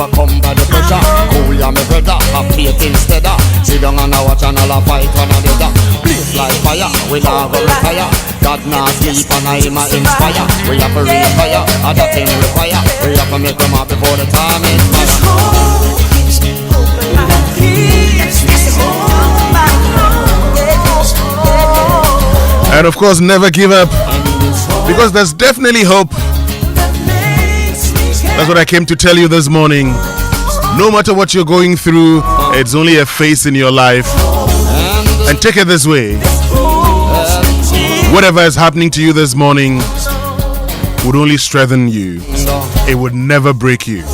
overcome by the pressure. Cool ya me brother, have faith instead of sit down and watch another fight one another. Blaze like fire, we not go retire. God not sleep and I am inspire. We have to reach fire, other thing require. We have to make them up before the time is fire. And of course, never give up, because there's definitely hope. That's what I came to tell you this morning. No matter what you're going through, it's only a phase in your life. And take it this way: whatever is happening to you this morning would only strengthen you. It would never break you.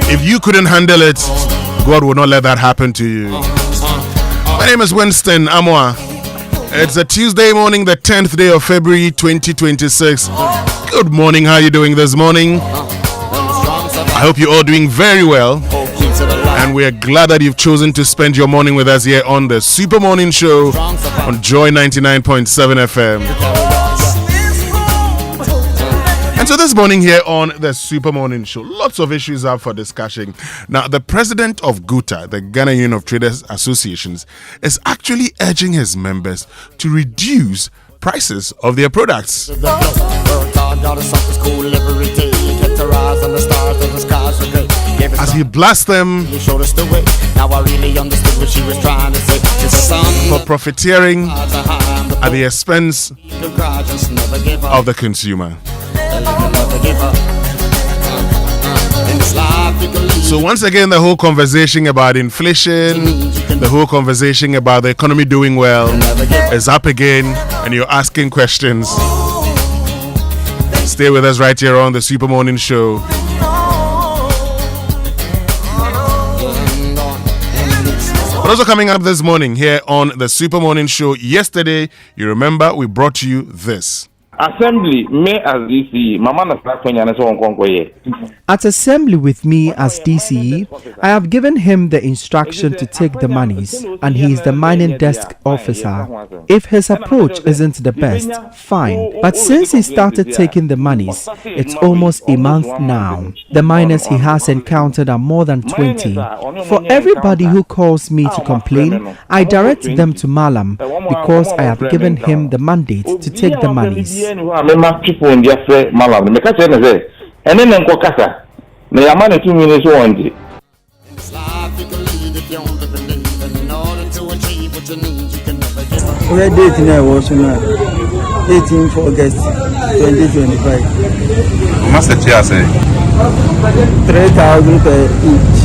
If you couldn't handle it, God would not let that happen to you. My name is Winston, Amoah. It's a Tuesday morning, the 10th day of February 2026. Good morning, how are you doing this morning? I hope you're all doing very well. And we're glad that you've chosen to spend your morning with us here on the Super Morning Show on Joy 99.7 FM. And so this morning here on the Super Morning Show, lots of issues up for discussion. Now, the president of GUTA, the Ghana Union of Traders Associations, is actually urging his members to reduce prices of their products. As he blasts them for profiteering at the expense of the consumer. So once again, the whole conversation about inflation, the whole conversation about the economy doing well is up again, and you're asking questions. Stay with us right here on the Super Morning Show. But also coming up this morning here on the Super Morning Show, yesterday, you remember we brought you this. Assembly, me as DC, Mama na At assembly with me as DCE, I have given him the instruction to take the monies, and he is the mining desk officer. If his approach isn't the best, fine. But since he started taking the monies, it's almost a month now. The miners he has encountered are more than 20. For everybody who calls me to complain, I direct them to Malam because I have given him the mandate to take the monies. And then Kasa, may a man 2 minutes on it. We're dating now, was 18th August 2025. Master Chia say 3,000 per each.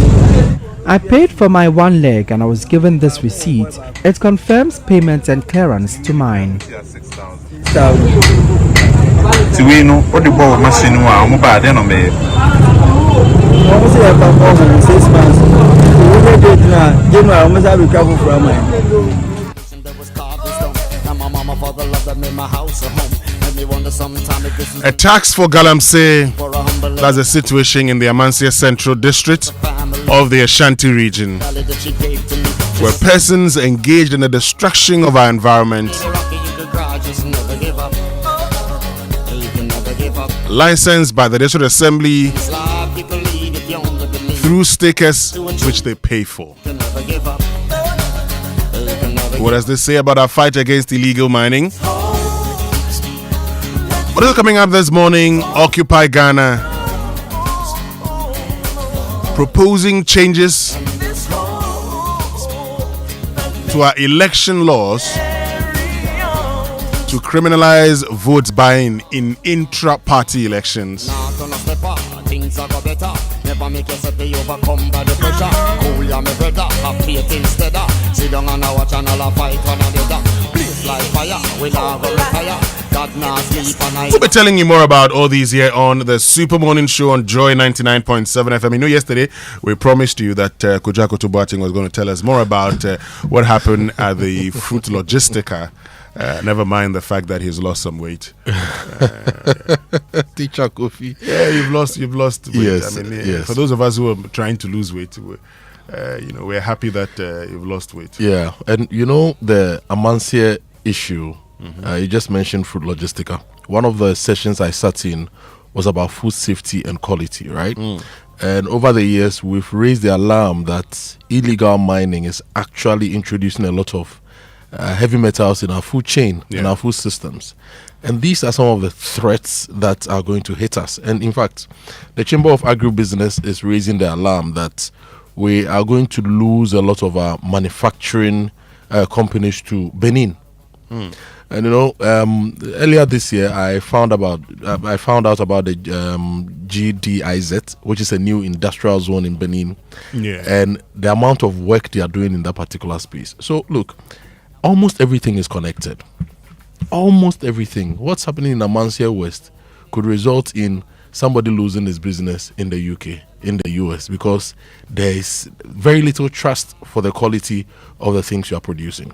I paid for my one leg and I was given this receipt. It confirms payment and clearance to mine. 6,000. we know what the ball machine was mobile then on me. Almost a performance 6 months. We did now. You know, I almost have recovered from mine. Attacks for galamsey. That's the situation in the Amansie Central district of the Ashanti region, where persons engaged in the destruction of our environment, licensed by the District Assembly through stickers which they pay for. What does this say about our fight against illegal mining? What is coming up this morning? Occupy Ghana proposing changes to our election laws to criminalize vote buying in intra-party elections. We'll be telling you more about all these here on the Super Morning Show on Joy 99.7 FM. You know, yesterday we promised you that Kojo Akoto Boateng was going to tell us more about what happened at the Fruit Logistica. Never mind the fact that he's lost some weight. Teacher Kofi. Yeah, you've lost weight. Yes, I mean, yes. For those of us who are trying to lose weight, we're happy that you've lost weight. Yeah, and you know the Amansie issue. You just mentioned Fruit Logistica. One of the sessions I sat in was about food safety and quality, right? And over the years, we've raised the alarm that illegal mining is actually introducing a lot of heavy metals in our food chain, in our food systems. And these are some of the threats that are going to hit us. And in fact, the Chamber of Agribusiness is raising the alarm that we are going to lose a lot of our manufacturing companies to Benin. And earlier this year, I found out about the GDIZ, which is a new industrial zone in Benin, and the amount of work they are doing in that particular space. So look, almost everything is connected. Almost everything. What's happening in Amansie West could result in somebody losing his business in the UK, in the US, because there is very little trust for the quality of the things you are producing.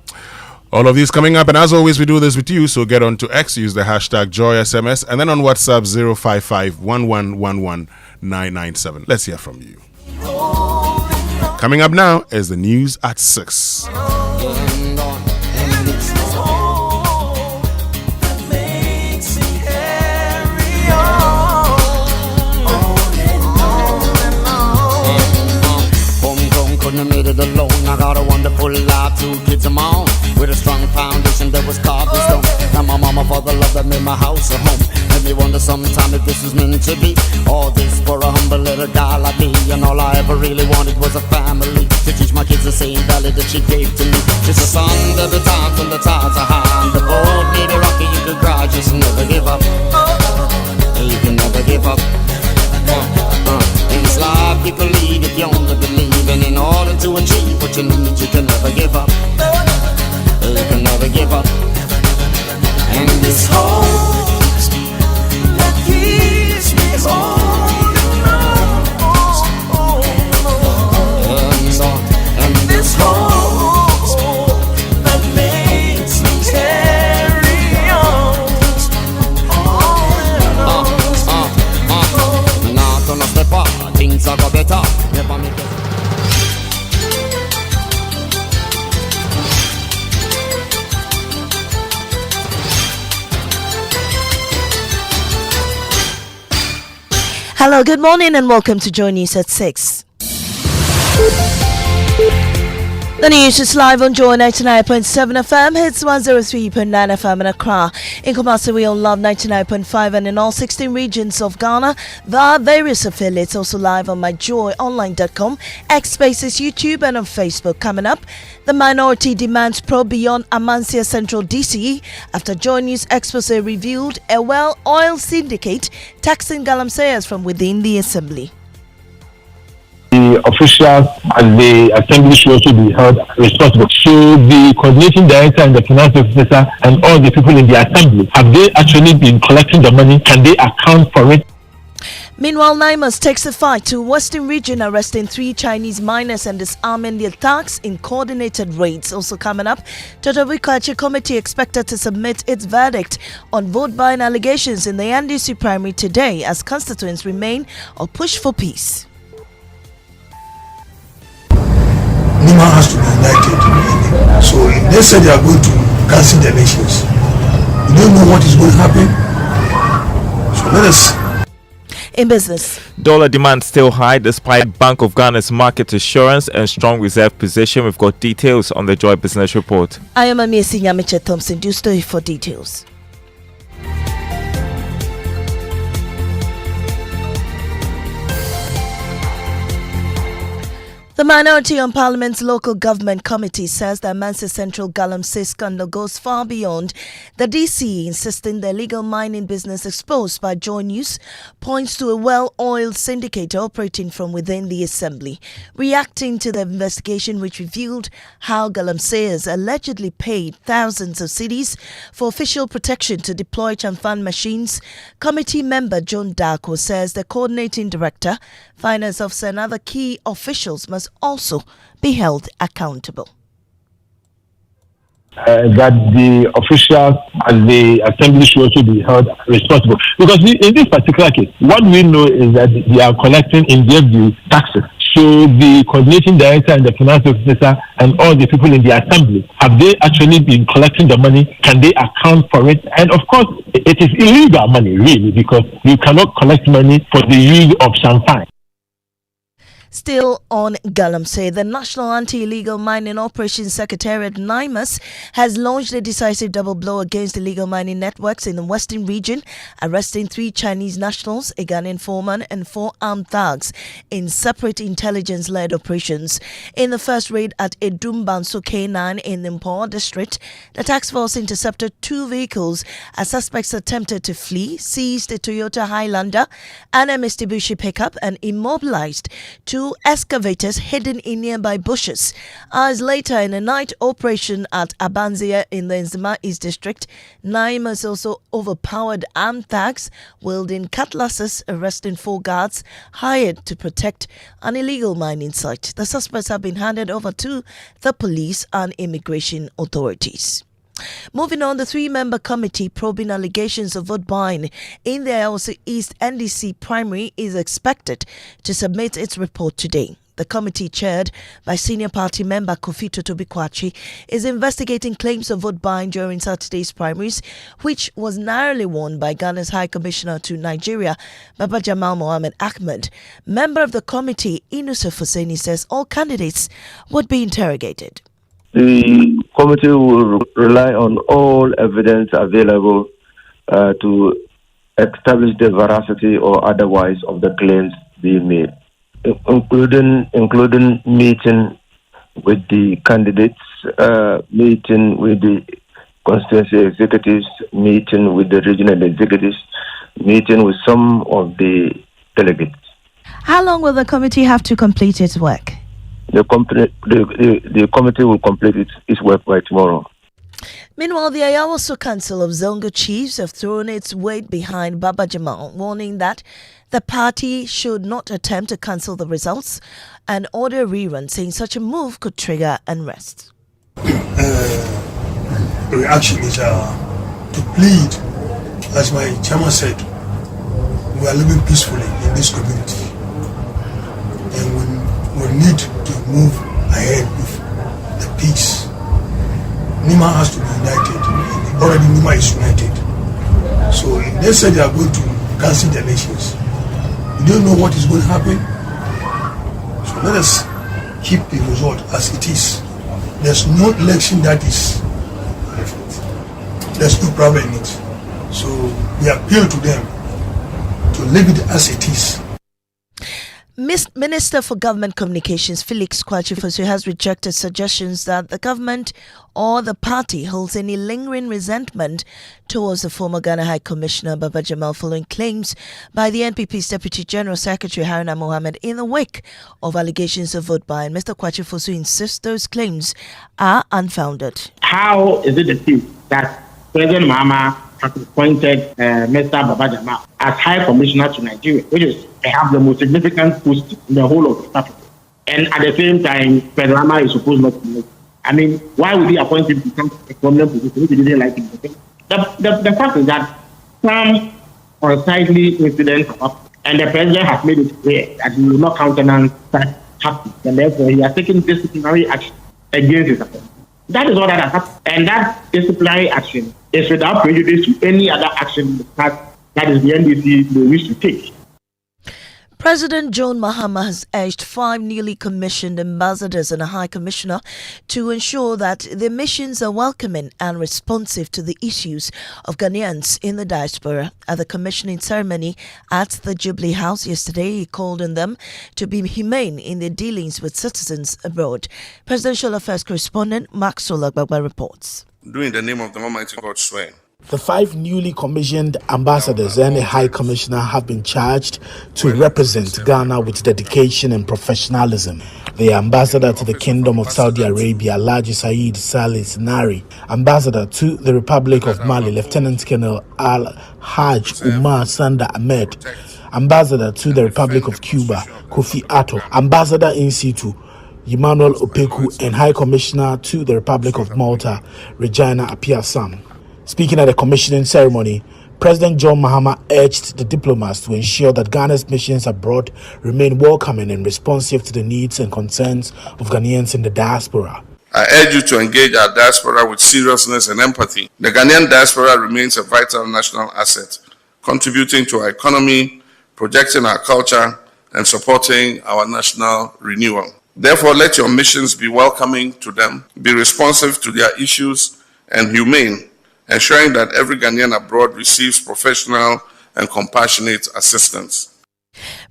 All of these coming up, and as always, we do this with you. So get on to X, use the hashtag JoySMS, and then on WhatsApp 055-1111-997. Let's hear from you. Coming up now is the news at 6. Couldn't have made it alone. I got a wonderful life, 2 kids of my own, with a strong foundation that was carved in stone. And my mama for the love that made my house a home. Made me wonder sometime if this was meant to be. All this for a humble little guy like me. And all I ever really wanted was a family, to teach my kids the same value that she gave to me. She's a son every time till the tides are high. And the boat may be rocky, you could cry, just never give up. You can never give up. In this life you can lead if you only believe. And in order to achieve what you need, you can never give up. You can never give up. And this hope that keeps me holding on. And this hope that makes me carry on. Not gonna step up, things are better. Never make it. Hello, good morning and welcome to Joy News at 6. The news is live on Joy 99.7 FM, hits 103.9 FM in Accra. In Kumasi, we on Love 99.5 and in all 16 regions of Ghana via various affiliates. Also live on myjoyonline.com, X Spaces, YouTube and on Facebook. Coming up, the minority demands probe beyond Amansie Central DCE after Joy News expose revealed a well oil syndicate taxing galamseyers from within the assembly. The officials at the assembly should also be held responsible. So the coordinating director and the finance officer and all the people in the assembly, have they actually been collecting the money? Can they account for it? Meanwhile, Nimas takes a fight to Western region, arresting 3 Chinese miners and disarming the attacks in coordinated raids. Also coming up, Totobi Committee expected to submit its verdict on vote buying allegations in the NDC primary today as constituents remain or push for peace. Nima has to be united. So if they say they are going to cancel the elections, we don't know what is going to happen. So let us. In business, dollar demand still high despite Bank of Ghana's market assurance and strong reserve position. We've got details on the Joy Business Report. I am Amansie Central Thompson. Do stay for details. The Minority on Parliament's Local Government Committee says the Amansie Central galamsey scandal goes far beyond the DC, insisting the illegal mining business exposed by Joy News points to a well-oiled syndicate operating from within the assembly. Reacting to the investigation which revealed how galamseyers allegedly paid thousands of cedis for official protection to deploy Chamfan machines, committee member John Darko says the coordinating director, finance officer and other key officials must also be held accountable. That the officials at the assembly should also be held responsible. Because in this particular case, what we know is that they are collecting, in their view, taxes. So the coordinating director and the finance officer and all the people in the assembly, have they actually been collecting the money? Can they account for it? And of course, it is illegal money, really, because you cannot collect money for the use of champagne. Still on galamsey, the National Anti-Illegal Mining Operations Secretariat NIMAS has launched a decisive double blow against illegal mining networks in the western region, arresting 3 Chinese nationals, a Ghanaian foreman and 4 armed thugs in separate intelligence-led operations. In the first raid at Edumbanso K9 in the Amoah district, the task force intercepted 2 vehicles as suspects attempted to flee, seized a Toyota Highlander and a Mitsubishi pickup and immobilized 2 excavators hidden in nearby bushes. Hours later, in a night operation at Amansie in the Nzima East District, NIMAS also overpowered armed thugs wielding cutlasses, arresting 4 guards hired to protect an illegal mining site. The suspects have been handed over to the police and immigration authorities. Moving on, the 3-member committee probing allegations of vote buying in the Ayoso East NDC primary is expected to submit its report today. The committee, chaired by senior party member Kofi Totobikwachi, is investigating claims of vote buying during Saturday's primaries, which was narrowly won by Ghana's High Commissioner to Nigeria, Baba Jamal Mohammed Ahmed. Member of the committee, Inusuf Hussaini, says all candidates would be interrogated. The committee will rely on all evidence available to establish the veracity or otherwise of the claims being made, including meeting with the candidates, meeting with the constituency executives, meeting with the regional executives, meeting with some of the delegates. How long will the committee have to complete its work? The committee will complete its work by tomorrow. Meanwhile, the Ayoso Council of Zongo Chiefs have thrown its weight behind Baba Jamal, warning that the party should not attempt to cancel the results and order a rerun, saying such a move could trigger unrest. The reaction is to plead, as my chairman said, we are living peacefully in this community, and we need to move ahead with the peace. Nima has to be united. Already Nima is united. So if they say they are going to cancel the elections, we don't know what is going to happen. So let us keep the result as it is. There's no election that is there's no problem in it. So we appeal to them to leave it as it is. Minister for Government Communications Felix Kwachi has rejected suggestions that the government or the party holds any lingering resentment towards the former Ghana High Commissioner Baba Jamal following claims by the NPP's Deputy General Secretary Haruna Mohammed in the wake of allegations of vote buying. Mr. Kwachi insists those claims are unfounded. How is it the case that President Mahama has appointed Mr. Baba Jamal as High Commissioner to Nigeria, which is perhaps the most significant post in the whole of West Africa, and at the same time, President Mahama is supposed not to make. I mean, why would he appoint him to become a prominent position if he didn't like him? The fact is that some unsightly incidents have happened, and the president has made it clear that he will not countenance that happen, and therefore he has taken disciplinary action against his appointment. That is all that has happened, and that disciplinary action is without prejudice to any other action that is the NDC they wish to take. President John Mahama has urged 5 newly commissioned ambassadors and a high commissioner to ensure that their missions are welcoming and responsive to the issues of Ghanaians in the diaspora. At the commissioning ceremony at the Jubilee House yesterday, he called on them to be humane in their dealings with citizens abroad. Presidential Affairs correspondent Mark Solagbagba reports. Do in the name of the Almighty God swear. The 5 newly commissioned ambassadors and a high commissioner have been charged to represent Ghana with dedication and professionalism. The ambassador to the Kingdom of Saudi Arabia, Alhaji Saeed Salis Nari, ambassador to the Republic of Mali, Lieutenant Colonel Al-Hajj Umar Sanda Ahmed, ambassador to the Republic of Cuba, Kofi Atto, ambassador in situ, Emmanuel Opeku, and High Commissioner to the Republic of Malta, Regina Apiasam. Speaking at the commissioning ceremony, President John Mahama urged the diplomats to ensure that Ghana's missions abroad remain welcoming and responsive to the needs and concerns of Ghanaians in the diaspora. I urge you to engage our diaspora with seriousness and empathy. The Ghanaian diaspora remains a vital national asset, contributing to our economy, projecting our culture, and supporting our national renewal. Therefore, let your missions be welcoming to them, be responsive to their issues, and humane, ensuring that every Ghanaian abroad receives professional and compassionate assistance.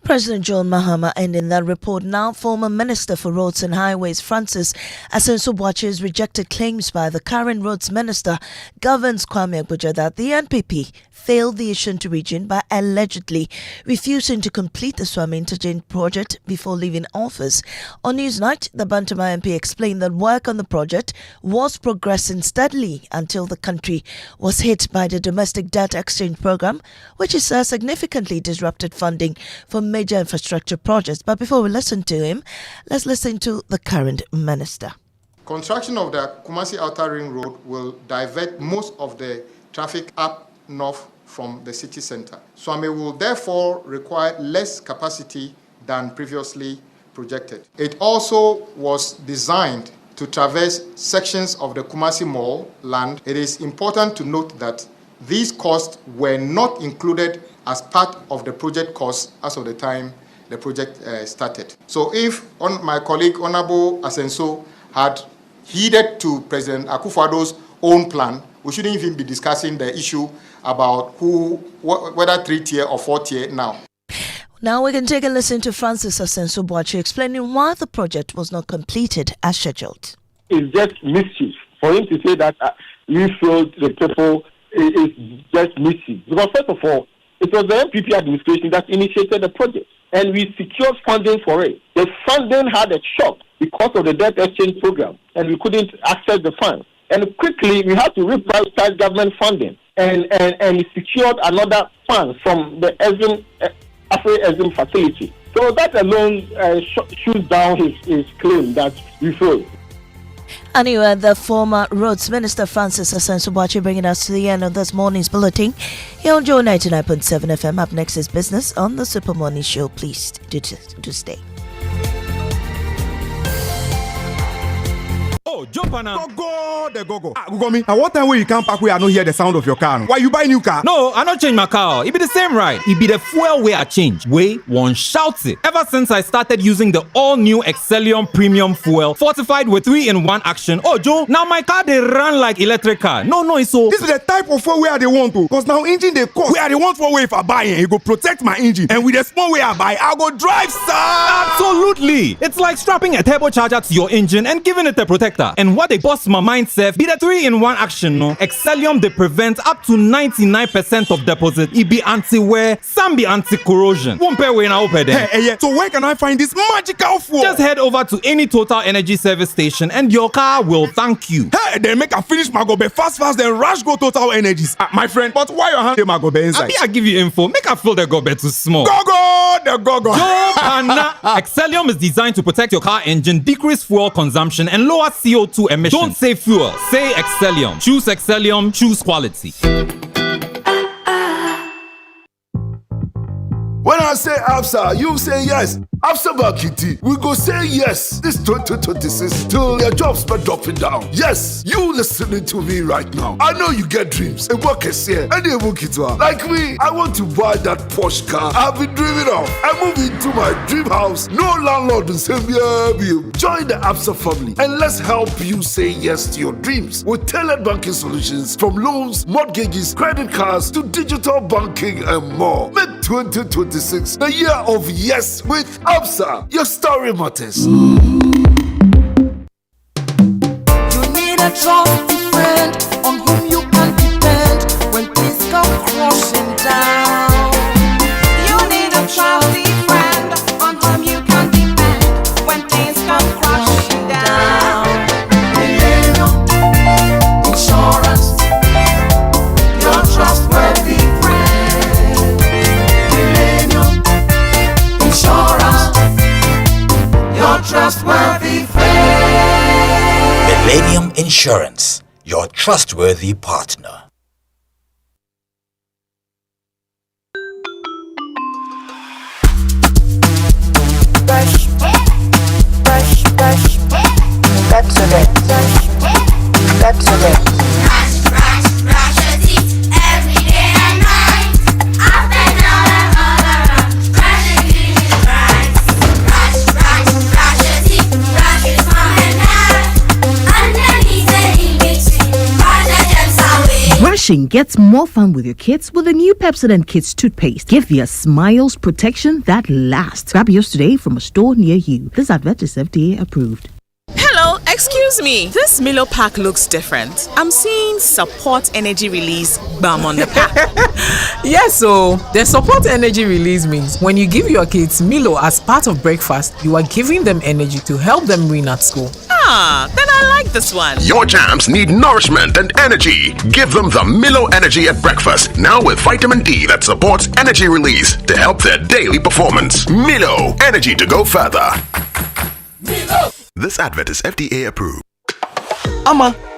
President John Mahama ending that report. Now, former Minister for Roads and Highways Francis Asenso-Boakye's rejected claims by the current Roads Minister governs Kwame Agbodza that the NPP failed the Ashanti region by allegedly refusing to complete the Swami Interchange project before leaving office. On Newsnight, the Bantama MP explained that work on the project was progressing steadily until the country was hit by the domestic debt exchange program, which he says significantly disrupted funding for major infrastructure projects. But before we listen to him, let's listen to the current minister. Construction of the Kumasi Outer Ring Road will divert most of the traffic up north from the city center. Swami will therefore require less capacity than previously projected. It also was designed to traverse sections of the Kumasi Mall land. It is important to note that these costs were not included as part of the project costs as of the time the project started. So if my colleague Honorable Asenso had heeded to President Akufo-Addo's own plan, we shouldn't even be discussing the issue about whether 3-tier or 4-tier now. Now we can take a listen to Francis Asenso-Boakye explaining why the project was not completed as scheduled. It's just mischief. For him to say that we failed the people is just mischief. Because first of all, it was the NPP administration that initiated the project, and we secured funding for it. The funding had a shock because of the debt exchange program, and we couldn't access the funds. And quickly, we had to reprioritize government funding, and we secured another fund from the Afri-Ezim facility. So that alone shoots down his claim that we failed. Anyway, the former Roads Minister Francis Asenso-Boakye bringing us to the end of this morning's bulletin. Here on Joe 99.7 FM. Up next is business on the Super Morning Show. Please do stay. Oh, jump on now. Go. Go me. At what time when you come back where I don't hear the sound of your car? Why you buy new car? No, I not change my car. It be the same ride. It be the fuel way I change. Way one shouts it. Ever since I started using the all-new Excellium Premium Fuel, fortified with 3-in-1 action. Oh, Joe, now my car they run like electric car. No, it's so. This is the type of fuel where they want to. Cause now engine they cost. Where they want for way if I buy it, it go protect my engine. And with the small way I buy, I go drive, sir. Absolutely. It's like strapping a turbocharger to your engine and giving it a protector. And what they bust my mind self be the 3-in-1 action, no? Excellium they prevent up to 99% of deposit. It be anti-wear, some be anti-corrosion. Won't pay when I open them. Hey, so where can I find this magical fuel? Just head over to any Total Energy service station and your car will thank you. Hey, then make a finish my gobe fast then rush go Total Energies. My friend, but why your hand my gobe inside? I give you info. Make a feel the gobe too small. Go. Yo, Anna. Excellium is designed to protect your car engine, decrease fuel consumption, and lower CO2 emissions. Don't say fuel, say Excellium. Choose Excellium, choose quality. When I say ABSA, you say yes. ABSA Bakiti, we go say yes this 2026 till your jobs start dropping down. Yes, you listening to me right now. I know you get dreams. A work is here. And they work it well. Like me, I want to buy that Porsche car I've been dreaming of. I move into my dream house. No landlord will say me. Join the ABSA family and let's help you say yes to your dreams with tailored banking solutions from loans, mortgages, credit cards to digital banking and more. Make 2026 the year of yes with ABSA. Your story matters. You need a trusty friend on whom you can depend when things come crashing down. You need a trusty friend on whom you can depend when things come crashing down. Millennium Insurance, your trustworthy friend. Millennium Insurance, your trustworthy friend. Millennium Insurance, your trustworthy partner. brush, brush, brush. That's it. That's it. Brush your teeth every day and night. Up and down and all around. Brush your teeth right. Brush your teeth. Brush it from and down. Underneath and in between. Brush the germs away. Brushing gets more fun with your kids with the new Pepsodent Kids toothpaste. Give your smiles protection that lasts. Grab yours today from a store near you. This advert is FDA approved. Hello, excuse me. This Milo pack looks different. I'm seeing support energy release balm on the pack. Yes, so the support energy release means when you give your kids Milo as part of breakfast, you are giving them energy to help them win at school. Ah, then I like this one. Your jams need nourishment and energy. Give them the Milo Energy at breakfast. Now with vitamin D that supports energy release to help their daily performance. Milo, energy to go further. Milo. This advert is FDA approved.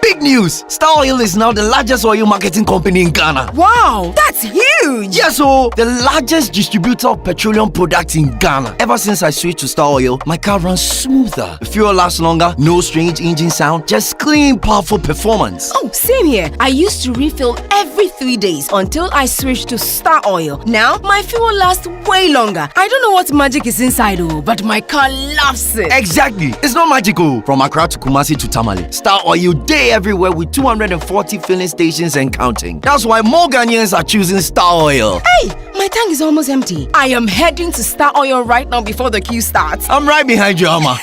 Big news! Star Oil is now the largest oil marketing company in Ghana. Wow, that's huge! Yes, so the largest distributor of petroleum products in Ghana. Ever since I switched to Star Oil, my car runs smoother. The fuel lasts longer, no strange engine sound, just clean, powerful performance. Oh, same here. I used to refill every 3 days until I switched to Star Oil. Now, my fuel lasts way longer. I don't know what magic is inside, but my car loves it. Exactly. It's not magical. From Accra to Kumasi to Tamale, Star Oil day everywhere with 240 filling stations and counting. That's why more Ghanaians are choosing Star Oil. Hey, my tank is almost empty. I am heading to Star Oil right now before the queue starts. I'm right behind you, Ama.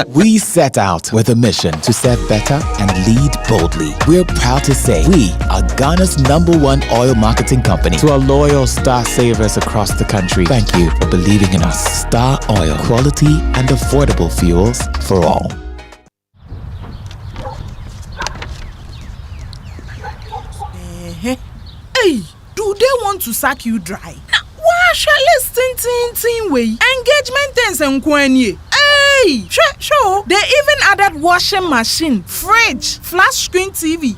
We set out with a mission to serve better and lead boldly. We're proud to say we are Ghana's #1 oil marketing company. To our loyal Star Savers across the country, thank you for believing in us. Star Oil, quality and affordable fuels for all. Hey, do they want to sack you dry? Why shall I way? Engagement things and kwenye. Hey, sure. They even added washing machine, fridge, flat screen TV,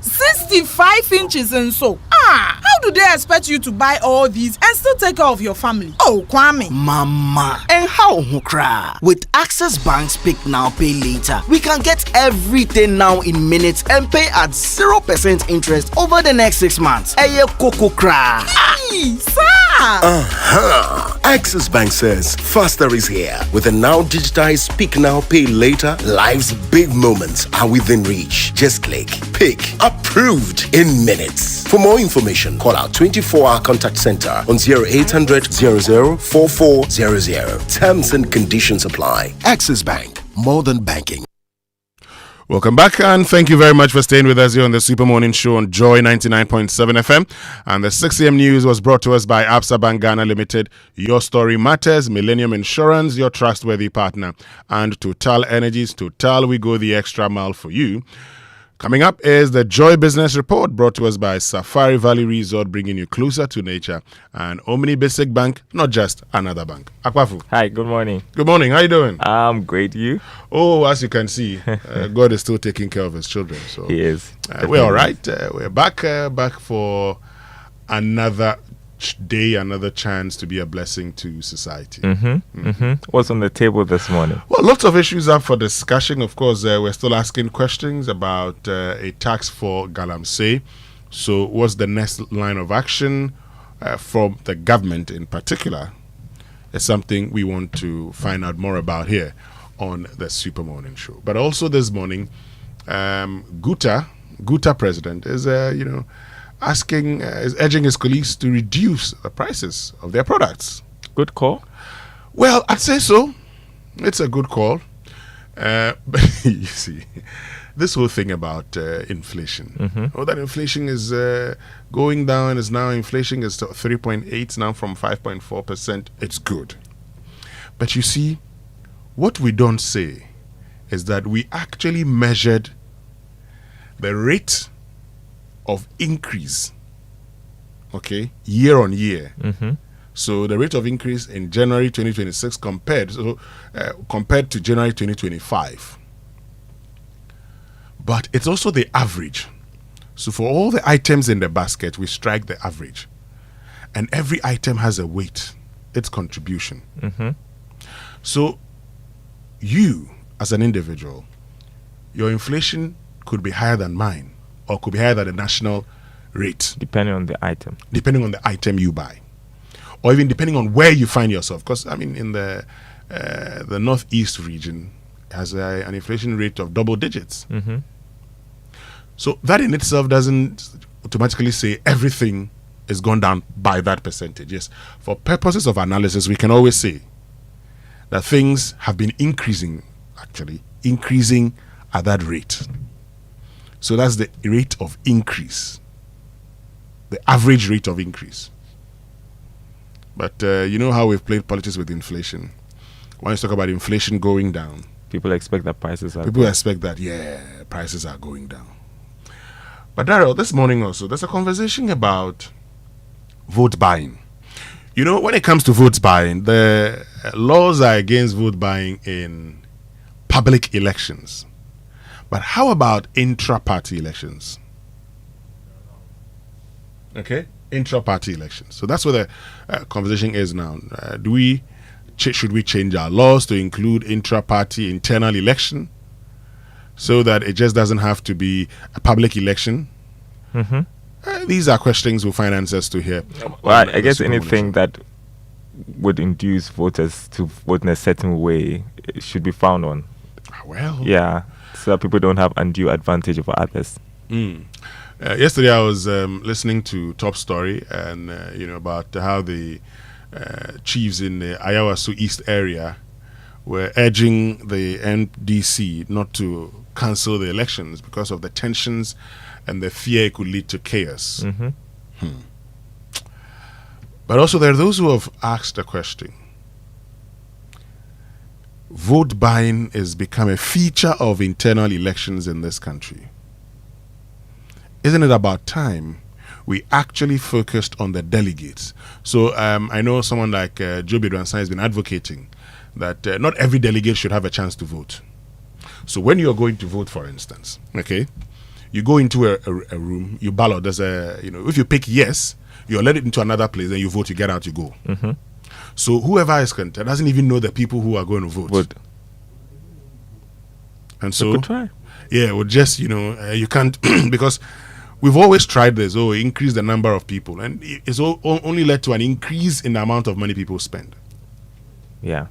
65 inches and so. How do they expect you to buy all these and still take care of your family? Oh, Kwame. Mama. And how hukra? With Access Bank's Pick Now Pay Later, we can get everything now in minutes and pay at 0% interest over the next 6 months. Eye koko kra. Hey, sir. Access Bank says faster is here. With a now digitized Pick Now Pay Later, life's big moments are within reach. Just click, pick, approved in minutes. For more information, call our 24-hour contact center on 0800 00 4400. Terms and conditions apply. Access Bank, more than banking. Welcome back, and thank you very much for staying with us here on the Super Morning Show on Joy 99.7 FM. And the 6 a.m. news was brought to us by Absa Bank Ghana Limited. Your story matters. Millennium Insurance, your trustworthy partner. And Total Energies. Total, we go the extra mile for you. Coming up is the Joy Business Report brought to us by Safari Valley Resort, bringing you closer to nature, and Omni Basic Bank, not just another bank. Akwafu. Hi, good morning. Good morning. How you doing? I'm great. You? Oh, as you can see, God is still taking care of his children. So He is. We're all right. We're back for another day, another chance to be a blessing to society. What's on the table this morning? Well, lots of issues up for discussion. Of course, we're still asking questions about a tax for galamsey. So what's the next line of action from the government in particular? It's something we want to find out more about here on the Super Morning Show. But also this morning, Guta president is, is urging his colleagues to reduce the prices of their products. Good call. Well, I'd say so. It's a good call. But you see, this whole thing about inflation. That inflation is going down. Inflation is 3.8 now from 5.4%. It's good. But you see, what we don't say is that we actually measured the rate of increase, year on year. So the rate of increase in January 2026 compared to January 2025. But it's also the average. So for all the items in the basket, we strike the average. And every item has a weight, its contribution. So you, as an individual, your inflation could be higher than mine or could be higher than the national rate. Depending on the item. Depending on the item you buy. Or even depending on where you find yourself. Because, I mean, in the northeast region has an inflation rate of double digits. Mm-hmm. So that in itself doesn't automatically say everything is gone down by that percentage. Yes, for purposes of analysis, we can always say that things have been increasing at that rate. So that's the rate of increase, the average rate of increase. But you know how we've played politics with inflation. When you talk about inflation going down, people expect that prices are expect that, prices are going down. But Daryl, this morning also, there's a conversation about vote buying. You know, when it comes to vote buying, the laws are against vote buying in public elections. But how about intra-party elections? Okay, intra-party elections. So that's where the conversation is now. Should we change our laws to include intra-party internal election so that it just doesn't have to be a public election? Mm-hmm. These are questions we'll find answers to here. Well, I guess anything that would induce voters to vote in a certain way should be found on. Well, yeah, so that people don't have undue advantage over others. Yesterday I was listening to Top Story and about how the chiefs in the Ayawaso East area were urging the NDC not to cancel the elections because of the tensions and the fear it could lead to chaos. Mm-hmm. But also there are those who have asked a question. Vote buying has become a feature of internal elections in this country. Isn't it about time we actually focused on the delegates? So I know someone like Joe Bedouansan has been advocating that not every delegate should have a chance to vote. So when you're going to vote, for instance, okay, you go into a room, you ballot, there's if you pick yes, you're led into another place, then you vote, you get out, you go. Mm-hmm. So whoever is contested doesn't even know the people who are going to vote. And so, good try. Yeah, well, just, you can't, because we've always tried this, increase the number of people, and it's only led to an increase in the amount of money people spend. Yeah.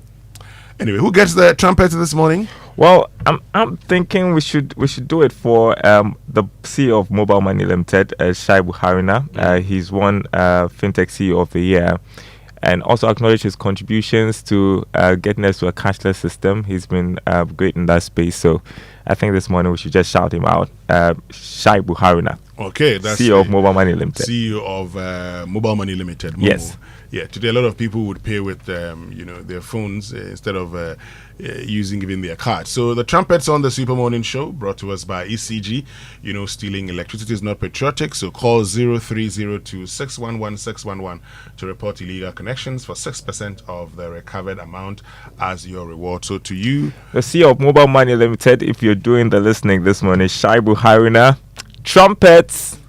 Anyway, who gets the trumpet this morning? Well, I'm thinking we should do it for the CEO of Mobile Money Limited, Shaibu Haruna. He's won FinTech CEO of the Year, and also acknowledge his contributions to getting us to a cashless system. He's been great in that space. So I think this morning we should just shout him out. Shaibu Haruna. Okay, that's CEO of Mobile Money Limited. CEO of Mobile Money Limited. Momo. Yes. Yeah, today a lot of people would pay with their phones instead of using even their cards. So the trumpets on the Super Morning Show brought to us by ECG. Stealing electricity is not patriotic, so call 0302-611-611 to report illegal connections for 6% of the recovered amount as your reward. So to you, the CEO of Mobile Money Limited, if you're doing the listening this morning, Shaibu Haruna, trumpets.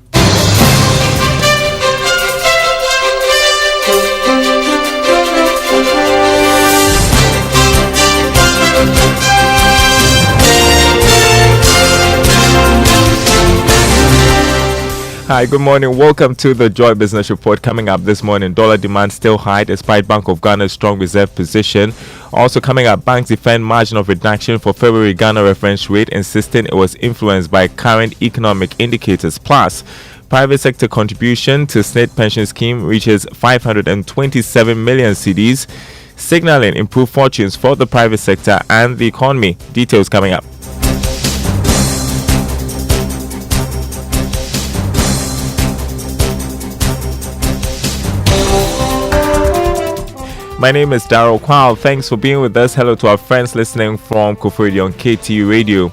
Hi, good morning. Welcome to the Joy Business Report. Coming up this morning, dollar demand still high despite Bank of Ghana's strong reserve position. Also coming up, banks defend margin of reduction for February Ghana reference rate, insisting it was influenced by current economic indicators. Plus, private sector contribution to state pension scheme reaches 527 million cedis, signaling improved fortunes for the private sector and the economy. Details coming up. My name is Daryl Kwal. Thanks for being with us. Hello to our friends listening from Kofredi on KTU Radio.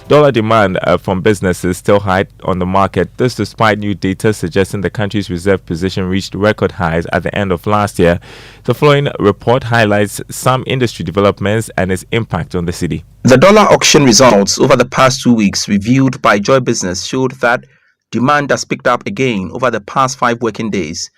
Dollar demand from businesses still high on the market. This despite new data suggesting the country's reserve position reached record highs at the end of last year. The following report highlights some industry developments and its impact on the city. The dollar auction results over the past 2 weeks reviewed by Joy Business showed that demand has picked up again over the past 5 working days.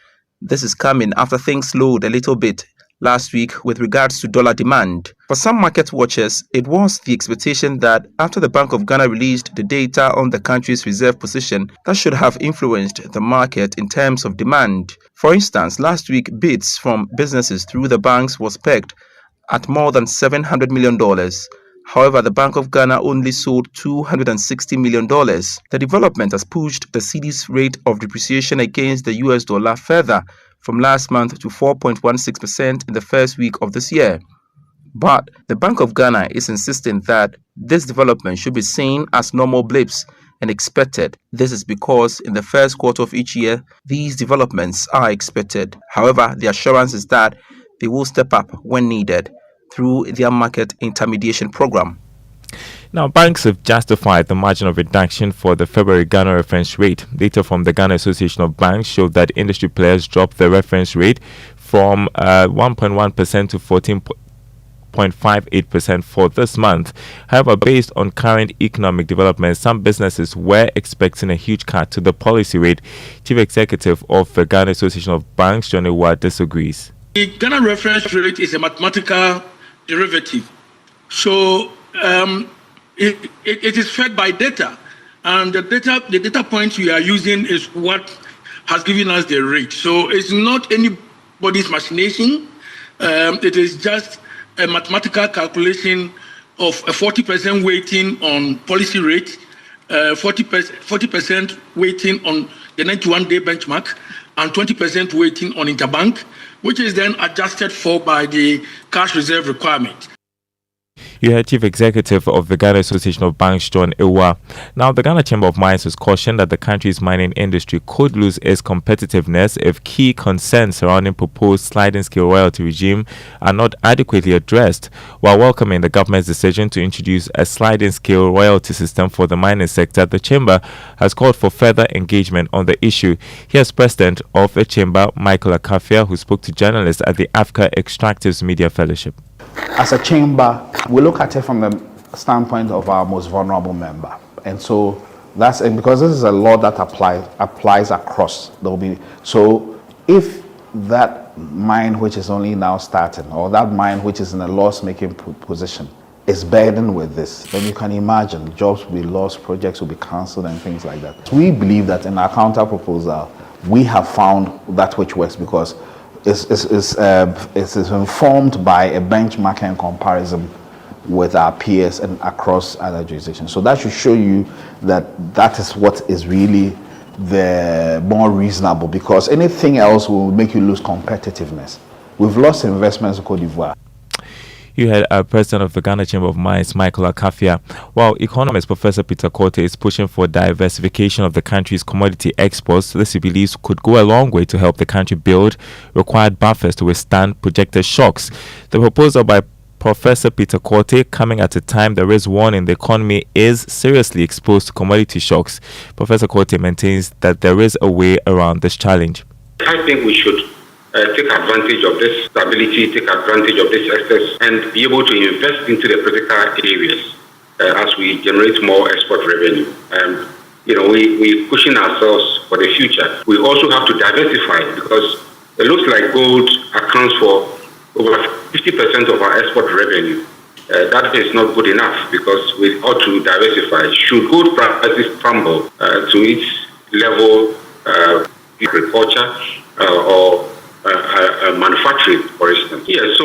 This is coming after things slowed a little bit last week with regards to dollar demand. For some market watchers, it was the expectation that after the Bank of Ghana released the data on the country's reserve position, that should have influenced the market in terms of demand. For instance, last week bids from businesses through the banks was pegged at more than $700 million. However, the Bank of Ghana only sold $260 million. The development has pushed the cedi's rate of depreciation against the US dollar further from last month to 4.16% in the first week of this year. But the Bank of Ghana is insisting that this development should be seen as normal blips and expected. This is because in the first quarter of each year, these developments are expected. However, the assurance is that they will step up when needed through their market intermediation program. Now, banks have justified the margin of reduction for the February Ghana reference rate. Data from the Ghana Association of Banks showed that industry players dropped the reference rate from 1.1% to 14.58% for this month. However, based on current economic developments, some businesses were expecting a huge cut to the policy rate. Chief Executive of the Ghana Association of Banks, John Amoah, disagrees. The Ghana reference rate is a mathematical derivative. So it is fed by data. And the data points we are using is what has given us the rate. So it's not anybody's machination. It is just a mathematical calculation of a 40% weighting on policy rate, 40% weighting on the 91-day benchmark, and 20% weighting on interbank, which is then adjusted for by the cash reserve requirement. You heard Chief Executive of the Ghana Association of Banks, John Amoah. Now, the Ghana Chamber of Mines has cautioned that the country's mining industry could lose its competitiveness if key concerns surrounding proposed sliding scale royalty regime are not adequately addressed. While welcoming the government's decision to introduce a sliding scale royalty system for the mining sector, the Chamber has called for further engagement on the issue. Here's President of the Chamber, Michael Akafia, who spoke to journalists at the Africa Extractives Media Fellowship. As a chamber, we look at it from the standpoint of our most vulnerable member, and so that's because this is a law that applies across. There will be so if that mine which is only now starting, or that mine which is in a loss-making position, is burdened with this, then you can imagine jobs will be lost, projects will be cancelled, and things like that. We believe that in our counter proposal, we have found that which works because it's informed by a benchmarking comparison with our peers and across other jurisdictions. So that should show you that that is what is really the more reasonable, because anything else will make you lose competitiveness. We've lost investments in Cote d'Ivoire. You had President of the Ghana Chamber of Mines, Michael Akafia. While economist Professor Peter Korte is pushing for diversification of the country's commodity exports, this he believes could go a long way to help the country build required buffers to withstand projected shocks. The proposal by Professor Peter Korte coming at a time there is warning the economy is seriously exposed to commodity shocks. Professor Korte maintains that there is a way around this challenge. I think we should take advantage of this stability, take advantage of this excess, and be able to invest into the critical areas as we generate more export revenue. We're pushing ourselves for the future. We also have to diversify, because it looks like gold accounts for over 50% of our export revenue. That is not good enough, because we ought to diversify. Should gold prices crumble to its level, agriculture or manufacturing, for instance. Yeah, so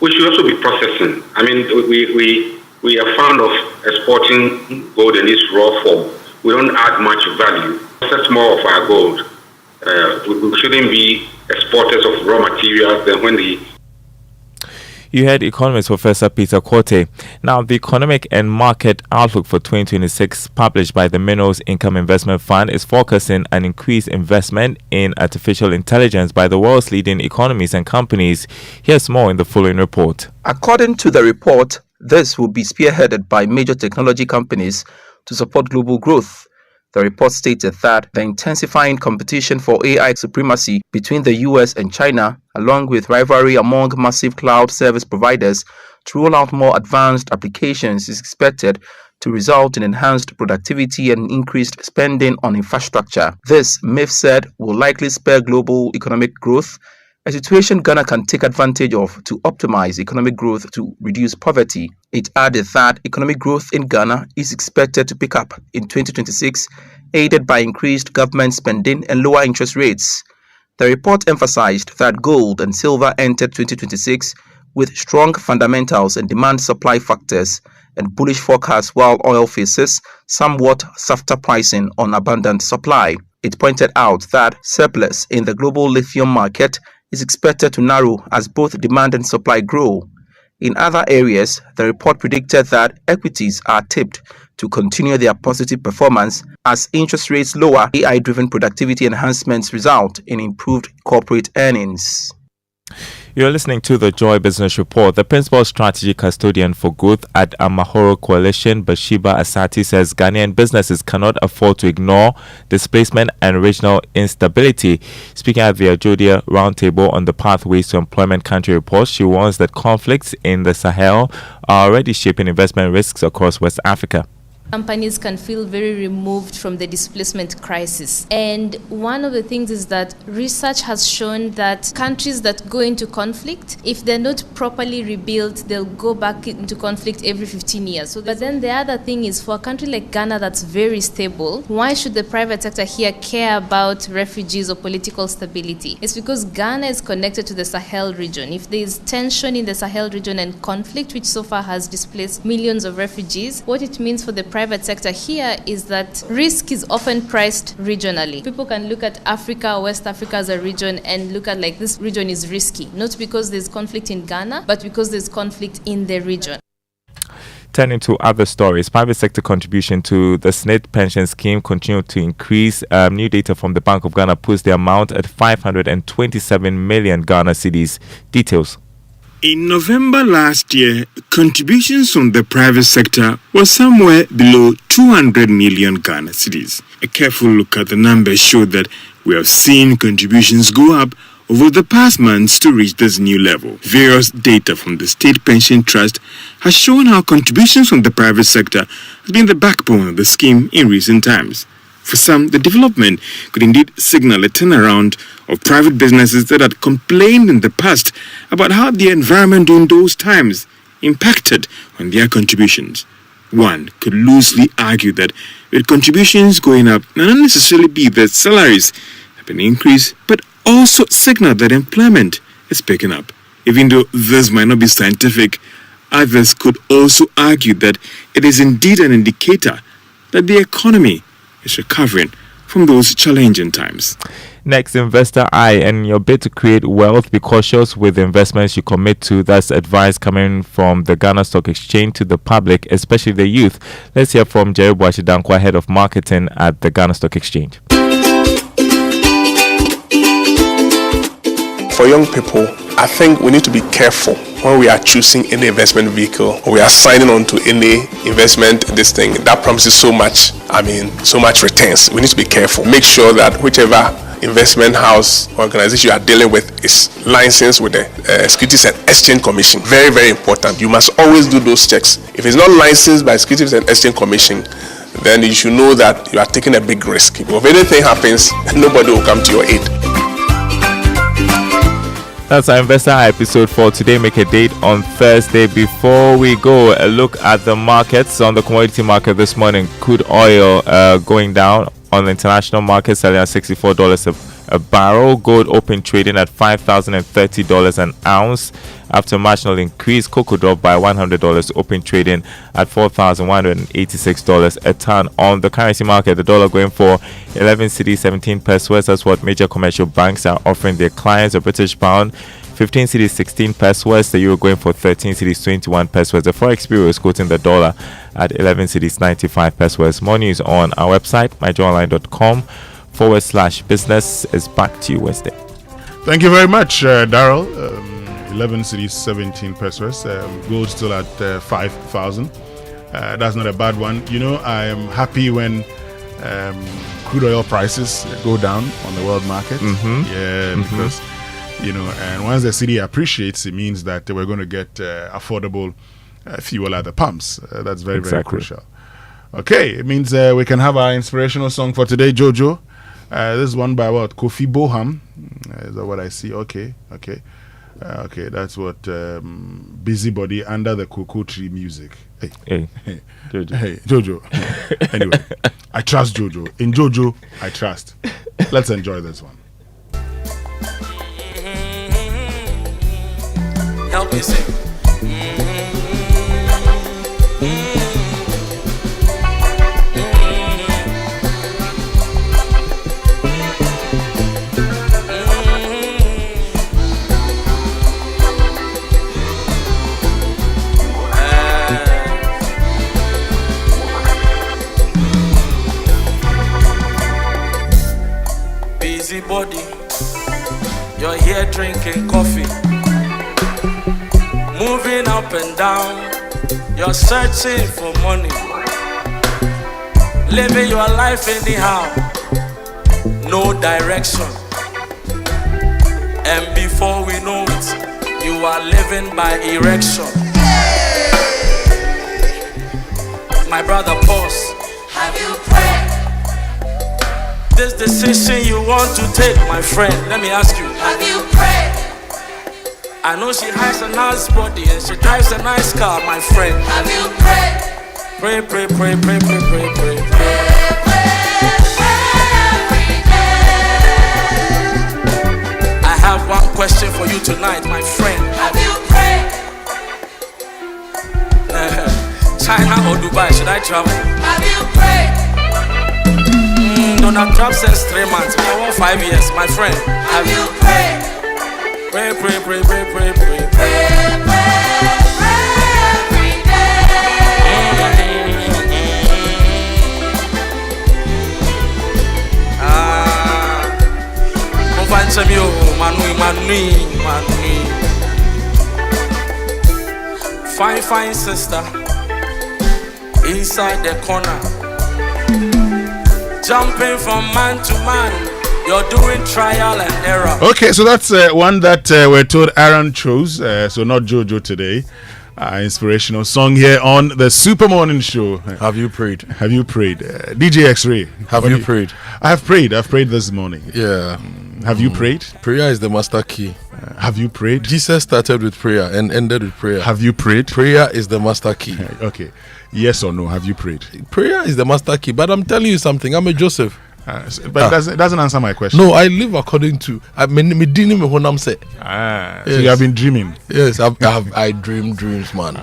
we should also be processing. I mean, we are fond of exporting gold in its raw form. We don't add much value. Process more of our gold. We shouldn't be exporters of raw materials. Then when the You heard economist Professor Peter Korte. Now, the economic and market outlook for 2026, published by the Minerals Income Investment Fund, is focusing an increased investment in artificial intelligence by the world's leading economies and companies. Here's more in the following report. According to the report, this will be spearheaded by major technology companies to support global growth. The report stated that the intensifying competition for AI supremacy between the US and China, along with rivalry among massive cloud service providers to roll out more advanced applications, is expected to result in enhanced productivity and increased spending on infrastructure. This, MIF said, will likely spur global economic growth a situation Ghana can take advantage of to optimize economic growth to reduce poverty. It added that economic growth in Ghana is expected to pick up in 2026, aided by increased government spending and lower interest rates. The report emphasized that gold and silver entered 2026 with strong fundamentals and demand-supply factors and bullish forecasts, while oil faces somewhat softer pricing on abundant supply. It pointed out that surplus in the global lithium market is expected to narrow as both demand and supply grow. In other areas, the report predicted that equities are tipped to continue their positive performance as interest rates lower. AI-driven productivity enhancements result in improved corporate earnings. You're listening to the Joy Business Report. The principal strategy custodian for growth at Amahoro Coalition, Bashiba Asati, says Ghanaian businesses cannot afford to ignore displacement and regional instability. Speaking at the Ajodia Roundtable on the Pathways to Employment Country Report, she warns that conflicts in the Sahel are already shaping investment risks across West Africa. Companies can feel very removed from the displacement crisis. And one of the things is that research has shown that countries that go into conflict, if they're not properly rebuilt, they'll go back into conflict every 15 years. But then the other thing is, for a country like Ghana that's very stable, why should the private sector here care about refugees or political stability? It's because Ghana is connected to the Sahel region. If there is tension in the Sahel region and conflict, which so far has displaced millions of refugees, what it means for the private sector here is that risk is often priced regionally. People can look at Africa or West Africa as a region and look at like this region is risky, not because there's conflict in Ghana, but because there's conflict in the region. Turning to other stories, private sector contribution to the SNIT pension scheme continued to increase. New data from the Bank of Ghana puts the amount at 527 million Ghana cedis. Details. In November last year, contributions from the private sector were somewhere below 200 million Ghana cedis. A careful look at the numbers showed that we have seen contributions go up over the past months to reach this new level. Various data from the State Pension Trust has shown how contributions from the private sector has been the backbone of the scheme in recent times. For some, the development could indeed signal a turnaround of private businesses that had complained in the past about how the environment during those times impacted on their contributions. One could loosely argue that with contributions going up, not necessarily be that salaries have been increased, but also signal that employment is picking up. Even though this might not be scientific, others could also argue that it is indeed an indicator that the economy is recovering from those challenging times. Next, Investor Eye, and your bid to create wealth, be cautious with the investments you commit to. That's advice coming from the Ghana Stock Exchange to the public, especially the youth. Let's hear from Jerry Boachidankwa, Head of Marketing at the Ghana Stock Exchange. For young people, I think we need to be careful when we are choosing any investment vehicle or we are signing on to any investment, this thing that promises so much, so much returns. We need to be careful. Make sure that whichever investment house organization you are dealing with is licensed with the Securities and Exchange Commission. Very, very important. You must always do those checks. If it's not licensed by Securities and Exchange Commission, then you should know that you are taking a big risk. If anything happens, nobody will come to your aid. That's our Investor Eye episode for today. Make a date on Thursday. Before we go, a look at the markets. On the commodity market this morning, crude oil going down on the international market, selling at $64 a barrel. Gold open trading at $5,030 an ounce. After marginal increase, cocoa dropped by $100, open trading at $4,186 a ton. On the currency market, the dollar going for 11 cedis, 17 pesos. That's what major commercial banks are offering their clients. The British pound, 15 cedis, 16 pesos. The euro going for 13 cedis, 21 pesos. The forex bureau is quoting the dollar at 11 cedis, 95 pesos. More news on our website, myjoyonline.com/business. Is back to you, Winston. Thank you very much, Daryl. 11 cities, 17 pesos. Gold still at 5,000. That's not a bad one. You know, I am happy when crude oil prices go down on the world market. Because, you know, and once the city appreciates, it means that we're going to get affordable fuel at the pumps. That's very, very crucial. Okay, it means we can have our inspirational song for today, Jojo. This is one by Kofi Boham. Is that what I see? Okay. Okay, that's what Busybody Under the Cocoa Tree music. Hey, Jojo. Hey, Jojo. Anyway, I trust Jojo. In Jojo, I trust. Let's enjoy this one. Help me sing. Body, you're here drinking coffee, moving up and down, you're searching for money, living your life anyhow, no direction, and before we know it, you are living by erection. My brother, pause. Have you prayed? This decision you want to take, my friend, let me ask you, have you prayed? I know she has a nice body and she drives a nice car, my friend. Have you prayed? Pray, pray, pray, pray, pray, pray, pray, pray. I have one question for you tonight, my friend. Have you prayed? China or Dubai, should I travel? Have you prayed? Donald Trump says 3 months, I want 5 years, my friend. Have you prayed? Pray, pray, pray, pray, pray, pray, pray, pray every day. Go find some yo, manui. Fine sister, inside the corner. Jumping from man to man, you're doing trial and error. Okay, so that's one that we're told Aaron chose, so not Jojo today. Inspirational song here on the Super Morning Show. Have you prayed? Have you prayed? DJ X-Ray. Have you prayed? I have prayed. I've prayed this morning. Yeah. Have you prayed? Prayer is the master key. Have you prayed? Jesus started with prayer and ended with prayer. Have you prayed? Prayer is the master key. Okay. Yes or no? Have you prayed? Prayer is the master key. But I'm telling you something. I'm a Joseph. But it doesn't answer my question. No, I live according to. So you have been dreaming? Yes, I dream dreams, man.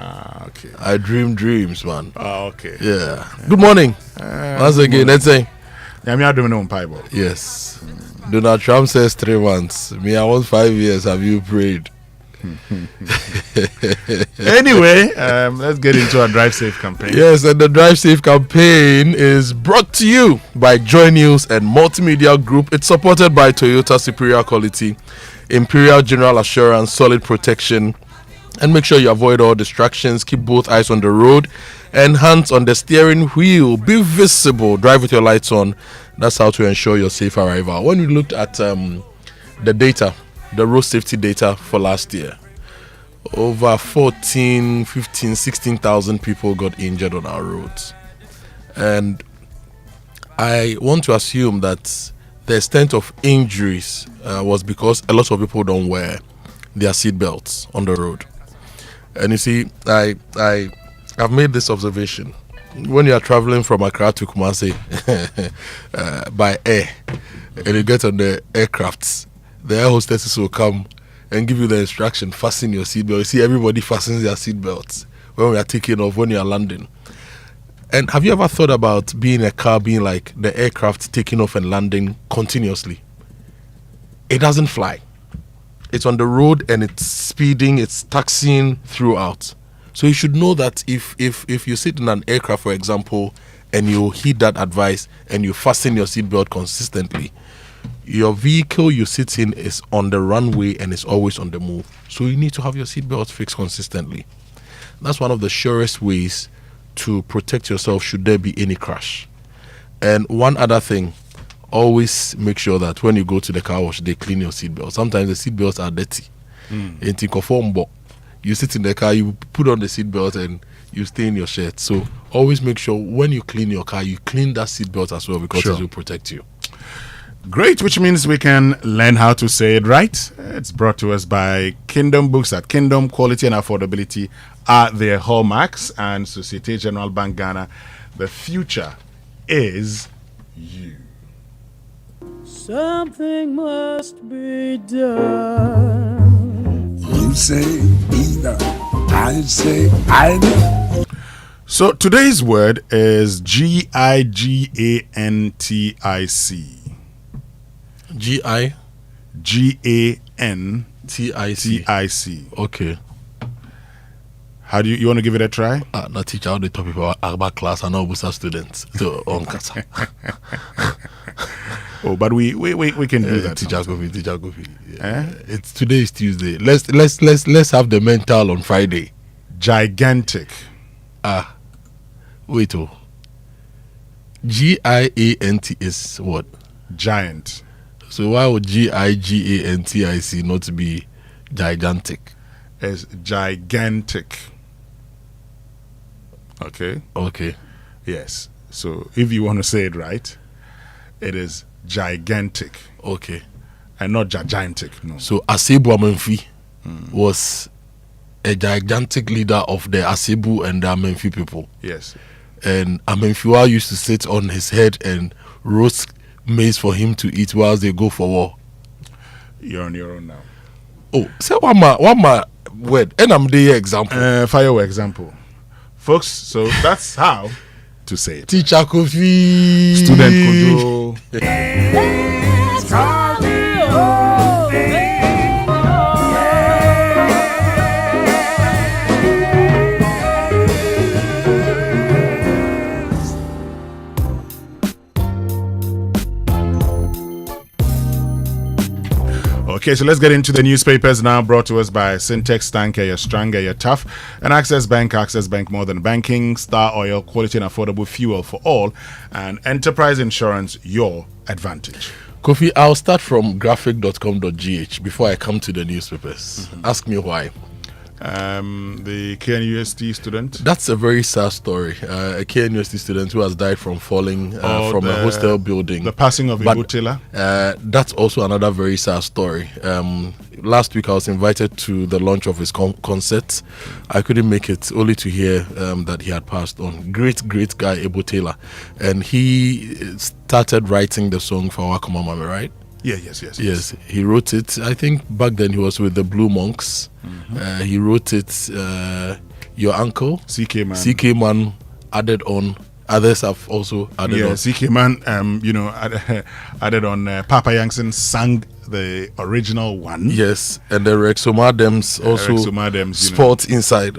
Okay. I dream dreams, man. Okay. Yeah. Good morning. Once again, let's say. Yes. Donald Trump says 3 months. Me, I want 5 years. Have you prayed? Anyway, let's get into our Drive Safe campaign. Yes, and the Drive Safe campaign is brought to you by Joy News and Multimedia Group. It's supported by Toyota Superior Quality, Imperial General Assurance, Solid Protection, and make sure you avoid all distractions. Keep both eyes on the road and hands on the steering wheel. Be visible. Drive with your lights on. That's how to ensure your safe arrival. When we looked at the data, the road safety data for last year, over 14, 15, 16,000 people got injured on our roads. And I want to assume that the extent of injuries was because a lot of people don't wear their seatbelts on the road. And you see, I've made this observation. When you are traveling from Accra to Kumasi by air, and you get on the aircrafts, the air hostesses will come and give you the instruction, fasten your seatbelt. You see, everybody fastens their seatbelts when we are taking off, when you are landing. And have you ever thought about being a car, being like the aircraft taking off and landing continuously? It doesn't fly. It's on the road and it's speeding, it's taxiing throughout. So you should know that if you sit in an aircraft, for example, and you heed that advice and you fasten your seatbelt consistently, your vehicle you sit in is on the runway and is always on the move. So you need to have your seatbelt fixed consistently. That's one of the surest ways to protect yourself should there be any crash. And one other thing, always make sure that when you go to the car wash, they clean your seatbelt. Sometimes the seatbelts are dirty. You sit in the car, you put on the seatbelt and you stay in your shirt. So always make sure when you clean your car, you clean that seatbelt as well, because it will protect you. Great, which means we can learn how to say it right. It's brought to us by Kingdom Books. At Kingdom, quality and affordability are their hallmarks. And Societe Generale Bank Ghana, the future is you. Something must be done. You say either, I say either. So today's word is Gigantic. Gigantic. Okay. How do you want to give it a try? The teacher, how they talk about Agba class and all Busa students. So on Kasa. Oh, but we can do that. Teacher go. It's today is Tuesday. Let's have the mental on Friday. Gigantic. Wait. GIANT is what? Giant. So why would GIGANTIC not be gigantic? It's gigantic. Okay. Yes. So if you want to say it right, it is gigantic. Okay. And not gigantic. No. So Asebu Amenfi was a gigantic leader of the Asebu and the Amenfi people. Yes. And Amenfiwa used to sit on his head and roast maize for him to eat whilst they go for war. You're on your own now. Oh, say one more word. And I'm the example. Firework example. Folks, so that's how to say it. Teacher Kofi. Student Kojo. Okay, so let's get into the newspapers now, brought to us by Syntex Tanker, you're stronger, you're tough, and Access Bank, more than banking, Star Oil, quality and affordable fuel for all, and Enterprise Insurance, your advantage. Kofi, I'll start from graphic.com.gh before I come to the newspapers. Ask me why. The KNUST student. That's a very sad story. A KNUST student who has died from falling from a hostel building. The passing of Ibu Taylor. That's also another very sad story. Last week I was invited to the launch of his concert. I couldn't make it, only to hear that he had passed on. Great guy, Ibu Taylor. And he started writing the song for Wakoma Mame, right? Yes. He wrote it. I think back then he was with the Blue Monks. He wrote it. Your uncle CK Man added on. Others have also added on. CK Man, added on. Papa Yankson sang the original one. Yes, and the Rex Omadems also sport inside.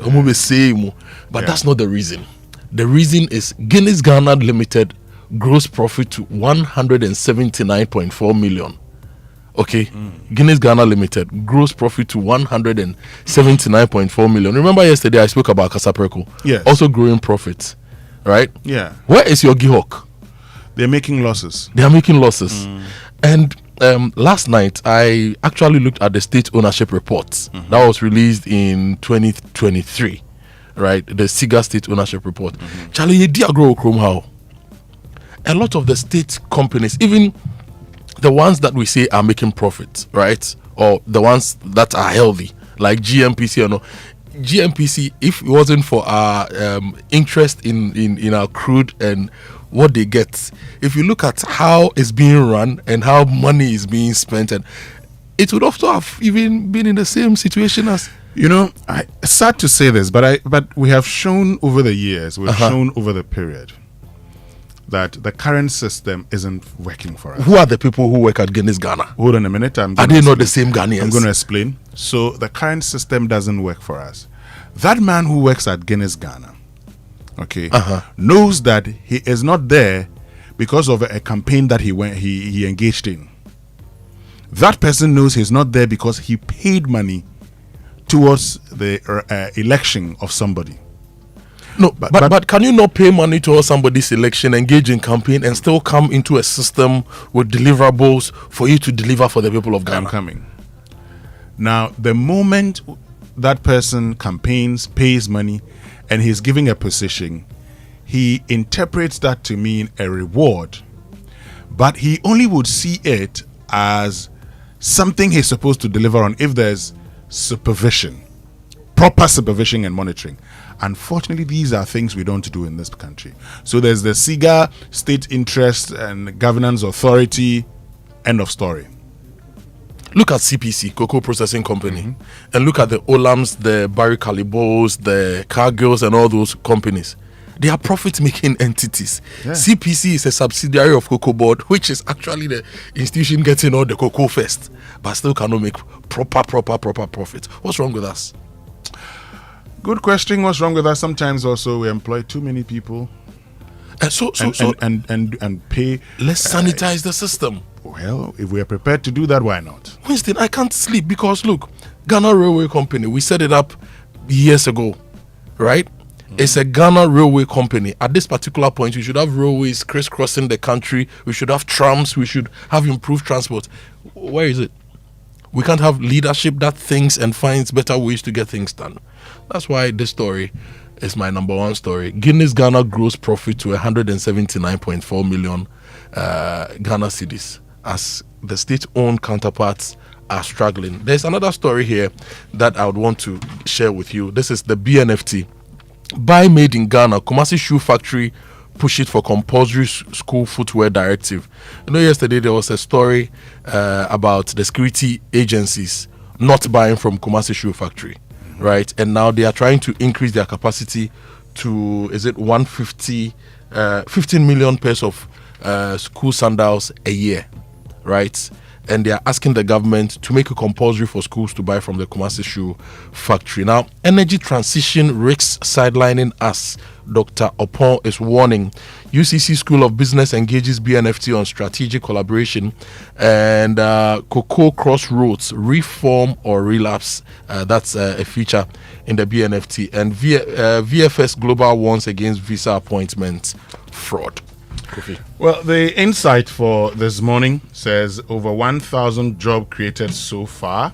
But that's not the reason. The reason is Guinness Ghana Limited gross profit to 179.4 million. Okay, Guinness Ghana Limited gross profit to 179.4 million. Remember yesterday I spoke about Kasapreko? Yes. Also growing profits, right? Yeah. Where is your Gihawk? They're making losses. And last night I actually looked at the state ownership reports that was released in 2023, right? The SIGA state ownership report. Charlie, you did grow how? A lot of the state companies, even the ones that we say are making profits, right? Or the ones that are healthy, like GMPC, GMPC, if it wasn't for our interest in our crude and what they get, if you look at how it's being run and how money is being spent, and it would also have even been in the same situation as. It's sad to say this, but we have shown over the years, shown over the period, that the current system isn't working for us. Who are the people who work at Guinness Ghana? Hold on a minute. Are they not the same Ghanaians? I'm going to explain. So the current system doesn't work for us. That man who works at Guinness Ghana, knows that he is not there because of a campaign that he engaged in. That person knows he's not there because he paid money towards the election of somebody. No, but can you not pay money towards somebody's election, engage in campaign, and still come into a system with deliverables for you to deliver for the people of Ghana? I'm coming. Now, the moment that person campaigns, pays money, and he's giving a position, he interprets that to mean a reward. but he only would see it as something he's supposed to deliver on if there's supervision, proper supervision and monitoring. Unfortunately, these are things we don't do in this country. So there's the SIGA, State Interest and Governance Authority, end of story. Look at CPC, Cocoa Processing Company, and look at the Olams, the Barry Calibos, the Cargills, and all those companies. They are profit-making entities. Yeah. CPC is a subsidiary of Cocoa Board, which is actually the institution getting all the cocoa first, but still cannot make proper profit. What's wrong with us? Good question. What's wrong with us? Sometimes also we employ too many people. And pay. Let's sanitize the system. Well, if we are prepared to do that, why not? Winston, I can't sleep because look, Ghana Railway Company, we set it up years ago, right? It's a Ghana Railway Company. At this particular point, we should have railways crisscrossing the country. We should have trams. We should have improved transport. Where is it? We can't have leadership that thinks and finds better ways to get things done. That's why this story is my number one story. Guinness Ghana gross profit to 179.4 million Ghana cedis as the state-owned counterparts are struggling. There's another story here that I would want to share with you. This is the BNFT. Buy made in Ghana, Kumasi Shoe Factory push it for compulsory school footwear directive. You know, yesterday there was a story about the security agencies not buying from Kumasi Shoe Factory, right? And now they are trying to increase their capacity to, is it 150, 15 million pairs of school sandals a year, right? And they are asking the government to make it compulsory for schools to buy from the Kumasi Shoe Factory. Now, energy transition risks sidelining us, Dr. Opon is warning. UCC School of Business engages BNFT on strategic collaboration, and Cocoa Crossroads, reform or relapse. That's a feature in the BNFT. And VFS Global warns against visa appointment fraud. Well, the insight for this morning says over 1,000 jobs created so far.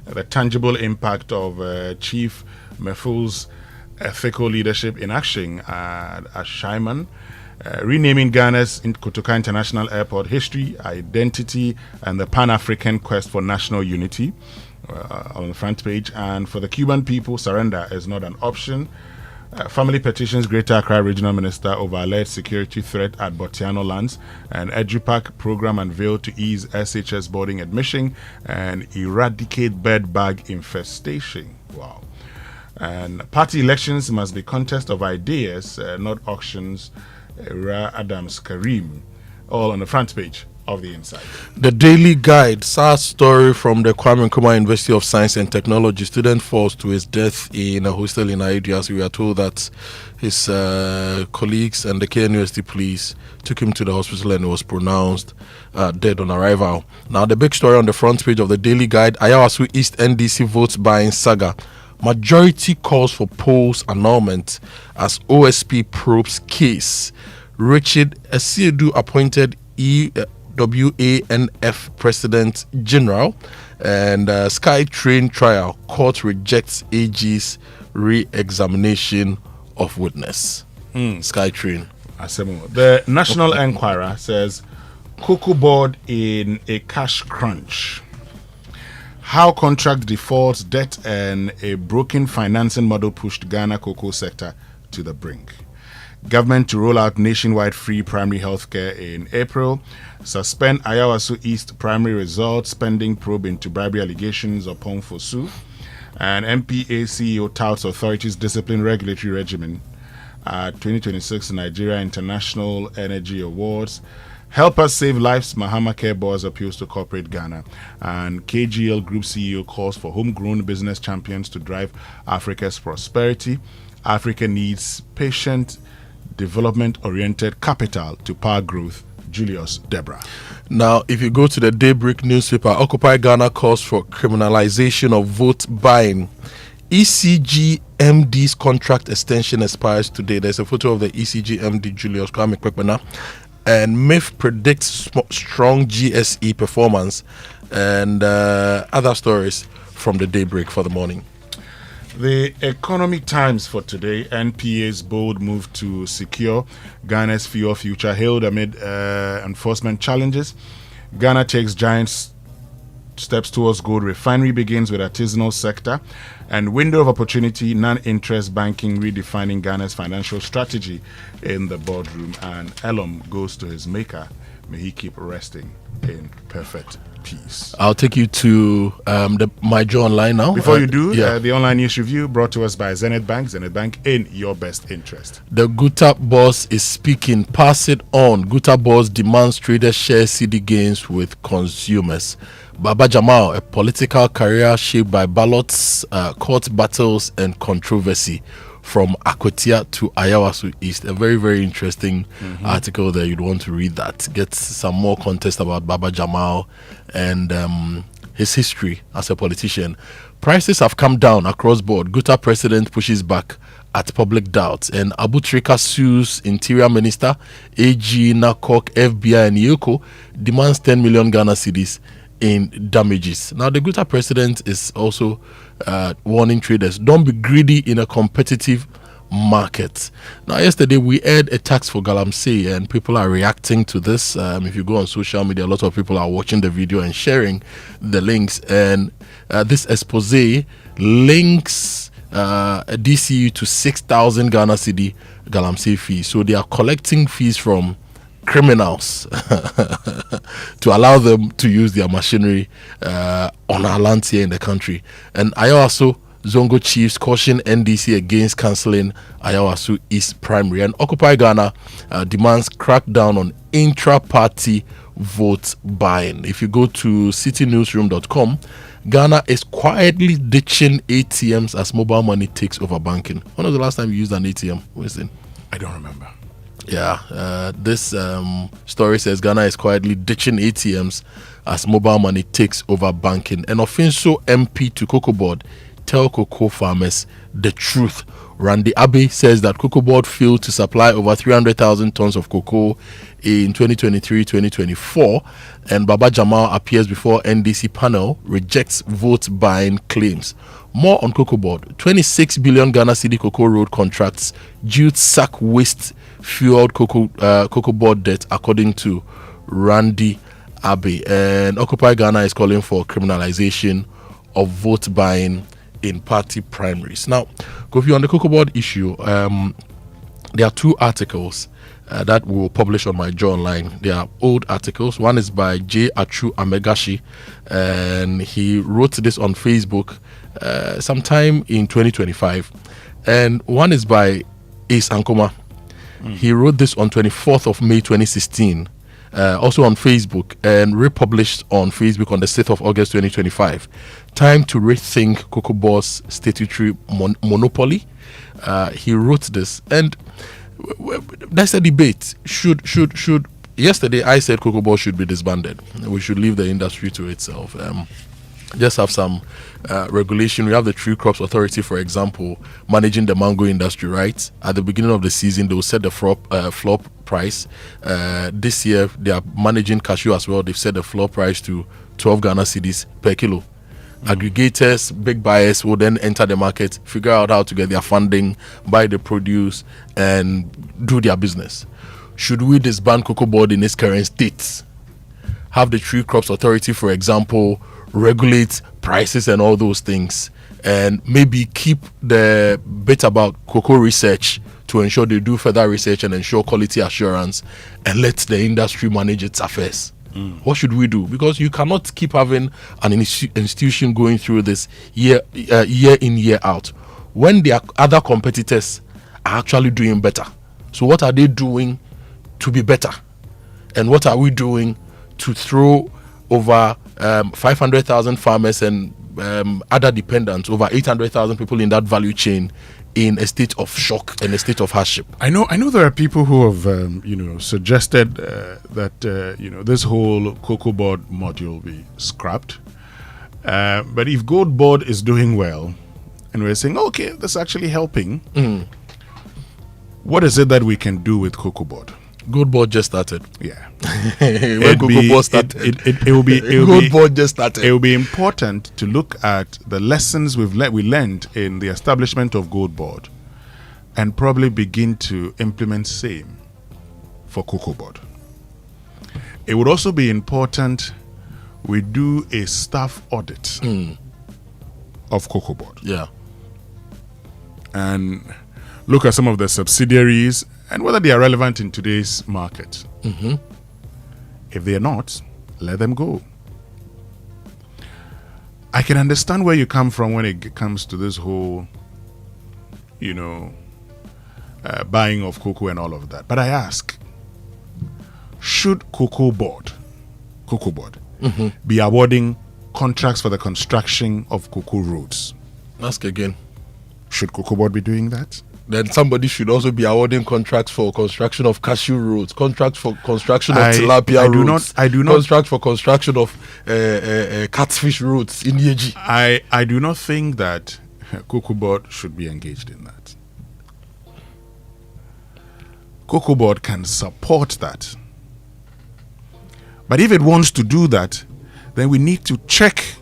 The tangible impact of Chief Meful's ethical leadership in action at Ashaiman, renaming Ghana's Kotoka International Airport history, identity, and the Pan-African quest for national unity on the front page. And for the Cuban people, surrender is not an option. Family petitions Greater Accra Regional Minister over alleged security threat at Botiano lands, and EduPac program unveiled to ease SHS boarding admission and eradicate bed bug infestation. Wow. And party elections must be contest of ideas, not auctions. Ra Adams Karim, all on the front page of the Inside. The Daily Guide, sad story from the Kwame Nkrumah University of Science and Technology. Student falls to his death in a hostel in Aidi, as we are told that his colleagues and the KNUST police took him to the hospital and he was pronounced dead on arrival. Now, the big story on the front page of the Daily Guide, Ayawasu East NDC votes buying saga. Majority calls for polls annulment as OSP probes case. Richard Asiedu appointed WANF President General, and Sky Train trial. Court rejects AG's re-examination of witness. Sky Train. The National Enquirer says Cocoa Board in a cash crunch. How contract defaults, debt, and a broken financing model pushed Ghana cocoa sector to the brink. Government to roll out nationwide free primary healthcare in April. Suspend Ayawasu East primary results. Spending probe into bribery allegations upon Fosu. And MPA CEO touts authorities' discipline regulatory regimen at 2026 Nigeria International Energy Awards. Help us save lives. Mahama Care Board appeals to corporate Ghana. And KGL Group CEO calls for homegrown business champions to drive Africa's prosperity. Africa needs patient, development-oriented capital to power growth. Julius Debra. Now, if you go to the Daybreak newspaper, Occupy Ghana calls for criminalization of vote buying. ECG MD's contract extension expires today. There's a photo of the ECG MD, Julius Kwame Kwekpena. And MIF predicts strong GSE performance, and other stories from the Daybreak for the morning. The Economic Times for today: NPA's bold move to secure Ghana's fuel future hailed amid enforcement challenges. Ghana takes giant steps towards gold refinery, begins with artisanal sector, and window of opportunity, non-interest banking redefining Ghana's financial strategy in the boardroom. And Elam goes to his maker. May he keep resting in perfect peace. I'll take you to my Joe Online now. Before you do, the online news review brought to us by Zenith Bank. Zenith Bank, in your best interest. The Guta boss is speaking. Pass it on. Guta boss demands traders share CD gains with consumers. Baba Jamal, a political career shaped by ballots, court battles, and controversy. From Akotia to Ayawasu East. A very, very interesting article there. You'd want to read that. Get some more context about Baba Jamal and his history as a politician. Prices have come down across board. Guta president pushes back at public doubts. And Abu Trika sues Interior Minister, AG, NACOC, FBI, and Yoko, demands 10 million Ghana cedis in damages. Now, the Guta president is also warning traders, don't be greedy in a competitive market. Now, yesterday we aired a tax for galamsey, and people are reacting to this. If you go on social media, a lot of people are watching the video and sharing the links. And this expose links a DCU to 6,000 Ghana cedi galamsey fees. So they are collecting fees from criminals to allow them to use their machinery on our lands here in the country. And Ayawasu Zongo chiefs caution NDC against cancelling Ayawasu East Primary. And Occupy Ghana demands crackdown on intra-party vote buying. If you go to citynewsroom.com, Ghana is quietly ditching ATMs as mobile money takes over banking. When was the last time you used an ATM, Winston? I don't remember. Yeah, this story says Ghana is quietly ditching ATMs as mobile money takes over banking. And Ofinso MP to Cocoa Board tell cocoa farmers the truth. Randy Abe says that Cocoa Board failed to supply over 300,000 tons of cocoa in 2023-2024. And Baba Jamal appears before NDC panel, rejects vote buying claims. More on Cocoa Board. 26 billion Ghana cedi cocoa road contracts due to sack waste fueled Cocoa Board debt, according to Randy Abe. And Occupy Ghana is calling for criminalization of vote buying in party primaries. Now, Kofi, on the Cocoa Board issue, there are two articles that we will publish on my Joe Online. They are old articles. One is by J. Achu Amegashi, and he wrote this on Facebook sometime in 2025. And one is by Ace Ankoma. He wrote this on 24th of May 2016, also on Facebook, and republished on Facebook on the 6th of August 2025. Time to rethink Cocoa Board's statutory monopoly. He wrote this, and that's a debate. Should yesterday I said Cocoa Board should be disbanded. We should leave the industry to itself. Just have some regulation. We have the Tree Crops Authority, for example, managing the mango industry, right? At the beginning of the season, they will set the floor price. This year, they are managing cashew as well. They've set the floor price to 12 Ghana cedis per kilo. Aggregators, big buyers will then enter the market, figure out how to get their funding, buy the produce, and do their business. Should we disband Cocoa Board in its current state? Have the Tree Crops Authority, for example, regulate prices and all those things, and maybe keep the bit about cocoa research to ensure they do further research and ensure quality assurance, and let the industry manage its affairs. What should we do? Because you cannot keep having an institution going through this year in, year out, when their other competitors are actually doing better. So what are they doing to be better? And what are we doing to throw over 500,000 farmers and other dependents, over 800,000 people in that value chain, in a state of shock and a state of hardship? I know there are people who have suggested that this whole Cocoa Board module be scrapped. But if Gold Board is doing well, and we're saying, okay, that's actually helping, what is it that we can do with Cocoa Board? Gold board just started. Yeah. When Gold board started. Gold board just started. It will be important to look at the lessons we learned in the establishment of Gold Board and probably begin to implement same for Cocoa Board. It would also be important we do a staff audit of Cocoa Board. Yeah. And look at some of the subsidiaries and whether they are relevant in today's market. Mm-hmm. If they are not, let them go. I can understand where you come from when it comes to this whole, buying of cocoa and all of that. But I ask, should Cocoa Board be awarding contracts for the construction of cocoa roads? Ask again. Should Cocoa Board be doing that? Then somebody should also be awarding contracts for construction of cashew roads, contracts for construction of tilapia roads. I do not. Contract for construction of catfish roads in Yeji. I do not think that Cocoa Board should be engaged in that. Cocoa Board can support that. But if it wants to do that, then we need to check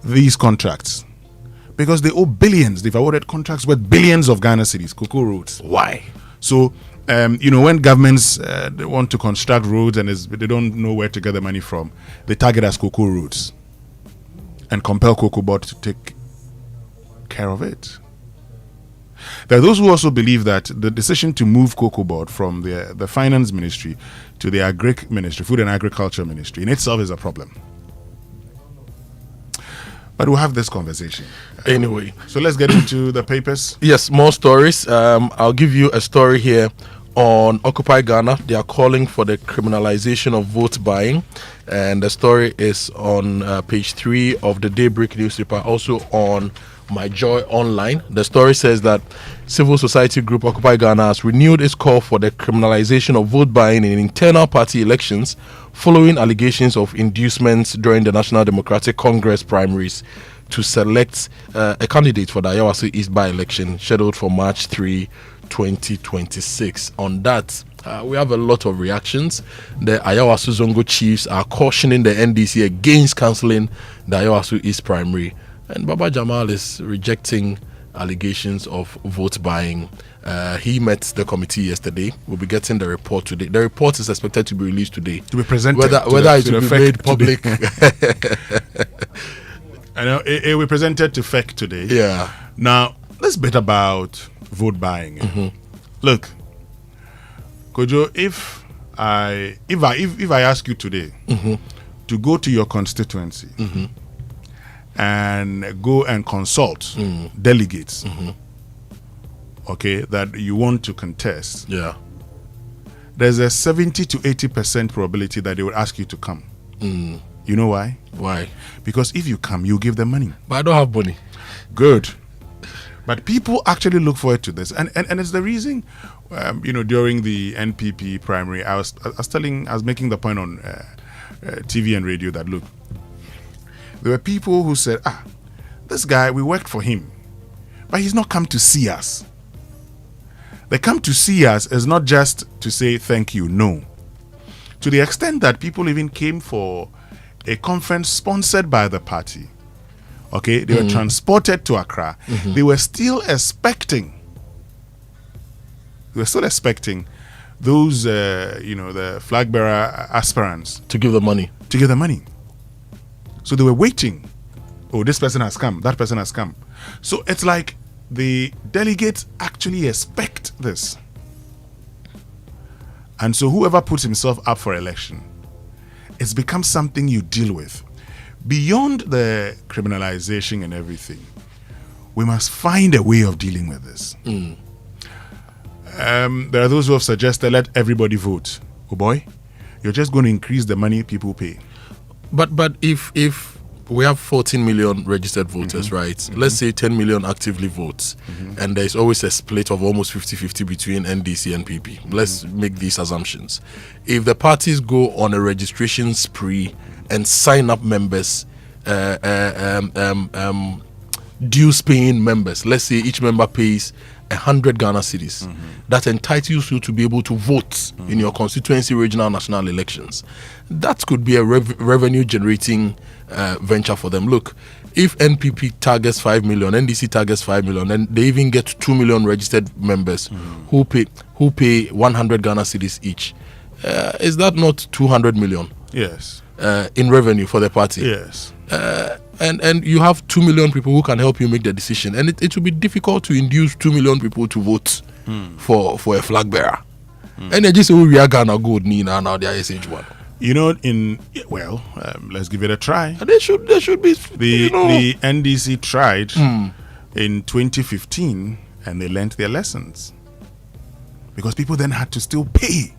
these contracts. Because they owe billions. They've awarded contracts worth billions of Ghana cedis, cocoa roads. Why? So, when governments they want to construct roads and they don't know where to get the money from, they target as cocoa roads and compel Cocoa Board to take care of it. There are those who also believe that the decision to move Cocoa Board from the Finance Ministry to the Agric Ministry, Food and Agriculture Ministry, in itself is a problem. But we'll have this conversation. Anyway. So let's get into the papers. Yes, more stories. I'll give you a story here on Occupy Ghana. They are calling for the criminalization of vote buying. And the story is on page 3 of the Daybreak newspaper, also on My Joy Online. The story says that civil society group Occupy Ghana has renewed its call for the criminalization of vote buying in internal party elections following allegations of inducements during the National Democratic Congress primaries to select a candidate for the Ayawaso East by-election scheduled for March 3, 2026. On that, we have a lot of reactions. The Ayawaso Zongo chiefs are cautioning the NDC against cancelling the Ayawaso East primary. And Baba Jamal is rejecting allegations of vote buying. He met the committee yesterday. We'll be getting the report today. The report is expected to be released today. To be presented. Whether it will be made public. I know it will be presented to FEC today. Yeah. Now, this bit about vote buying. Mm-hmm. Look, Kojo, if I ask you today to go to your constituency and go and consult delegates, okay, that you want to contest, there's a 70 to 80% probability that they will ask you to come. You know why? Why? Because if you come, you give them money. But I don't have money. Good. But people actually look forward to this, and it's the reason, during the NPP primary, I was making the point on TV and radio that look, there were people who said, this guy, we worked for him, but he's not come to see us. They come to see us is not just to say thank you, no. To the extent that people even came for a conference sponsored by the party. Okay, they were transported to Accra. They were still expecting. Those, the flag bearer aspirants to give the money. So they were waiting. Oh, this person has come. That person has come. So it's like the delegates actually expect this. And so whoever puts himself up for election, it's become something you deal with. Beyond the criminalization and everything, we must find a way of dealing with this. There are those who have suggested let everybody vote. Oh boy, you're just going to increase the money people pay. But if we have 14 million registered voters, right? Let's say 10 million actively vote, and there's always a split of almost 50-50 between NDC and PP. Let's make these assumptions. If the parties go on a registration spree and sign up members, dues paying members, let's say each member pays 100 Ghana cedis that entitles you to be able to vote in your constituency, regional, national elections. That could be a revenue generating venture for them. Look, if NPP targets 5 million, NDC targets 5 million, and they even get 2 million registered members who pay 100 Ghana cedis each, is that not 200 million? Yes. In revenue for the party? Yes. And you have 2 million people who can help you make the decision, and it will be difficult to induce 2 million people to vote for a flag bearer. And they just say we are Ghana good now they are SH1. You know, let's give it a try. They should be the NDC tried in 2015 and they learnt their lessons because people then had to still pay.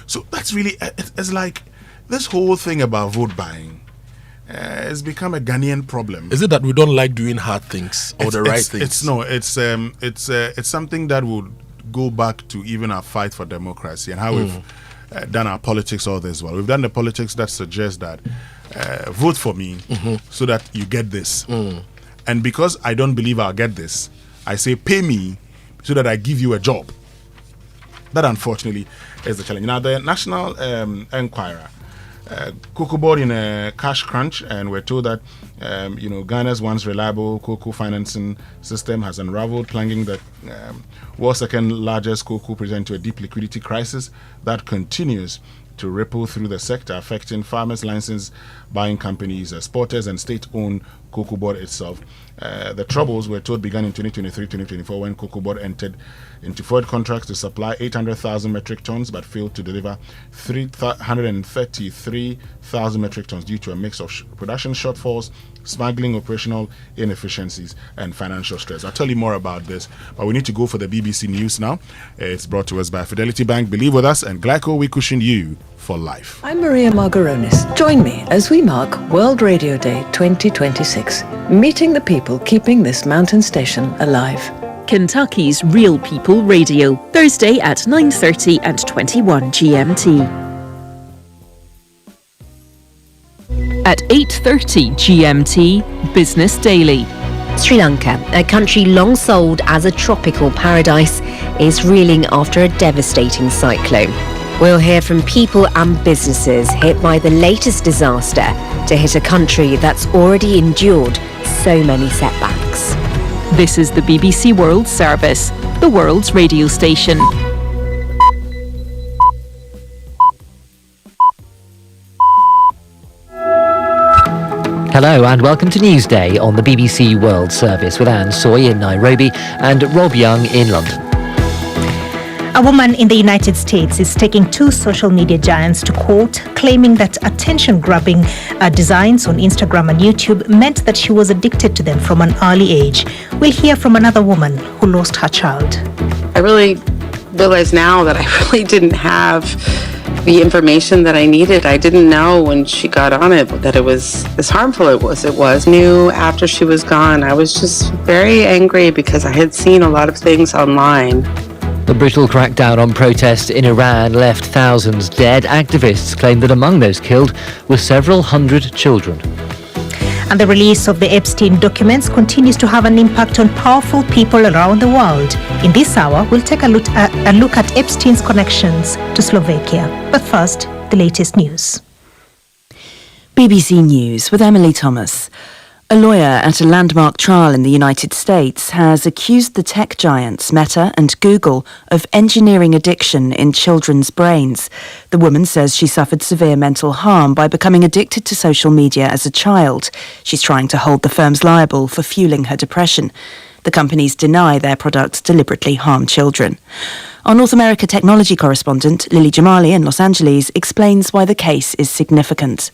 So that's really, it's like this whole thing about vote buying has become a Ghanaian problem. Is it that we don't like doing hard things or the right things? It's something that would go back to even our fight for democracy and how we've done our politics all this while. We've done the politics that suggests that vote for me so that you get this. And because I don't believe I'll get this, I say pay me so that I give you a job. That unfortunately is the challenge. Now the National Enquirer, cocoa board in a cash crunch, and we're told that Ghana's once reliable cocoa financing system has unraveled, plunging the world's second largest cocoa presenting to a deep liquidity crisis that continues to ripple through the sector, affecting farmers, licensed buying companies, exporters, and state-owned cocoa board itself. The troubles, we're told, began in 2023-2024 when cocoa board entered into forward contracts to supply 800,000 metric tons but failed to deliver 333,000 metric tons due to a mix of production shortfalls, smuggling, operational inefficiencies, and financial stress. I'll tell you more about this, but we need to go for the BBC News now. It's brought to us by Fidelity Bank. Believe with us, and Glyco, we cushion you for life. I'm Maria Margaronis. Join me as we mark World Radio Day 2026, meeting the people keeping this mountain station alive. Kentucky's Real People Radio, Thursday at 9:30 and 21 GMT. At 8:30 GMT, Business Daily. Sri Lanka, a country long sold as a tropical paradise, is reeling after a devastating cyclone. We'll hear from people and businesses hit by the latest disaster to hit a country that's already endured so many setbacks. This is the BBC World Service, the world's radio station. Hello and welcome to Newsday on the BBC World Service with Anne Soy in Nairobi and Rob Young in London. A woman in the United States is taking two social media giants to court, claiming that attention-grabbing designs on Instagram and YouTube meant that she was addicted to them from an early age. We'll hear from another woman who lost her child. I really realize now that I really didn't have the information that I needed. I didn't know when she got on it that it was as harmful it was. Knew after she was gone. I was just very angry because I had seen a lot of things online. The brutal crackdown on protests in Iran left thousands dead. Activists claim that among those killed were several hundred children. And the release of the Epstein documents continues to have an impact on powerful people around the world. In this hour, we'll take a look at Epstein's connections to Slovakia. But first, the latest news. BBC News with Emily Thomas. A lawyer at a landmark trial in the United States has accused the tech giants Meta and Google of engineering addiction in children's brains. The woman says she suffered severe mental harm by becoming addicted to social media as a child. She's trying to hold the firms liable for fueling her depression. The companies deny their products deliberately harm children. Our North America technology correspondent Lily Jamali in Los Angeles explains why the case is significant.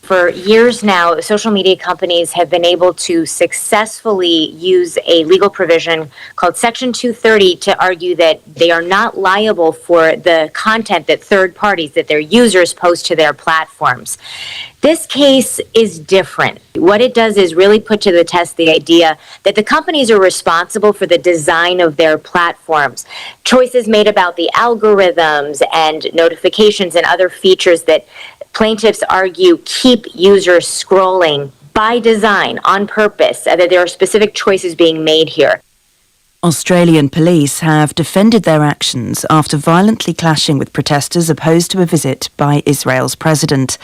For years now, social media companies have been able to successfully use a legal provision called Section 230 to argue that they are not liable for the content that third parties, that their users post to their platforms. This case is different. What it does is really put to the test the idea that the companies are responsible for the design of their platforms. Choices made about the algorithms and notifications and other features that plaintiffs argue keep users scrolling by design, on purpose, that there are specific choices being made here. Australian police have defended their actions after violently clashing with protesters opposed to a visit by Israel's president.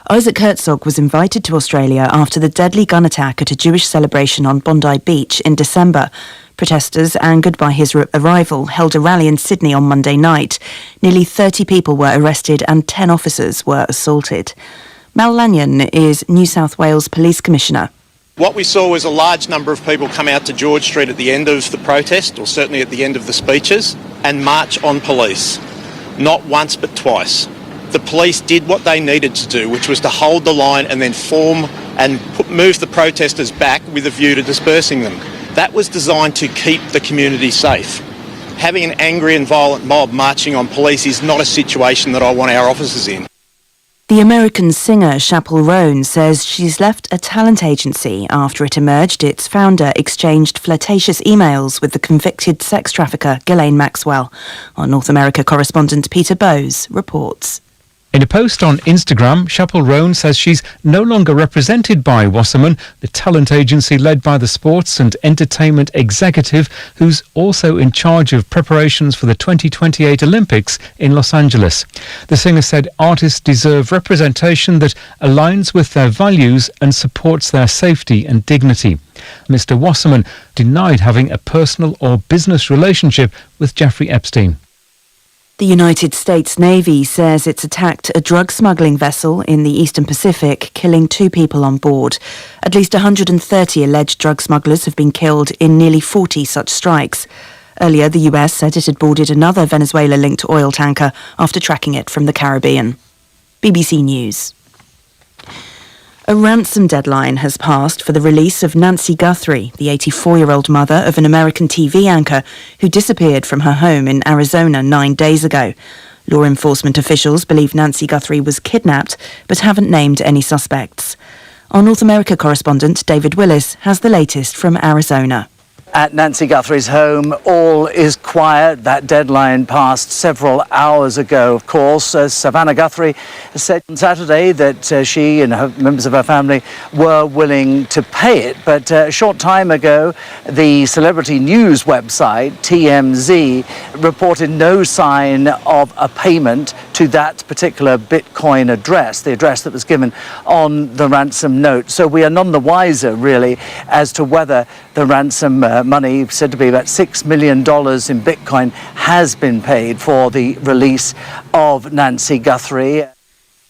Isaac Herzog was invited to Australia after the deadly gun attack at a Jewish celebration on Bondi Beach in December. Protesters, angered by his arrival, held a rally in Sydney on Monday night. Nearly 30 people were arrested and 10 officers were assaulted. Mal Lanyon is New South Wales Police Commissioner. What we saw was a large number of people come out to George Street at the end of the protest, or certainly at the end of the speeches, and march on police. Not once but twice. The police did what they needed to do, which was to hold the line and then form and move the protesters back with a view to dispersing them. That was designed to keep the community safe. Having an angry and violent mob marching on police is not a situation that I want our officers in. The American singer Chappell Roan says she's left a talent agency after it emerged its founder exchanged flirtatious emails with the convicted sex trafficker Ghislaine Maxwell. Our North America correspondent Peter Bowes reports. In a post on Instagram, Chappell Roan says she's no longer represented by Wasserman, the talent agency led by the sports and entertainment executive who's also in charge of preparations for the 2028 Olympics in Los Angeles. The singer said artists deserve representation that aligns with their values and supports their safety and dignity. Mr. Wasserman denied having a personal or business relationship with Jeffrey Epstein. The United States Navy says it's attacked a drug smuggling vessel in the Eastern Pacific, killing 2 people on board. At least 130 alleged drug smugglers have been killed in nearly 40 such strikes. Earlier, the US said it had boarded another Venezuela-linked oil tanker after tracking it from the Caribbean. BBC News. A ransom deadline has passed for the release of Nancy Guthrie, the 84-year-old mother of an American TV anchor who disappeared from her home in Arizona 9 days ago. Law enforcement officials believe Nancy Guthrie was kidnapped but haven't named any suspects. Our North America correspondent David Willis has the latest from Arizona. At Nancy Guthrie's home, all is quiet. That deadline passed several hours ago, of course. Savannah Guthrie said on Saturday that she and members of her family were willing to pay it. But a short time ago, the celebrity news website, TMZ, reported no sign of a payment to that particular Bitcoin address, the address that was given on the ransom note. So we are none the wiser, really, as to whether the ransom money, said to be about $6 million in Bitcoin, has been paid for the release of Nancy Guthrie.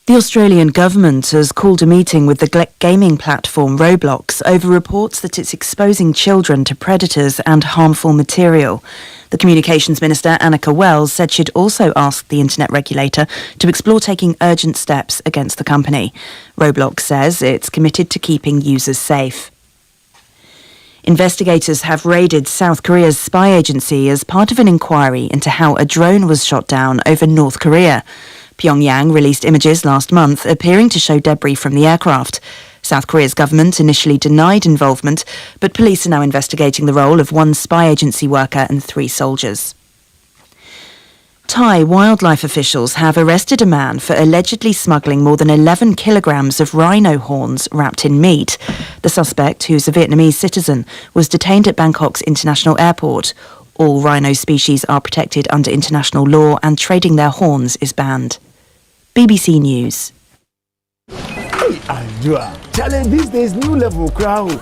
The Australian government has called a meeting with the gaming platform Roblox over reports that it's exposing children to predators and harmful material. The Communications Minister, Annika Wells, said she'd also asked the internet regulator to explore taking urgent steps against the company. Roblox says it's committed to keeping users safe. Investigators have raided South Korea's spy agency as part of an inquiry into how a drone was shot down over North Korea. Pyongyang released images last month appearing to show debris from the aircraft. South Korea's government initially denied involvement, but police are now investigating the role of 1 spy agency worker and 3 soldiers. Thai wildlife officials have arrested a man for allegedly smuggling more than 11 kilograms of rhino horns wrapped in meat. The suspect, who's a Vietnamese citizen, was detained at Bangkok's international airport. All rhino species are protected under international law and trading their horns is banned. BBC News. Hey, Ajua. Challenge these days, new level crowd.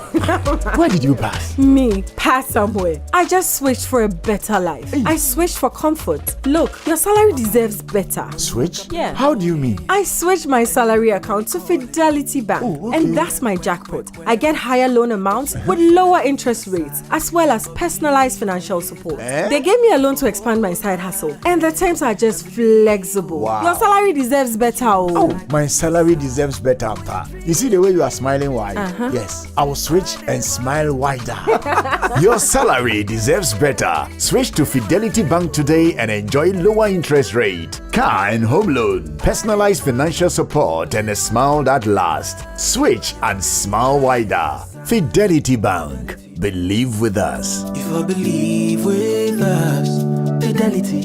Where did you pass? Me, pass somewhere. I just switched for a better life. I switched for comfort. Look, your salary deserves better. Switch? Yeah. How do you mean? I switched my salary account to Fidelity Bank. Oh, okay. And that's my jackpot. I get higher loan amounts with lower interest rates, as well as personalized financial support. They gave me a loan to expand my side hustle. And the terms are just flexible. Wow. Your salary deserves better. Oh, my salary deserves better, Pa. You see the way you are smiling wide? Yes, I will switch and smile wider. Your salary deserves better. Switch to Fidelity Bank today and enjoy lower interest rate, car and home loan, personalized financial support, and a smile that lasts. Switch and smile wider. Fidelity Bank. Believe with us. If I believe with us, Fidelity.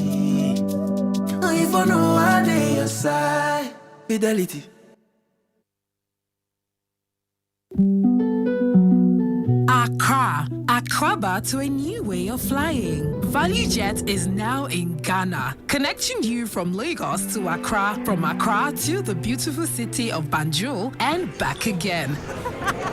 If I know I dey your side, Fidelity. Accra to a new way of flying. ValueJet is now in Ghana, connecting you from Lagos to Accra, from Accra to the beautiful city of Banjul and back again.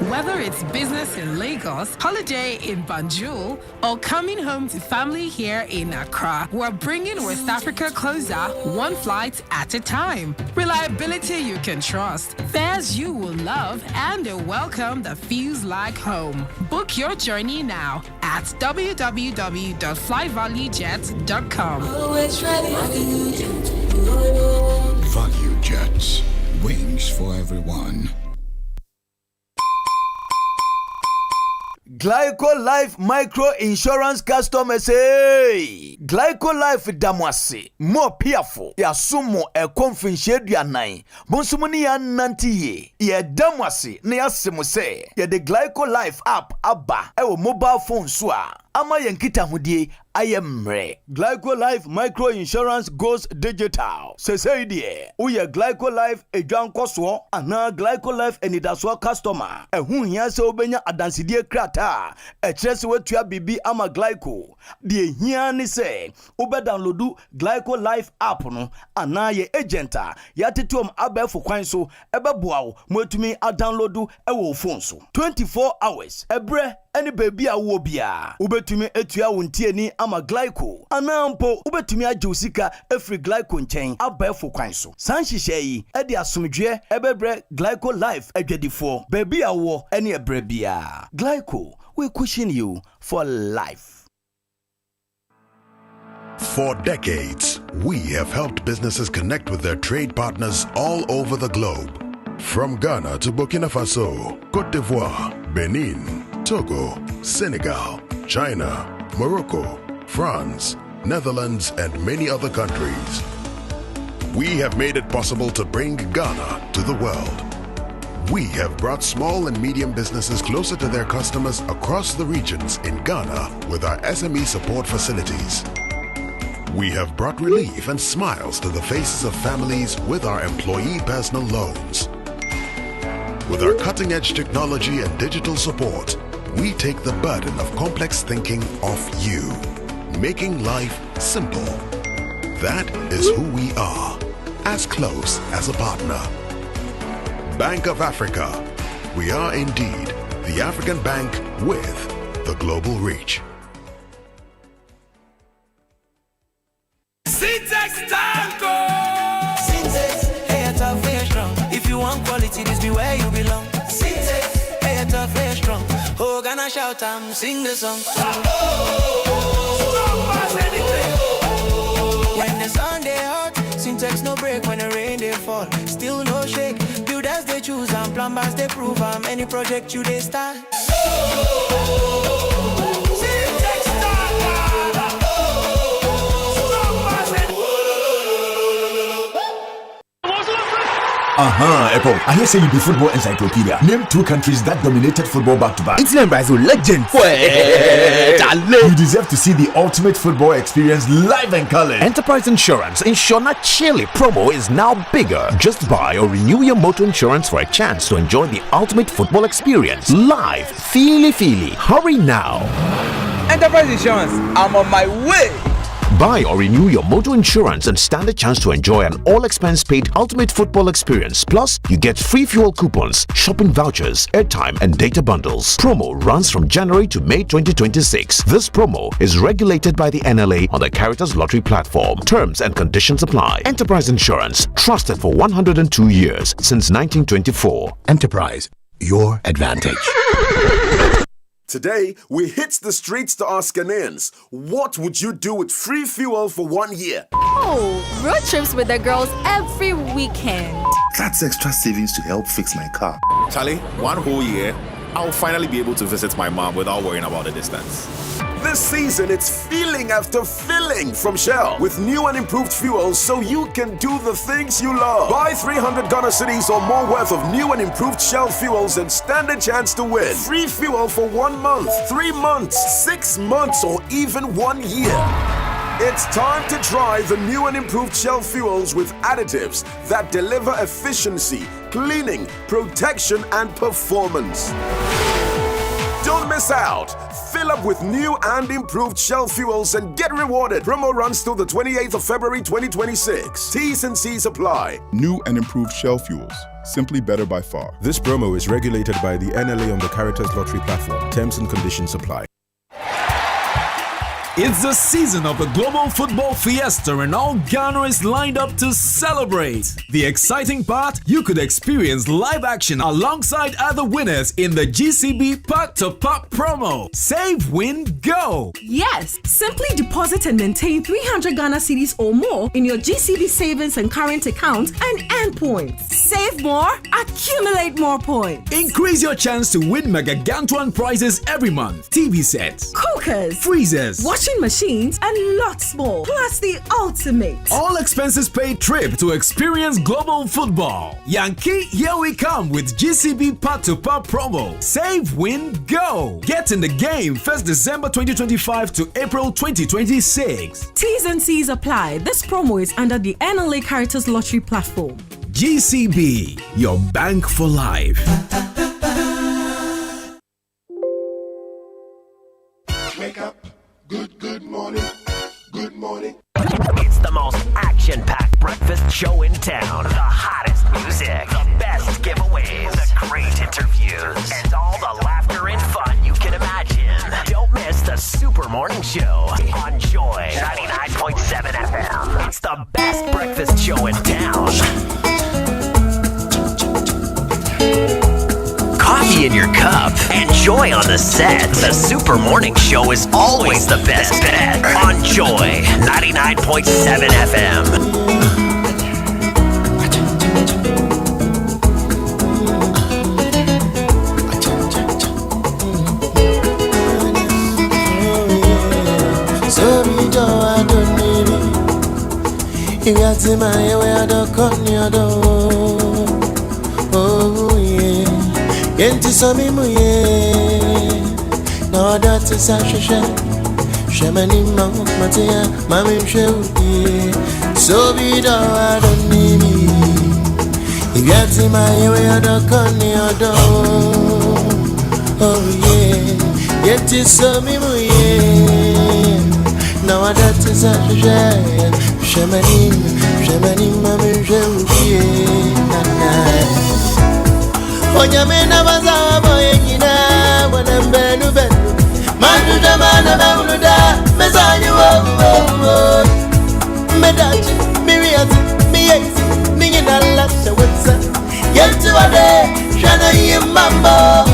Whether it's business in Lagos, holiday in Banjul, or coming home to family here in Accra, we're bringing West Africa closer, one flight at a time. Reliability you can trust, fares you will love, and a welcome that feels like home. Book your journey now at www.flyvaluejet.com. Value Jets, wings for everyone. Glyco Life Micro Insurance customers, hey! Glyco Life Damwasi, more peerful, ya sumo e konfinshe duanai, bonsumuni ya nantiye, ye Damwasi, ne ya simuse, ye the Glyco Life app abba, ewo mobile phone swa, ama yankita hudie, I am re. Glyco Life Micro Insurance goes digital. Say die. Uye Glyco Life ejan koswo ana Glyco Life enidaswa customer. Ehun hia se obenya adansidie krata. Ekyerese wetua bibi ama Glyco. Die hia ni se ube downloadu Glyco Life app no ana ye agenta. Ya tetuom abefo kwan so ebeboa wo mwetumi a downloadu ewo phone so. 24 hours. Ebre any baby a wo bia. Ubetumi etua wontie ni ama Glyco anampo ubetumi ajusika efri Glyco nchen abefo kwan so sanhihye yi ede asomdwe ebebre Glyco Life adwadifo baby awo ene ebre bia. Glyco, we cushion you for life. For decades, we have helped businesses connect with their trade partners all over the globe. From Ghana to Burkina Faso, Côte d'Ivoire, Benin, Togo, Senegal, China, Morocco, France, Netherlands, and many other countries. We have made it possible to bring Ghana to the world. We have brought small and medium businesses closer to their customers across the regions in Ghana with our SME support facilities. We have brought relief and smiles to the faces of families with our employee personal loans. With our cutting-edge technology and digital support, we take the burden of complex thinking off you, making life simple. That is who we are, as close as a partner. Bank of Africa. We are indeed the African bank with the global reach. Syntax Tango! Syntax, hey, I tough, hey, strong. If you want quality, this be where you belong. Syntax, hey, I tough, hey, strong. Oh, gonna shout and sing the song. When the sun they hot, Syntax no break. When the rain they fall, still no shake. Builders they choose and plumbers they prove. Any project you they start. Syntax Echo. I hear say you be football encyclopedia. Name 2 countries that dominated football back to back. Italy and Brazil, legend. You deserve to see the ultimate football experience live and color. Enterprise Insurance Insurna Chile promo is now bigger. Just buy or renew your motor insurance for a chance to enjoy the ultimate football experience live. Feely. Hurry now. Enterprise Insurance, I'm on my way. Buy or renew your motor insurance and stand a chance to enjoy an all-expense-paid ultimate football experience. Plus, you get free fuel coupons, shopping vouchers, airtime, and data bundles. Promo runs from January to May 2026. This promo is regulated by the NLA on the Caritas Lottery platform. Terms and conditions apply. Enterprise Insurance, trusted for 102 years since 1924. Enterprise, your advantage. Today, we hit the streets to ask Ghanaians, what would you do with free fuel for 1 year? Oh, road trips with the girls every weekend. That's extra savings to help fix my car. Charlie, 1 whole year, I'll finally be able to visit my mom without worrying about the distance. This season, it's feeling after filling from Shell with new and improved fuel so you can do the things you love. Buy 300 Ghana cedis or more worth of new and improved Shell fuels and stand a chance to win. Free fuel for 1 month, 3 months, 6 months, or even 1 year. It's time to try the new and improved Shell fuels with additives that deliver efficiency, cleaning, protection, and performance. Don't miss out. Fill up with new and improved Shell fuels and get rewarded. Promo runs till the 28th of February 2026. T's and C's apply. New and improved Shell fuels. Simply better by far. This promo is regulated by the NLA on the Caritas Lottery platform. Terms and conditions apply. It's the season of the Global Football Fiesta and all Ghana is lined up to celebrate. The exciting part, you could experience live action alongside other winners in the GCB Part to Pop promo. Save, win, go! Yes, simply deposit and maintain 300 Ghana cedis or more in your GCB savings and current account and earn points. Save more, accumulate more points. Increase your chance to win mega Gantuan prizes every month. TV sets, cookers, freezers, washing machines, and lots more. Plus the ultimate all expenses paid trip to experience global football. Yankee, here we come with GCB Part to Part promo. Save, win, go! Get in the game 1st December 2025 to April 2026. T's and C's apply. This promo is under the NLA Caritas Lottery platform. GCB, your bank for life. Wake up. Good morning. Good morning. It's the most action-packed breakfast show in town. The hottest music, the best giveaways, the great interviews, and all the laughter and fun you can imagine. Don't miss the Super Morning Show on Joy 99.7 FM. It's the best breakfast show in town. Coffee in your cup and joy on the set. The Super Morning Show is always the best bet on Joy 99.7 FM. Yenti sami muye na odati sa sheshe shemani matia mami mshewuye so bido adonimi yenti mayewe adokoni odo oh yeah yenti sami muye na odati sa sheshe shemani mami mshewuye Onyamena baza boye nyina wana benu Manu jamana mauluda mezanyu wo Medachi, miriazi, miyezi, ningina lasha wetsa Yentu wade, shana yi mambo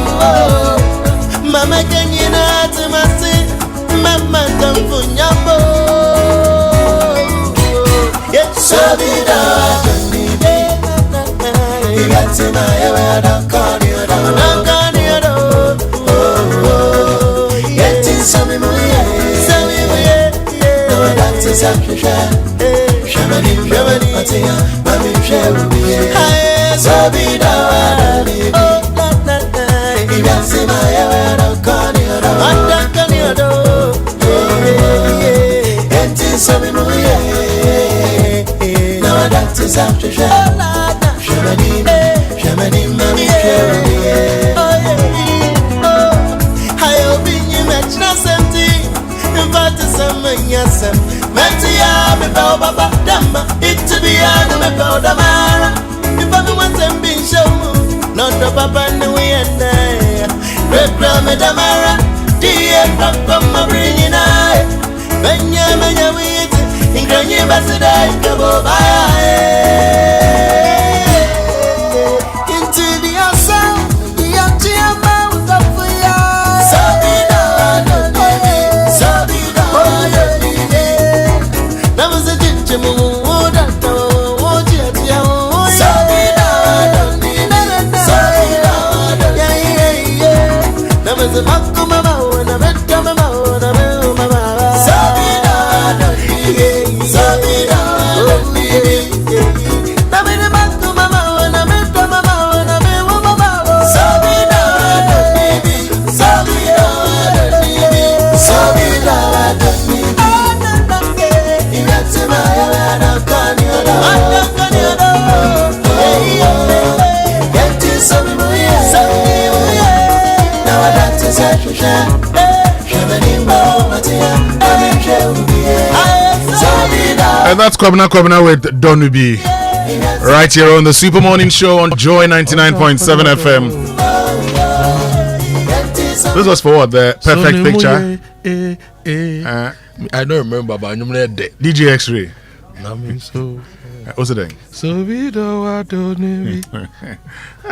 Mama kenyina atimasi, mama tamfu nyambo Yentu sabida Yatima yewe adakani ado Yeti sami muye No adati sakisha Shamani atia Mami msherubiye Sabida wadani Yatima yewe adakani ado Yeti sami muye No adati sakisha Shamani mami chérie Hayo binyi mechna semti Mvati samanyasem Meti ya mepao baba dama Itibiana mepao damara Mifami wansem bin shomu Noto papa nuiende Rekla me damara Diye papa mabrinyi nae Menya witi Ingranyi basida ikabo baya That's Kwabena with Donubi. Right here on the Super Morning Show on Joy 99.7 FM. This was for what? The perfect picture? I don't remember, but I know that DJ X-Ray. What's the thing?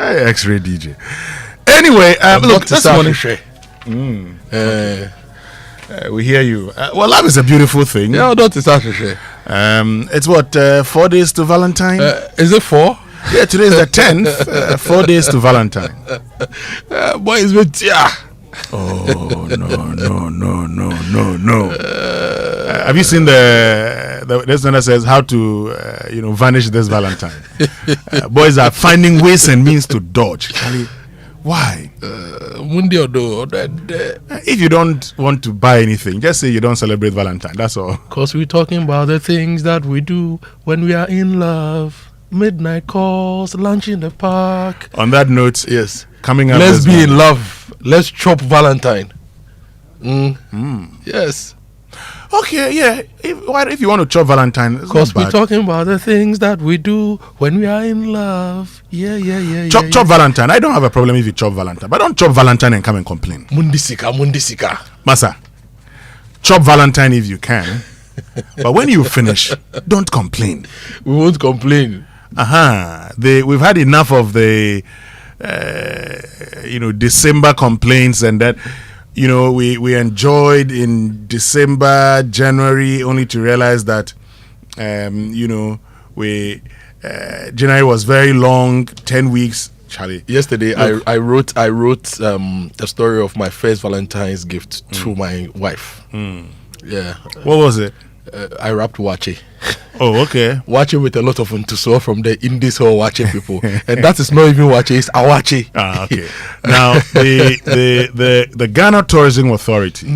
X-Ray DJ. Anyway, look, this morning. We hear you. Well, love is a beautiful thing. Yeah, don't it's it's what 4 days to Valentine. Is it 4? Yeah, today is the 10th. 4 days to Valentine. Boy, is with Oh no! Have you seen the one that says how to vanish this Valentine? Boys are finding ways and means to dodge. Why? If you don't want to buy anything, just say you don't celebrate Valentine. That's all. Because we're talking about the things that we do when we are in love. Midnight calls, lunch in the park. On that note, yes, coming up. Let's be in love. Let's chop Valentine. Yes. Okay, yeah. If you want to chop Valentine, because we're talking about the things that we do when we are in love. Yeah. Chop Valentine. I don't have a problem if you chop Valentine, but don't chop Valentine and come and complain. Mundisika. Masa, chop Valentine if you can, but when you finish, don't complain. We won't complain. We've had enough of the December complaints, and that we enjoyed in December, January, only to realize that January was very long, 10 weeks. Charlie, yesterday I wrote a story of my first Valentine's gift to my wife. Yeah. What was it? I wrapped wache. Oh, okay. Wache with a lot of entusiasm from the Indies or wache people, and that is not even wache; it's awache. Okay. Now the Ghana Tourism Authority,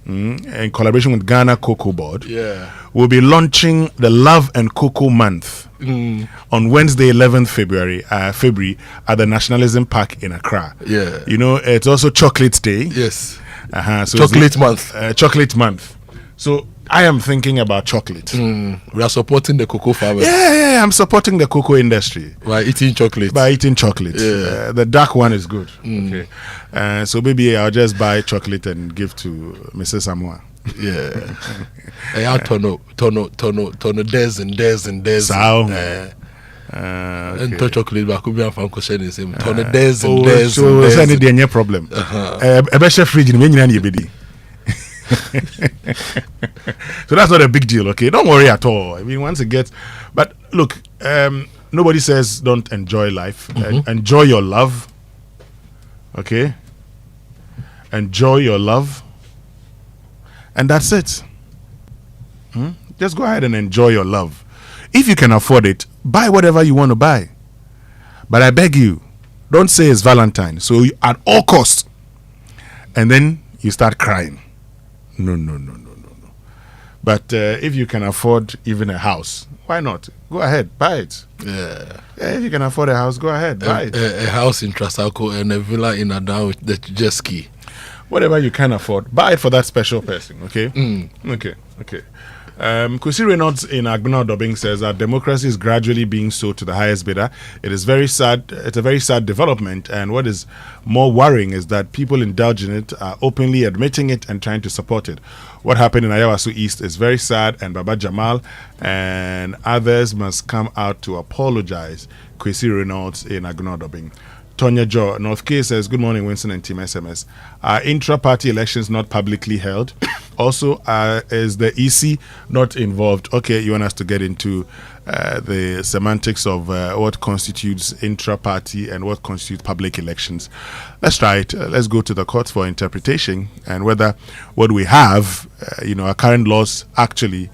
in collaboration with Ghana Cocoa Board, will be launching the Love and Cocoa Month on Wednesday, 11th February at the Nationalism Park in Accra. Yeah. It's also Chocolate Day. Yes. So Chocolate Month. Chocolate Month. So I am thinking about chocolate. We are supporting the cocoa farmers. Yeah, I'm supporting the cocoa industry. By eating chocolate. Yeah. The dark one is good. Okay. So maybe I'll just buy chocolate and give to Mrs. Amoah. Yeah. I tono days and days. Okay. And to chocolate but could be a fan question the same. Tono days and days. So any problem. Fridge in so that's not a big deal, okay? Don't worry at all. I mean, once it gets, but look, nobody says don't enjoy life. Enjoy your love, okay? Enjoy your love, and that's it. Just go ahead and enjoy your love. If you can afford it, buy whatever you want to buy. But I beg you, don't say it's Valentine. So at all costs, and then you start crying. No. But if you can afford even a house, why not? Go ahead, buy it. Yeah. If you can afford a house, go ahead, buy it. A house in Trasaco and a villa in Adan with the jet ski. Whatever you can afford, buy it for that special person, okay? Okay. Kwesi Reynolds in Agbena Dobing says that democracy is gradually being sold to the highest bidder. It is very sad. It's a very sad development, and what is more worrying is that people indulge in it are openly admitting it and trying to support it. What happened in Ayawaso East is very sad, and Baba Jamal and others must come out to apologize. Kwesi Reynolds in Agbena Dobing. Tonya Jo, North K says, good morning, Winston and Team SMS. Are intra-party elections not publicly held? Also, is the EC not involved? Okay, you want us to get into the semantics of what constitutes intra-party and what constitutes public elections. Let's try it. Let's go to the courts for interpretation and whether what we have, our current laws actually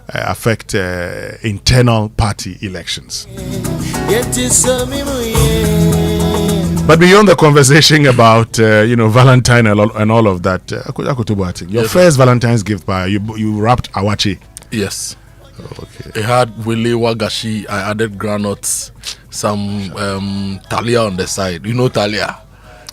affect internal party elections. But beyond the conversation about Valentine and all of that, Akoto Boateng, your first Valentine's gift, you wrapped awache. Yes. Okay. It had willy wagashi. I added granuts, some talia on the side. You know talia?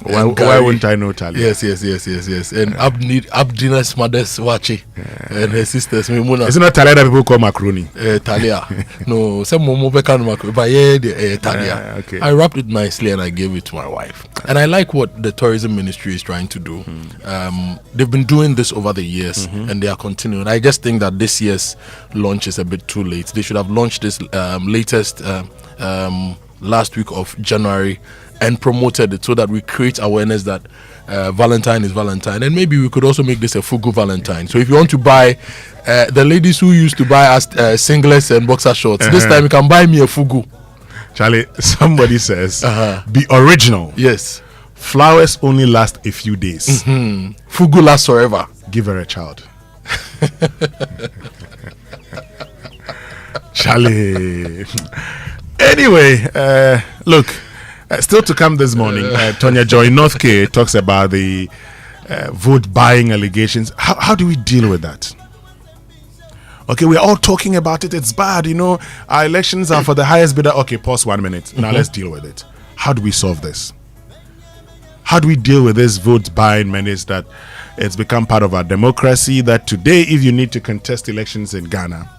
Why wouldn't I know Talia? Yes. And Abdina's mother's Wachi and her sisters. It's not Talia that people call macaroni. Talia. No, some Momo Bekan macaroni. But yeah, Talia. Okay. I wrapped it nicely and I gave it to my wife. And I like what the tourism ministry is trying to do. They've been doing this over the years and they are continuing. I just think that this year's launch is a bit too late. They should have launched this latest last week of January and promoted it so that we create awareness that Valentine is Valentine, and maybe we could also make this a Fugu Valentine. So if you want to buy the ladies who used to buy us singlets and boxer shorts, this time you can buy me a Fugu. Charlie, somebody says be original. Yes, flowers only last a few days. Fugu lasts forever. Give her a child. Charlie. Anyway, look, still to come this morning, Tonya Joy Northke talks about the vote buying allegations. How do we deal with that? Okay, we're all talking about it. It's bad, our elections are for the highest bidder. Okay, pause 1 minute. Now let's deal with it. How do we solve this? How do we deal with this vote buying menace that it's become part of our democracy, that today, if you need to contest elections in Ghana,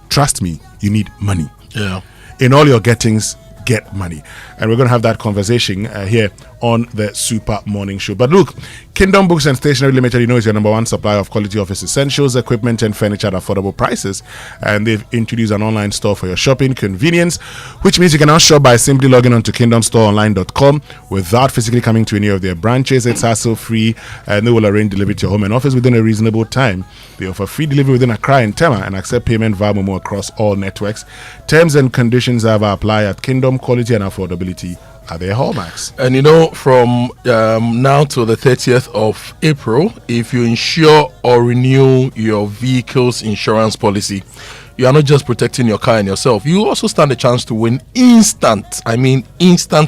trust me, you need money. Yeah. In all your gettings, get money. And we're going to have that conversation here on the Super Morning Show. But look, Kingdom Books and Stationery Limited, is your number one supplier of quality office essentials, equipment, and furniture at affordable prices. And they've introduced an online store for your shopping convenience, which means you can now shop by simply logging on to kingdomstoreonline.com without physically coming to any of their branches. It's hassle-free, and they will arrange delivery to your home and office within a reasonable time. They offer free delivery within Accra and Tema and accept payment via Momo across all networks. Terms and conditions however apply at Kingdom. Quality and affordability are their hallmarks. And from now till the 30th of April, if you insure or renew your vehicle's insurance policy, you are not just protecting your car and yourself, you also stand a chance to win instant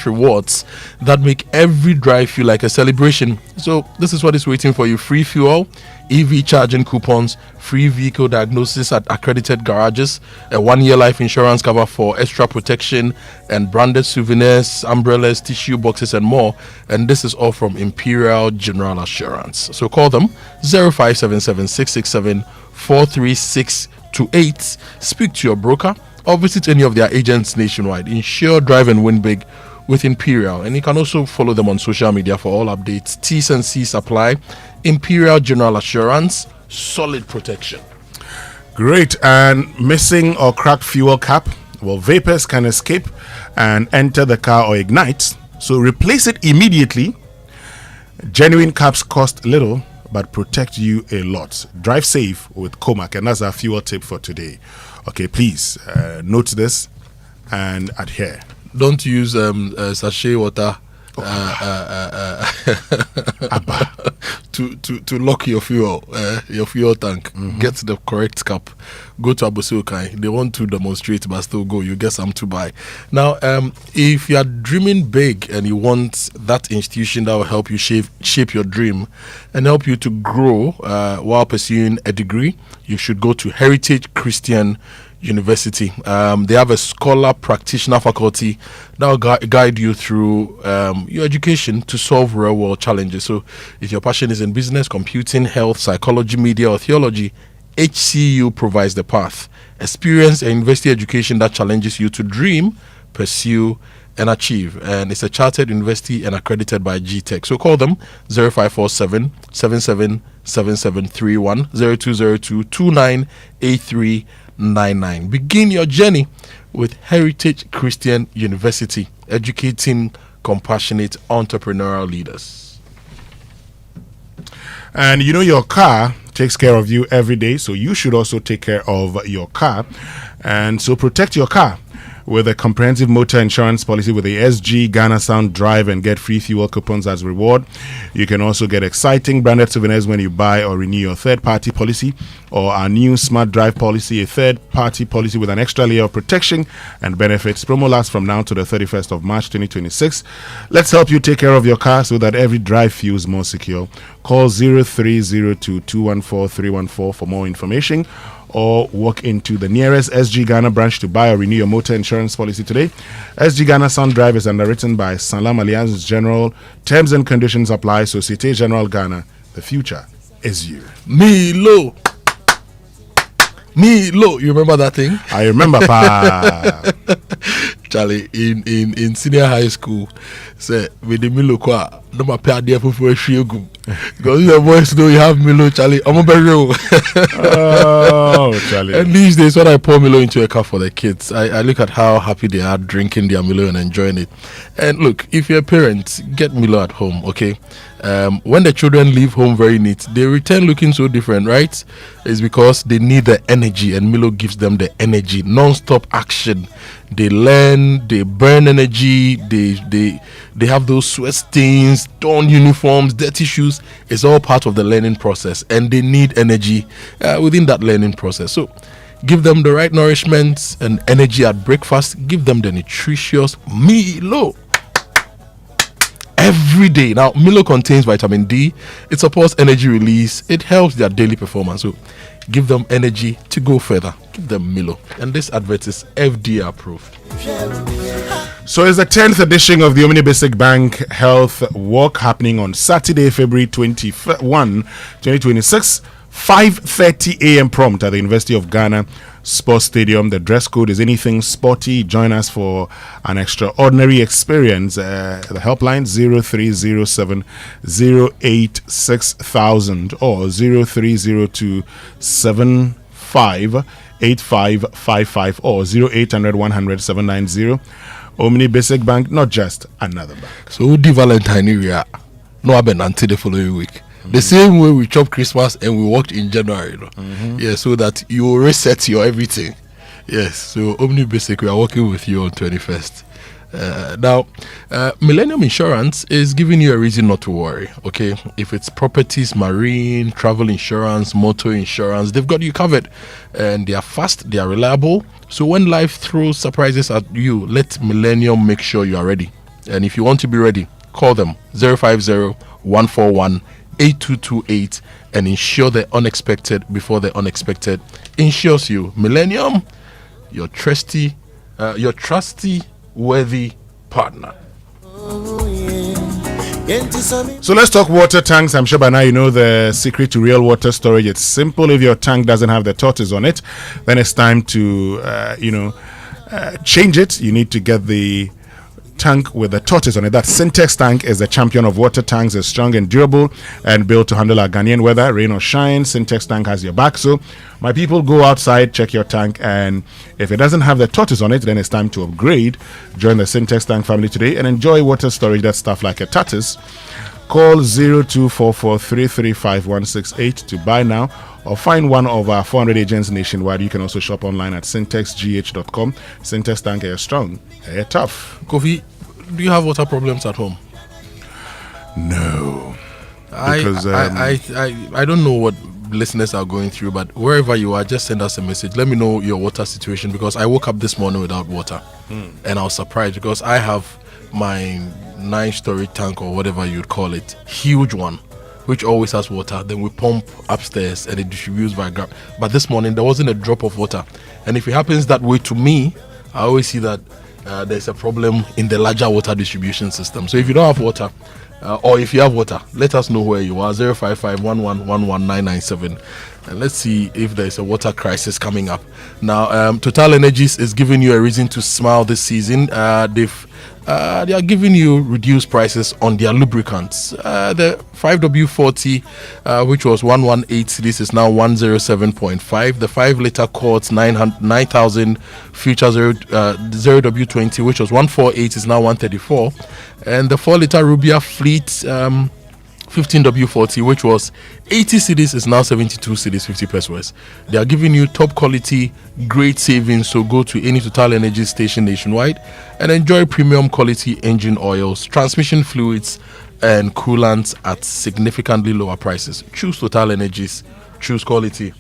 rewards that make every drive feel like a celebration. So this is what is waiting for you: free fuel, EV charging coupons, free vehicle diagnosis at accredited garages, a 1-year life insurance cover for extra protection, and branded souvenirs, umbrellas, tissue boxes, and more. And this is all from Imperial General Assurance. So call them 0577 667 43628, speak to your broker, or visit any of their agents nationwide. Insure, drive, and win big with Imperial. And you can also follow them on social media for all updates. T's and C's apply. Imperial General Assurance, solid protection. Great. And missing or cracked fuel cap? Well, vapors can escape and enter the car or ignite, so replace it immediately. Genuine caps cost little but protect you a lot. Drive safe with Comac, and that's our fuel tip for today. Okay, please note this and adhere. Don't use sachet water to lock your fuel tank. Get the correct cap. Go to Abosukai. They want to demonstrate, but still go. You get some to buy. Now, if you are dreaming big and you want that institution that will help you shape your dream and help you to grow while pursuing a degree, you should go to Heritage Christian University. They have a scholar practitioner faculty that will guide you through your education to solve real world challenges. So if your passion is in business, computing, health, psychology, media, or theology, HCU provides the path. Experience a university education that challenges you to dream, pursue, and achieve. And it's a chartered university and accredited by GTech. So call them 0547 777731 0202 298399. Begin your journey with Heritage Christian University, educating compassionate entrepreneurial leaders. And your car takes care of you every day, so you should also take care of your car. And so protect your car with a comprehensive motor insurance policy with the SG Ghana Sound Drive and get free fuel coupons as reward. You can also get exciting branded souvenirs when you buy or renew your third-party policy, or our new Smart Drive policy, a third-party policy with an extra layer of protection and benefits. Promo lasts from now to the 31st of March 2026. Let's help you take care of your car so that every drive feels more secure. Call 0302 214 314 for more information, or walk into the nearest SG Ghana branch to buy or renew your motor insurance policy today. SG Ghana Sun Drive is underwritten by Sanlam Allianz General. Terms and conditions apply. Societe Generale Ghana. The future is you. Milo. You remember that thing? I remember, pa. Charlie, in senior high school, say with the Milo kwa, no ma pay there for shiogum. Because your boys know you have Milo, Charlie. I'm a real. Oh, Charlie. And these days, when I pour Milo into a cup for the kids, I look at how happy they are drinking their Milo and enjoying it. And look, if you're a parent, get Milo at home, okay? When the children leave home very neat, they return looking so different, right? It's because they need the energy, and Milo gives them the energy, non-stop action. They learn, they burn energy, they have those sweat stains, torn uniforms, dirty shoes. It's all part of the learning process, and they need energy within that learning process. So give them the right nourishment and energy at breakfast. Give them the nutritious Milo every day. Now, Milo contains vitamin D. It supports energy release. It helps their daily performance. So give them energy to go further. Give them Milo. And this advert is FDA approved. So it's the 10th edition of the Omni Basic Bank Health Walk happening on Saturday, February 21, 2026, 5:30 a.m. prompt at the University of Ghana Sports Stadium. The dress code is anything sporty. Join us for an extraordinary experience. The helpline 0307 086 or 0302 758555 or 0800 100 790. Omni Basic Bank, not just another bank. So the Valentine area, no happen until the following week. The same way we chop Christmas and we worked in January, you know? Yeah, so that you reset your everything. Yes, so Omni Basic, we are working with you on 21st. Now, Millennium Insurance is giving you a reason not to worry, okay? If it's properties, marine, travel insurance, motor insurance, they've got you covered. And they are fast, they are reliable. So when life throws surprises at you, let Millennium make sure you are ready. And if you want to be ready, call them 050-141-8228 and ensure the unexpected before the unexpected insures you. Millennium, your trusty worthy partner. So let's talk water tanks. I'm sure by now you know the secret to real water storage. It's simple. If your tank doesn't have the tortoise on it, then it's time to change it. You need to get the tank with the tortoise on it. That Syntex tank is the champion of water tanks. It's strong and durable and built to handle our Ghanaian weather, rain or shine. Syntex tank has your back. So my people, go outside, check your tank, and if it doesn't have the tortoise on it, then it's time to upgrade. Join the Syntex tank family today and enjoy water storage that's stuff like a tortoise. Call 0244-335-168 to buy now, or find one of our 400 agents nationwide. You can also shop online at syntexgh.com. Syntex tank is strong, tough. Kofi, do you have water problems at home? No. Because I don't know what listeners are going through, but wherever you are, just send us a message. Let me know your water situation, because I woke up this morning without water and I was surprised because I have my 9-story tank, or whatever you'd call it, huge one, which always has water. Then we pump upstairs and it distributes by grab. But this morning there wasn't a drop of water, and if it happens that way to me, I always see that there's a problem in the larger water distribution system. So if you don't have water, or if you have water, let us know where you are. 055-1111-997, and let's see if there's a water crisis coming up. Now, Total Energies is giving you a reason to smile this season. They are giving you reduced prices on their lubricants. The 5W40, which was 118 cedis, is now 107.5. The 5-liter Quartz 9,000 Future 0W20, which was 148, is now 134. And the 4-liter Rubia Fleet 15W40, which was 80 cedis, is now 72 cedis 50 pesos. They are giving you top quality, great savings. So go to any Total Energy station nationwide and enjoy premium quality engine oils, transmission fluids, and coolants at significantly lower prices. Choose Total Energies, choose quality.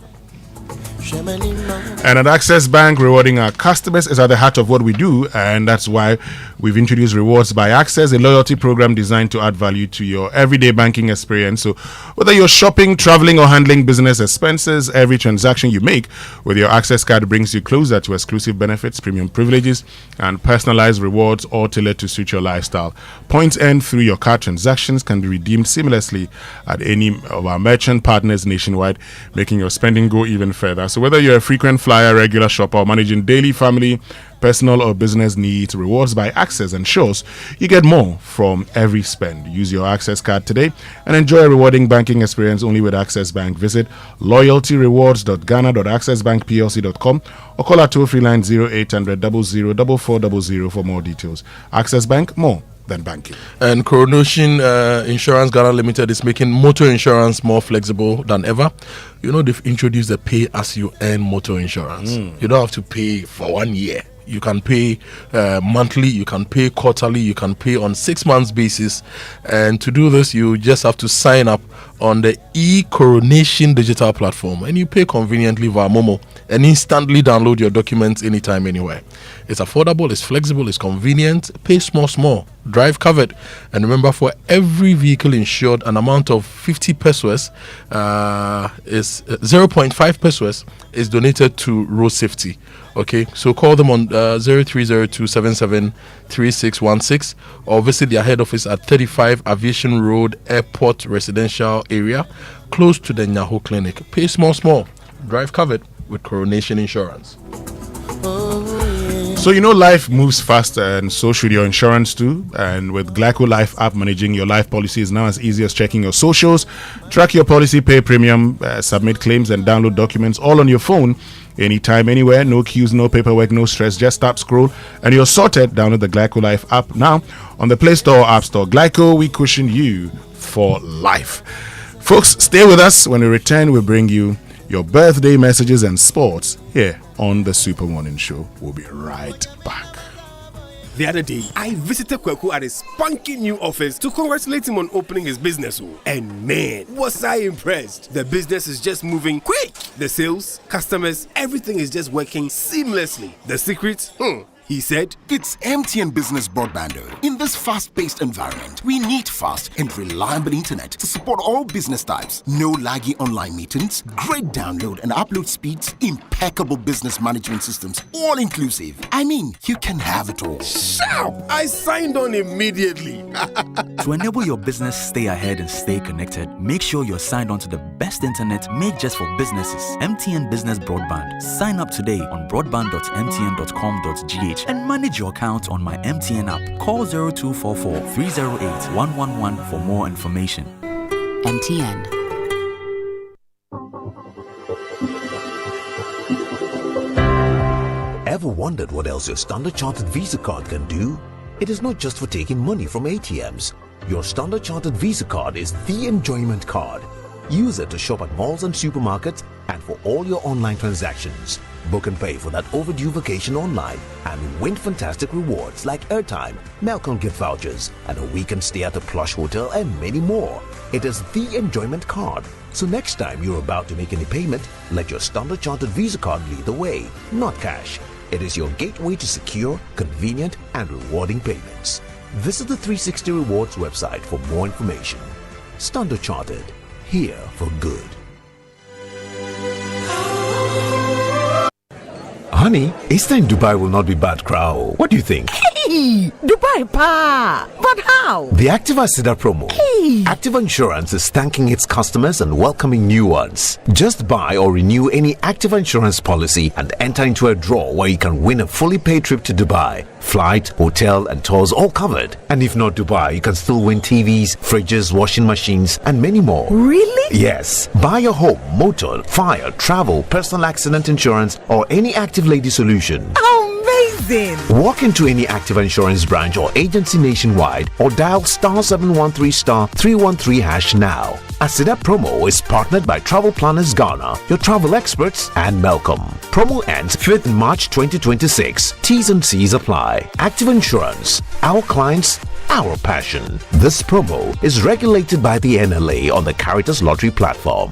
And at Access Bank, rewarding our customers is at the heart of what we do, and that's why we've introduced Rewards by Access, a loyalty program designed to add value to your everyday banking experience. So whether you're shopping, traveling, or handling business expenses, every transaction you make with your Access card brings you closer to exclusive benefits, premium privileges, and personalized rewards, all tailored to suit your lifestyle. Points earned through your card transactions can be redeemed seamlessly at any of our merchant partners nationwide, making your spending go even further. So whether you're a frequent flyer, regular shopper, or managing daily, family, personal, or business needs, Rewards by Access ensures you get more from every spend. Use your Access card today and enjoy a rewarding banking experience only with Access Bank. Visit loyaltyrewards.ghana.accessbankplc.com or call our toll-free line 0800 00 4400 for more details. Access Bank, more than banking. And Coronation Insurance Ghana Limited is making motor insurance more flexible than ever. You know, they've introduced the pay as you earn motor insurance. You don't have to pay for 1 year. You can pay monthly, you can pay quarterly, you can pay on 6 months basis. And to do this, you just have to sign up on the e-Coronation digital platform, and you pay conveniently via Momo and instantly download your documents anytime, anywhere. It's affordable, it's flexible, it's convenient. Pay small, drive covered. And remember, for every vehicle insured, an amount of 50 pesos is 0.5 pesos is donated to road safety. Okay, so call them on 0302773616 or visit their head office at 35 Aviation Road, Airport Residential Area, close to the Nyaho Clinic. Pay small, drive covered with Coronation Insurance. So you know life moves faster, and so should your insurance too. And with Glyco Life app, managing your life policy is now as easy as checking your socials, track your policy, pay premium, submit claims, and download documents all on your phone. Anytime, anywhere, no queues, no paperwork, no stress. Just tap, scroll, and you're sorted. Download the Glyco Life app now on the Play Store or App Store. Glyco, we cushion you for life. Folks, stay with us. When we return, we'll bring you your birthday messages and sports here on the Super Morning Show. We'll be right back. The other day, I visited Kweku at his spunky new office to congratulate him on opening his business. And man, was I impressed. The business is just moving quick. The sales, customers, everything is just working seamlessly. The secret? He said, it's MTN Business Broadband. In this fast-paced environment, we need fast and reliable internet to support all business types. No laggy online meetings, great download and upload speeds, impeccable business management systems, all inclusive. I mean, you can have it all. Sharp! I signed on immediately. To enable your business stay ahead and stay connected, make sure you're signed on to the best internet made just for businesses. MTN Business Broadband. Sign up today on broadband.mtn.com.gh and manage your account on my MTN app. Call 0244 308 111 for more information. MTN. Ever wondered what else your Standard Chartered Visa card can do? It is not just for taking money from ATMs. Your Standard Chartered Visa card is the enjoyment card. Use it to shop at malls and supermarkets and for all your online transactions. Book and pay for that overdue vacation online and win fantastic rewards like airtime, Melcom gift vouchers, and a weekend stay at a plush hotel and many more. It is the enjoyment card. So next time you're about to make any payment, let your Standard Chartered Visa card lead the way, not cash. It is your gateway to secure, convenient, and rewarding payments. Visit the 360 Rewards website for more information. Standard Chartered, here for good. Honey, Easter in Dubai will not be bad, crowd. What do you think? Hey, Dubai pa! But how? The Activa Sida promo. Hey. Activa Insurance is thanking its customers and welcoming new ones. Just buy or renew any Activa Insurance policy and enter into a draw where you can win a fully paid trip to Dubai. Flight, hotel, and tours all covered. And if not Dubai, you can still win TVs, fridges, washing machines, and many more. Really? Yes. Buy your home, motor, fire, travel, personal accident insurance, or any Active Lady solution. Amazing! Walk into any Activa Insurance branch or agency nationwide or dial *713 *313# now. Asida promo is partnered by Travel Planners Ghana, your travel experts, and Melcom. Promo ends 5th March 2026. T's and C's apply. Active Insurance. Our clients, our passion. This promo is regulated by the NLA on the Caritas Lottery platform.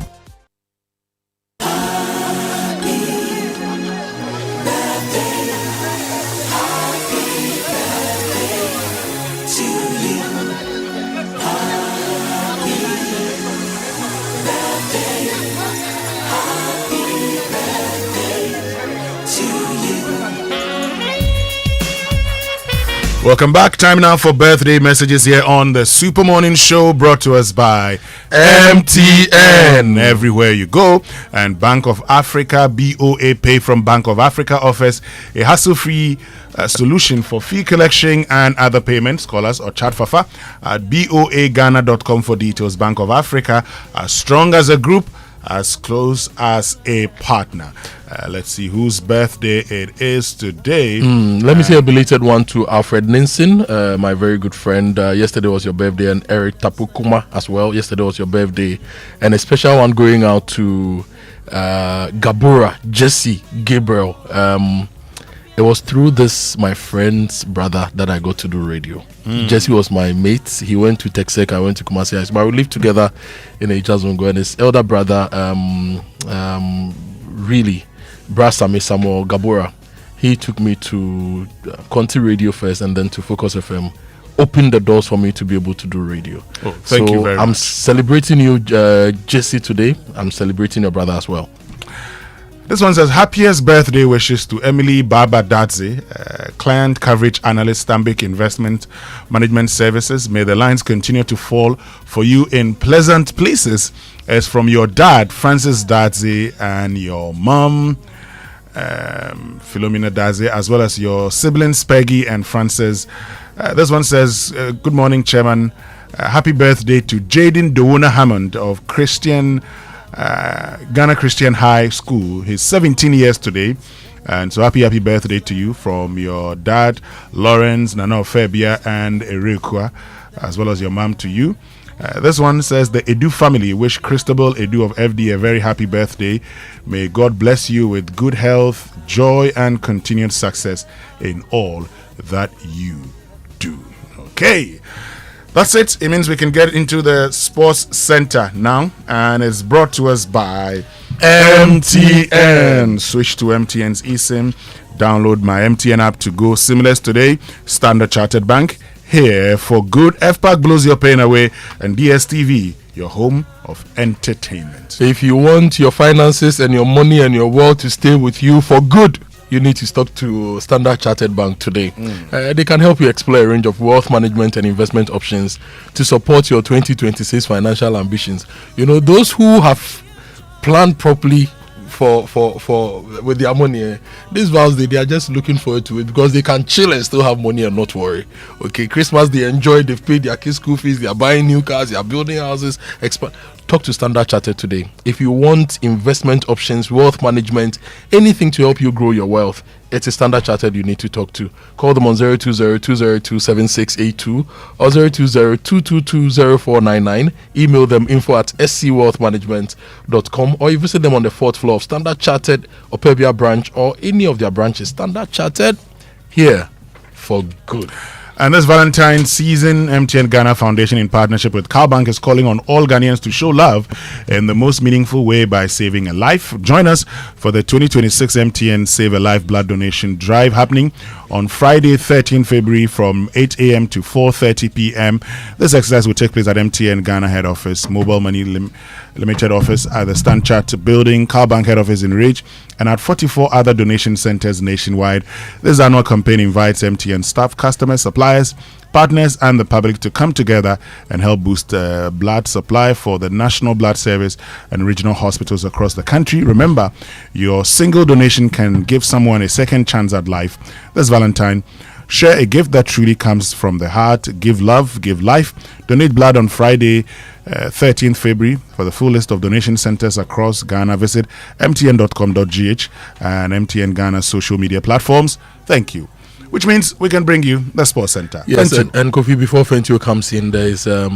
Welcome back. Time now for birthday messages here on the Super Morning Show, brought to us by MTN. Everywhere you go, and Bank of Africa, BOA Pay from Bank of Africa offers a hassle-free solution for fee collection and other payments. Call us or chat Fafa at boaghana.com for details. Bank of Africa, as strong as a group, as close as a partner. Let's see whose birthday it is today. Let me say a belated one to Alfred Ninson, my very good friend. Yesterday was your birthday, and Eric Tapukuma as well. Yesterday was your birthday, and a special one going out to Gabura Jesse Gabriel. It was through this, my friend's brother, that I got to do radio. Jesse was my mate. He went to Texec, I went to Kumasi. But we lived together in a Jazungo, and his elder brother, really, Brasami Samuel Gabora, he took me to Conti Radio first and then to Focus FM. Opened the doors for me to be able to do radio. Thank you very much. I'm celebrating you, Jesse, today. I'm celebrating your brother as well. This one says, happiest birthday wishes to Emily Baba Dadze, client coverage analyst, Stanbic Investment Management Services. May the lines continue to fall for you in pleasant places, as from your dad, Francis Dadze, and your mom, Philomena Dadze, as well as your siblings, Peggy and Francis. This one says, good morning, Chairman. Happy birthday to Jaden Dowona Hammond of Ghana Christian High School. He's 17 years today, and so happy birthday to you from your dad Lawrence, Nana Fabia, and Erikwa, as well as your mom to you. This one says the Edu family wish Christabel Edu of FD a very happy birthday. May God bless you with good health, joy, and continued success in all that you do. Okay, that's it. It means we can get into the sports center now, and it's brought to us by MTN. Switch to MTN's eSIM. Download my MTN app to go seamless today. Standard Chartered Bank, here for good. FPAC blows your pain away, and DSTV, your home of entertainment. If you want your finances and your money and your wealth to stay with you for good, you need to stop to Standard Chartered Bank today. They can help you explore a range of wealth management and investment options to support your 2026 financial ambitions. You know, those who have planned properly for with their money, this vows they are just looking forward to it because they can chill and still have money and not worry. Okay, Christmas they enjoy, they've paid their kids' school fees, they are buying new cars, they are building houses. Talk to Standard Chartered today. If you want investment options, wealth management, anything to help you grow your wealth, it's a Standard Chartered you need to talk to. Call them on 020-202-7682 or 020-222-0499. Email them info@scwealthmanagement.com, or you visit them on the 4th floor of Standard Chartered Opebia branch or any of their branches. Standard Chartered, here for good. And this Valentine's season, MTN Ghana Foundation, in partnership with Cowbank, is calling on all Ghanaians to show love in the most meaningful way by saving a life. Join us for the 2026 MTN Save a Life blood donation drive happening on Friday, 13 February from 8 a.m. to 4:30 p.m. This exercise will take place at MTN Ghana Head Office, Mobile Money Limited Office at the Stanchart Building, Cowbank Head Office in Ridge, and at 44 other donation centers nationwide. This annual campaign invites MTN staff, customers, suppliers, partners, and the public to come together and help boost blood supply for the National Blood Service and regional hospitals across the country. Remember, your single donation can give someone a second chance at life. This Valentine, share a gift that truly comes from the heart. Give love, give life. Donate blood on Friday, 13th February. For the full list of donation centers across Ghana, visit mtn.com.gh and MTN Ghana social media platforms. Thank you. Which means we can bring you the Sports Center. Yes, and Kofi, before Fentio comes in, there is a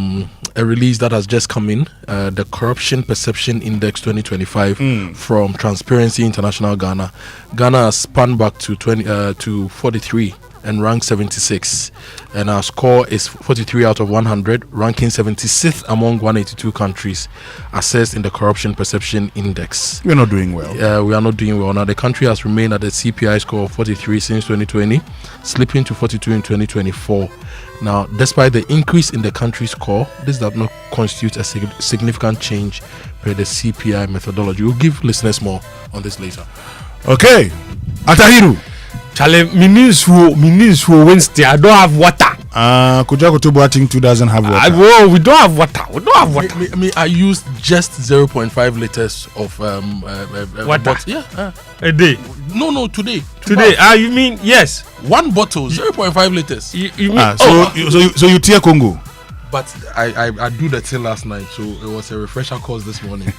release that has just come in, the Corruption Perception Index 2025 from Transparency International Ghana. Ghana has spun back to 43 and ranked 76, and our score is 43 out of 100, ranking 76th among 182 countries assessed in the Corruption Perception Index. We're not doing well. We are not doing well. Now, the country has remained at a CPI score of 43 since 2020, slipping to 42 in 2024. Now, despite the increase in the country's score, this does not constitute a significant change per the CPI methodology. We'll give listeners more on this later. Okay, Atahiru. Charlie, means who Winston. I don't have water. Kojo Akoto Boateng too doesn't have water. We don't have water. I used just 0.5 liters of water. A day. No, today. Today. You mean yes? One bottle, 0.5 liters. You mean so you tear Congo? But I do the thing last night, so it was a refresher course this morning.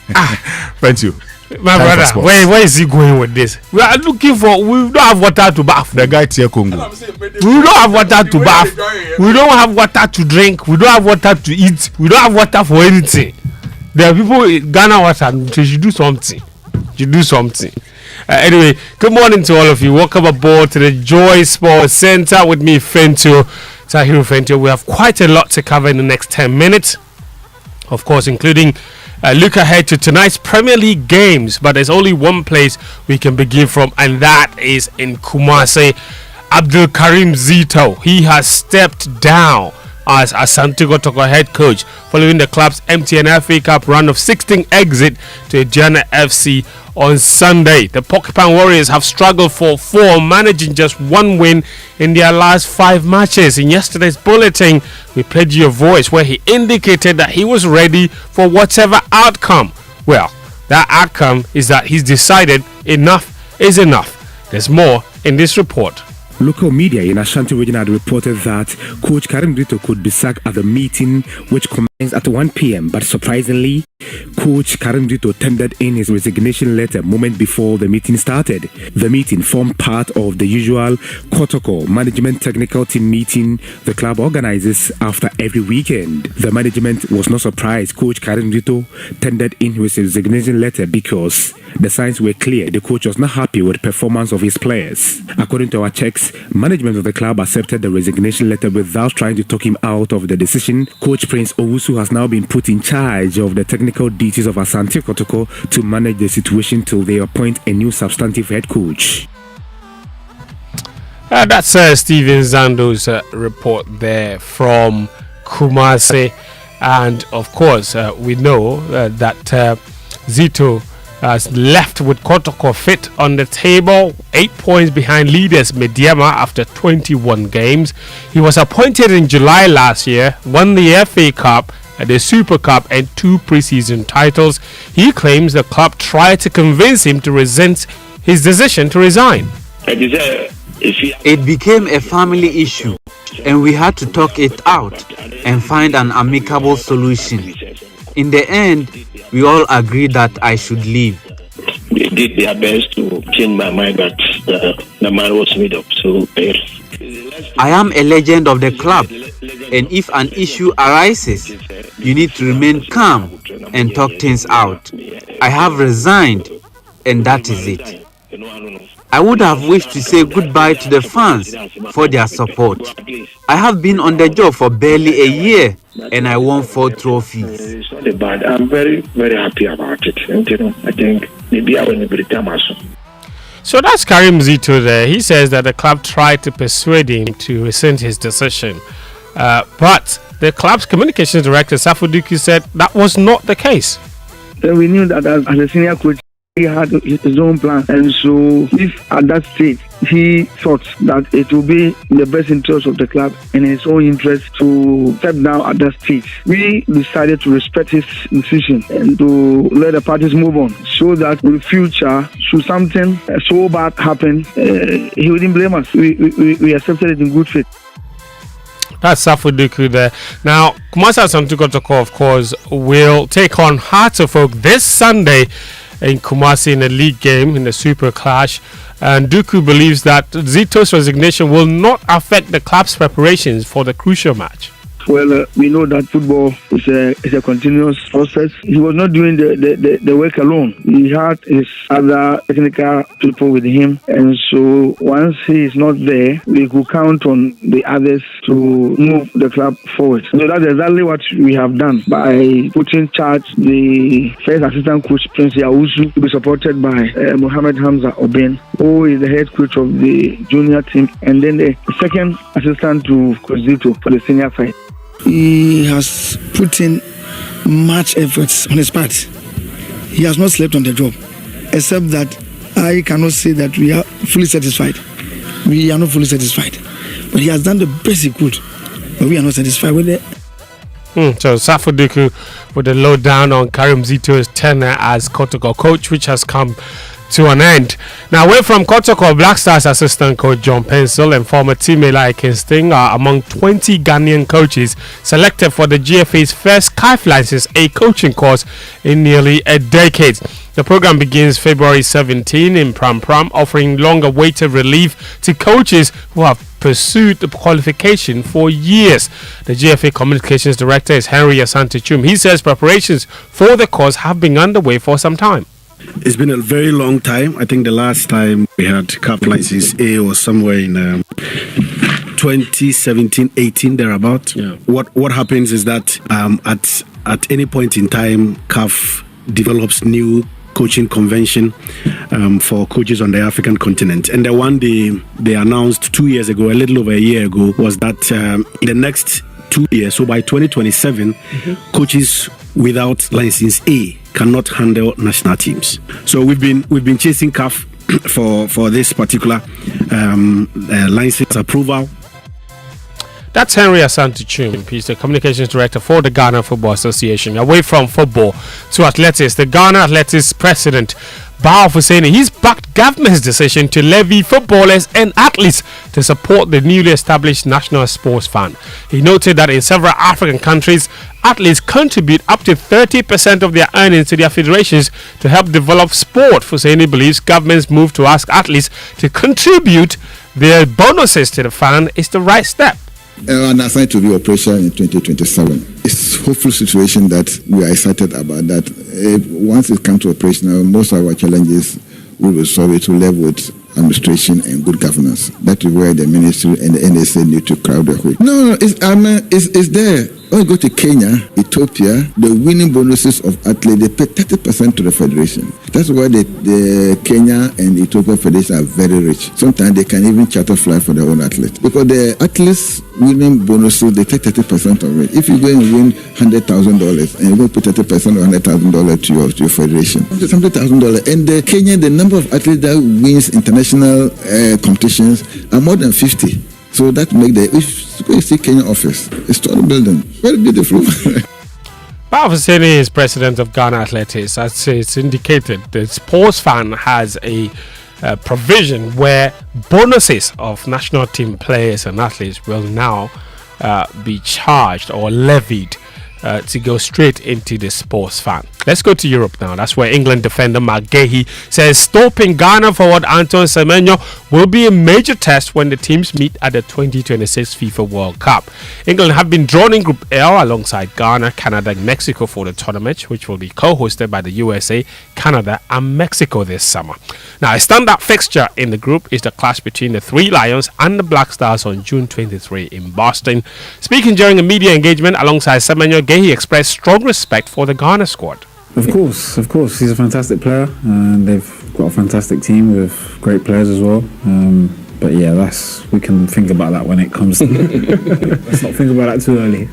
Thank you. My brother, where is he going with this? We are looking for. We don't have water to bath. The guy tear Congo. We don't have water to bath. We don't have water to drink. We don't have water to eat. We don't have water for anything. There are people in Ghana water. So you should do something. Anyway, good morning to all of you. Welcome aboard to the Joy Sports Center with me, Fentio. Tahiru Fentio. We have quite a lot to cover in the next 10 minutes. Of course, including look ahead to tonight's Premier League games. But there's only one place we can begin from, and that is in Kumasi. Abdul Karim Zito. He has stepped down as Asante Kotoko head coach following the club's MTN FA Cup run of 16 exit to Ghana FC on Sunday. The Porcupine Warriors have struggled for form, managing just one win in their last 5 matches. In yesterday's bulletin, we played your voice where he indicated that he was ready for whatever outcome. Well, that outcome is that he's decided enough is enough. There's more in this report. Local media in Ashanti region had reported that Coach Karim Zito could be sacked at the meeting, which commenced at 1 p.m. But surprisingly, Coach Karim Zito tendered in his resignation letter moment before the meeting started. The meeting formed part of the usual Kotoko management technical team meeting the club organizes after every weekend. The management was not surprised Coach Karim Zito tendered in his resignation letter because the signs were clear. The coach was not happy with the performance of his players. According to our checks, management of the club accepted the resignation letter without trying to talk him out of the decision. Coach Prince Owusu has now been put in charge of the technical duties of Asante Kotoko to manage the situation till they appoint a new substantive head coach. That's Steven Zando's report there from Kumasi. And of course, we know that Zito has left with Kotoko fit on the table, 8 points behind leaders Mediama after 21 games. He was appointed in July last year, won the FA Cup, the Super Cup and 2 preseason titles. He claims the club tried to convince him to resent his decision to resign. It became a family issue and we had to talk it out and find an amicable solution. In the end, we all agreed that I should leave. They did their best to change my mind, but the man was made up. So I am a legend of the club, and if an issue arises, you need to remain calm and talk things out. I have resigned, and that is it. I would have wished to say goodbye to the fans for their support. I have been on the job for barely a year and I won 4 trophies. It's not bad. I'm very, very happy about it. And I think maybe I will be the So that's Karim Zito there. He says that the club tried to persuade him to rescind his decision. But the club's communications director, Safuduki, said that was not the case. We knew that as a senior coach, he had his own plan, and so if at that stage he thought that it will be in the best interest of the club and in his own interest to step down at that stage, we decided to respect his decision and to let the parties move on, so that in the future, should something so bad happen, he wouldn't blame us. We accepted it in good faith. That's Safuduku there. Now, Kumasi Asante Kotoko, of course, will take on Hearts of Oak this Sunday in Kumasi in a league game in the Super Clash. And Duku believes that Zito's resignation will not affect the club's preparations for the crucial match. Well, we know that football is a continuous process. He was not doing the work alone. He had his other technical people with him. And so once he is not there, we could count on the others to move the club forward. So that's exactly what we have done by putting in charge the first assistant coach, Prince Yausu, to be supported by Mohamed Hamza Oben, who is the head coach of the junior team, and then the second assistant to Coach Zito for the senior side. He has put in much efforts on his part. He has not slept on the job, except that I cannot say that we are fully satisfied. we are not fully satisfied. But he has done the best he could. But we are not satisfied with it. So Safo Duku with the lowdown on Karim Zito's tenure as Kotoko coach, which has come to an end. Now, away from Kotoko, Black Stars assistant coach John Pencil and former teammate Lai Kingston are among 20 Ghanaian coaches selected for the GFA's first CAF License A coaching course in nearly a decade. The program begins February 17 in Pram Pram, offering long-awaited relief to coaches who have pursued the qualification for years. The GFA Communications Director is Henry Asante-Chum. He says preparations for the course have been underway for some time. It's been a very long time. I think the last time we had CAF License A was somewhere in 2017-18 thereabout. Yeah. What happens is that at any point in time, CAF develops new coaching convention for coaches on the African continent. And the one they announced 2 years ago, a little over a year ago, was that in the next 2 years, so by 2027, coaches without license A cannot handle national teams. So we've been chasing CAF for this particular license approval. That's Henry Asante-Chum. He's the communications director for the Ghana Football Association. Away from football to athletics, the Ghana Athletics president, Bao Husseini, he's backed government's decision to levy footballers and athletes to support the newly established National Sports Fund. He noted that in several African countries, athletes contribute up to 30% of their earnings to their federations to help develop sport. Husseini believes government's move to ask athletes to contribute their bonuses to the fund is the right step. And assigned to be operational in 2027. It's a hopeful situation that we are excited about that. Once it comes to operational, most of our challenges we will solve it to level with administration and good governance. That is where the ministry and the NSA need to crowd the whole. No, it's there. When you go to Kenya, Ethiopia, the winning bonuses of athletes, they pay 30% to the federation. That's why the Kenya and Ethiopia federation are very rich. Sometimes they can even charter fly for their own athletes. Because the athletes winning bonuses, they take 30% of it. If you go and win $100,000 and you go put 30% of $100,000 to your federation, it's $100,000. And the Kenya, the number of athletes that wins international competitions are more than 50. So that make if you see Kenya office, it's tall building, very beautiful. Bao Husseini is president of Ghana Athletics. As it's indicated, the sports fund has a provision where bonuses of national team players and athletes will now be charged or levied to go straight into the sports fund. Let's go to Europe now. That's where England defender Mark Gahey says stopping Ghana forward Antoine Semenyo will be a major test when the teams meet at the 2026 FIFA World Cup. England have been drawn in Group L alongside Ghana, Canada and Mexico for the tournament, which will be co-hosted by the USA, Canada and Mexico this summer. Now, a standout fixture in the group is the clash between the Three Lions and the Black Stars on June 23 in Boston. Speaking during a media engagement alongside Semenyo, Gahey expressed strong respect for the Ghana squad. Of course, he's a fantastic player, and they've got a fantastic team with great players as well. But yeah, we can think about that when it comes. Let's not think about that too early.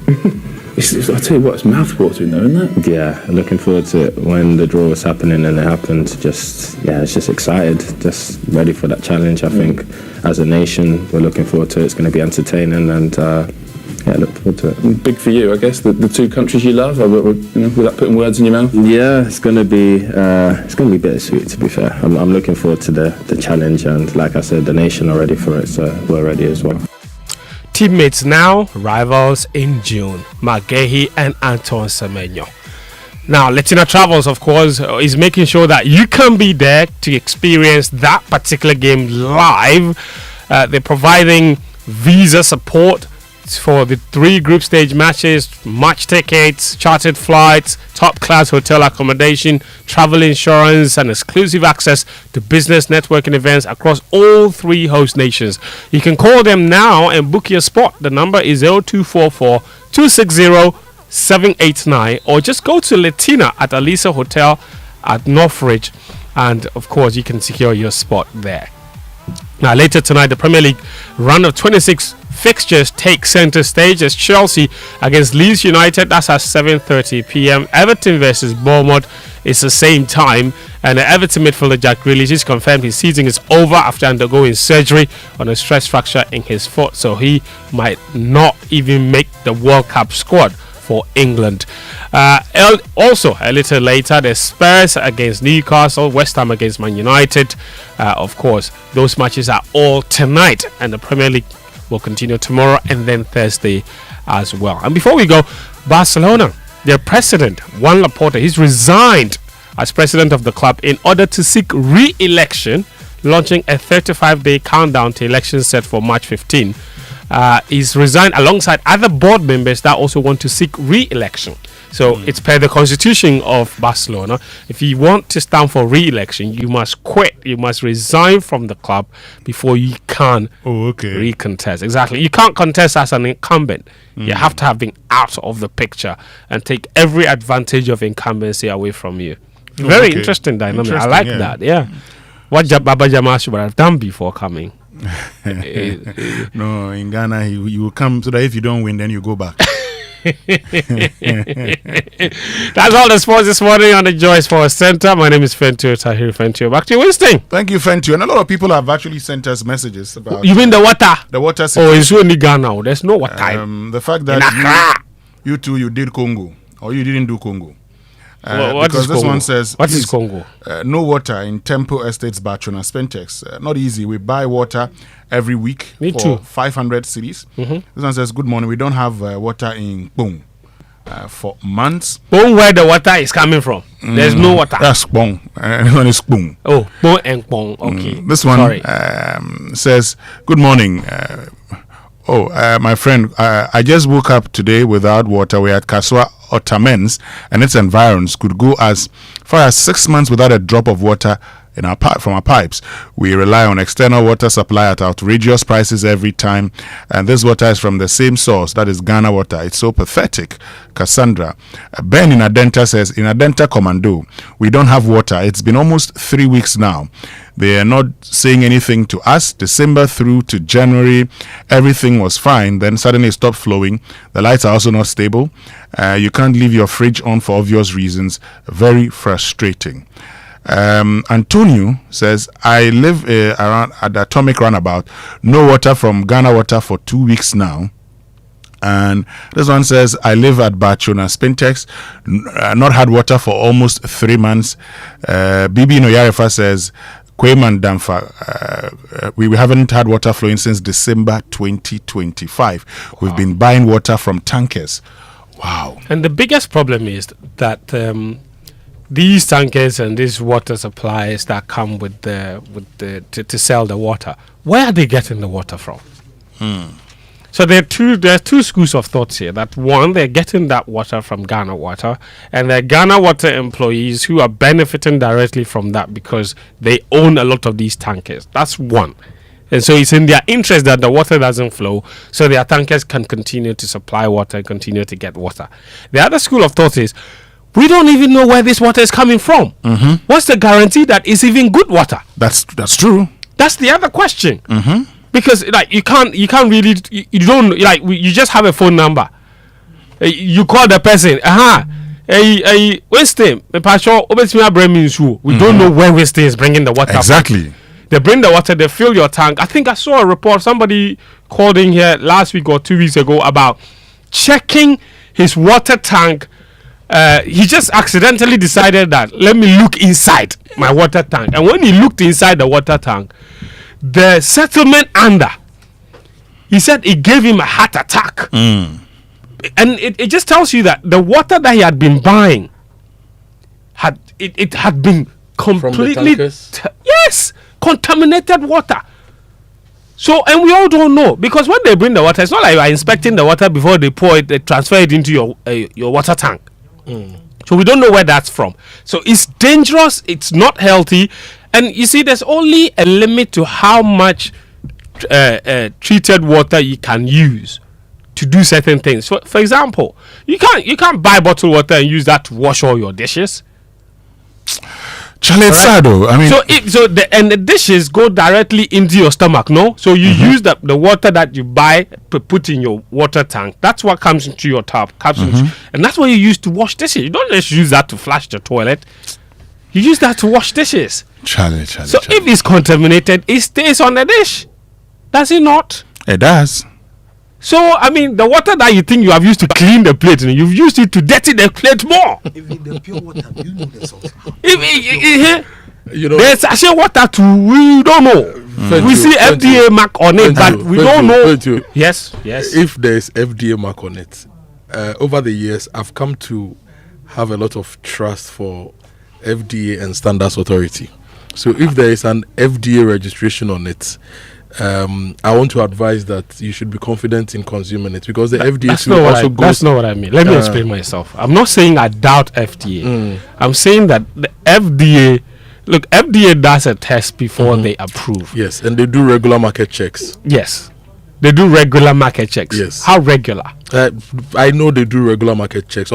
I tell you what, it's mouth-watering though, isn't it? Yeah, looking forward to it. When the draw was happening and it happened, it's just excited, just ready for that challenge. I think as a nation, we're looking forward to it. It's going to be entertaining and. Yeah, look forward to it. Big for you, I guess. The two countries you love. Without putting words in your mouth. Yeah, it's going to be bittersweet. To be fair, I'm looking forward to the challenge, and like I said, the nation are ready for it, so we're ready as well. Teammates now, rivals in June. Mark Gahey and Antoine Semenyo. Now, Latina Travels, of course, is making sure that you can be there to experience that particular game live. They're providing visa support for the 3 group stage matches, match tickets, chartered flights, top class hotel accommodation, travel insurance and exclusive access to business networking events across all 3 host nations. You can call them now and book your spot. The number is 0244 260 789 or just go to Latina at Alisa Hotel at Northridge, and of course you can secure your spot there. Now later tonight, the Premier League round of 26 fixtures take centre stage as Chelsea against Leeds United. That's at 7:30 p.m. Everton versus Bournemouth is the same time. And the Everton midfielder Jack Grealish is confirmed his season is over after undergoing surgery on a stress fracture in his foot. So he might not even make the World Cup squad for England. Also, a little later, the Spurs against Newcastle, West Ham against Man United. Of course, those matches are all tonight, and the Premier League will continue tomorrow and then Thursday as well. And before we go, Barcelona, their president, Juan Laporta, he's resigned as president of the club in order to seek re-election, launching a 35-day countdown to elections set for March 15. He's resigned alongside other board members that also want to seek re-election. So it's per the constitution of Barcelona. If you want to stand for re-election, you must quit. You must resign from the club before you can recontest. Exactly. You can't contest as an incumbent. You have to have been out of the picture and take every advantage of incumbency away from you. Very interesting dynamic. I like that. Yeah. What Baba Jama should have done before coming. No, in Ghana, you come so that if you don't win, then you go back. That's all the sports this morning on the Joy Sports Center. My name is Fentio Tahir Fentio. Back to you, Winston. Thank you, Fentio. And a lot of people have actually sent us messages about. You mean the water? The water. Oh, it's only Ghana. There's no water. The fact that you two, you did Congo, or you didn't do Congo. Because this one says, what is Congo? No water in Temple Estates, Bachona Spentex. Not easy. We buy water every week for 500 cedis. This one says, good morning. We don't have water in Pong for months. Pong, where the water is coming from? There's no water. That's Pong. This one is Pong. Oh, Pong and Pong. Okay. This one says, good morning. My friend, I just woke up today without water. We're at Kaswa Otamen's and its environs could go as far as 6 months without a drop of water in from our pipes. We rely on external water supply at outrageous prices every time, and this water is from the same source, that is Ghana water. It's so pathetic. Cassandra. Ben in Adenta says, in Adenta Commando, we don't have water. It's been almost 3 weeks now. They are not saying anything to us. December through to January, everything was fine. Then suddenly it stopped flowing. The lights are also not stable. You can't leave your fridge on for obvious reasons. Very frustrating. Antonio says, I live around at the Atomic Roundabout. No water from Ghana Water for 2 weeks now. And this one says, I live at Bachona Spintex, not had water for almost 3 months. Bibi Noyarefa says, Kweyman Damfa, we haven't had water flowing since December 2025. Wow. We've been buying water from tankers. Wow. And the biggest problem is that these tankers and these water supplies that come with to sell the water, where are they getting the water from? So there are two schools of thoughts here. That one, they're getting that water from Ghana Water, and the Ghana Water employees who are benefiting directly from that because they own a lot of these tankers. That's one. And so it's in their interest that the water doesn't flow, so their tankers can continue to supply water and continue to get water. The other school of thought is, we don't even know where this water is coming from. What's the guarantee that it's even good water? That's true. That's the other question. Because like you can't really you don't like you just have a phone number. You call the person. Hey Winston, we don't know where Winston is bringing the water. Exactly. From. They bring the water. They fill your tank. I think I saw a report. Somebody called in here last week or 2 weeks ago about checking his water tank. He just accidentally decided that let me look inside my water tank, and when he looked inside the water tank, the settlement under, he said it gave him a heart attack. And it just tells you that the water that he had been buying had been completely contaminated water. So, and we all don't know, because when they bring the water, it's not like you are inspecting the water before they pour it, they transfer it into your water tank. So we don't know where that's from. So it's dangerous, it's not healthy. And you see, there's only a limit to how much treated water you can use to do certain things. So, for example, you can't buy bottled water and use that to wash all your dishes. Charlie, it's sad though. I mean, the dishes go directly into your stomach, no? So you use the water that you buy, put in your water tank. That's what comes into your tap, and that's what you use to wash dishes. You don't just use that to flush the toilet. You use that to wash dishes. Charlie. So if it's contaminated, it stays on the dish. Does it not? It does. So, I mean, the water that you think you have used to clean the plate, you've used it to dirty the plate more. Even the pure water, you know the salt. There's actually water too, we don't know. We see FDA mark on it, but we don't know. Yes. If there's FDA mark on it, over the years, I've come to have a lot of trust for FDA and Standards Authority. So if there is an FDA registration on it, I want to advise that you should be confident in consuming it, because the FDA also goes. That's not what I mean. Let me explain myself. I'm not saying I doubt FDA. I'm saying that the FDA, FDA does a test before they approve. Yes, and they do regular market checks. Yes, they do regular market checks. Yes. How regular? I know they do regular market checks.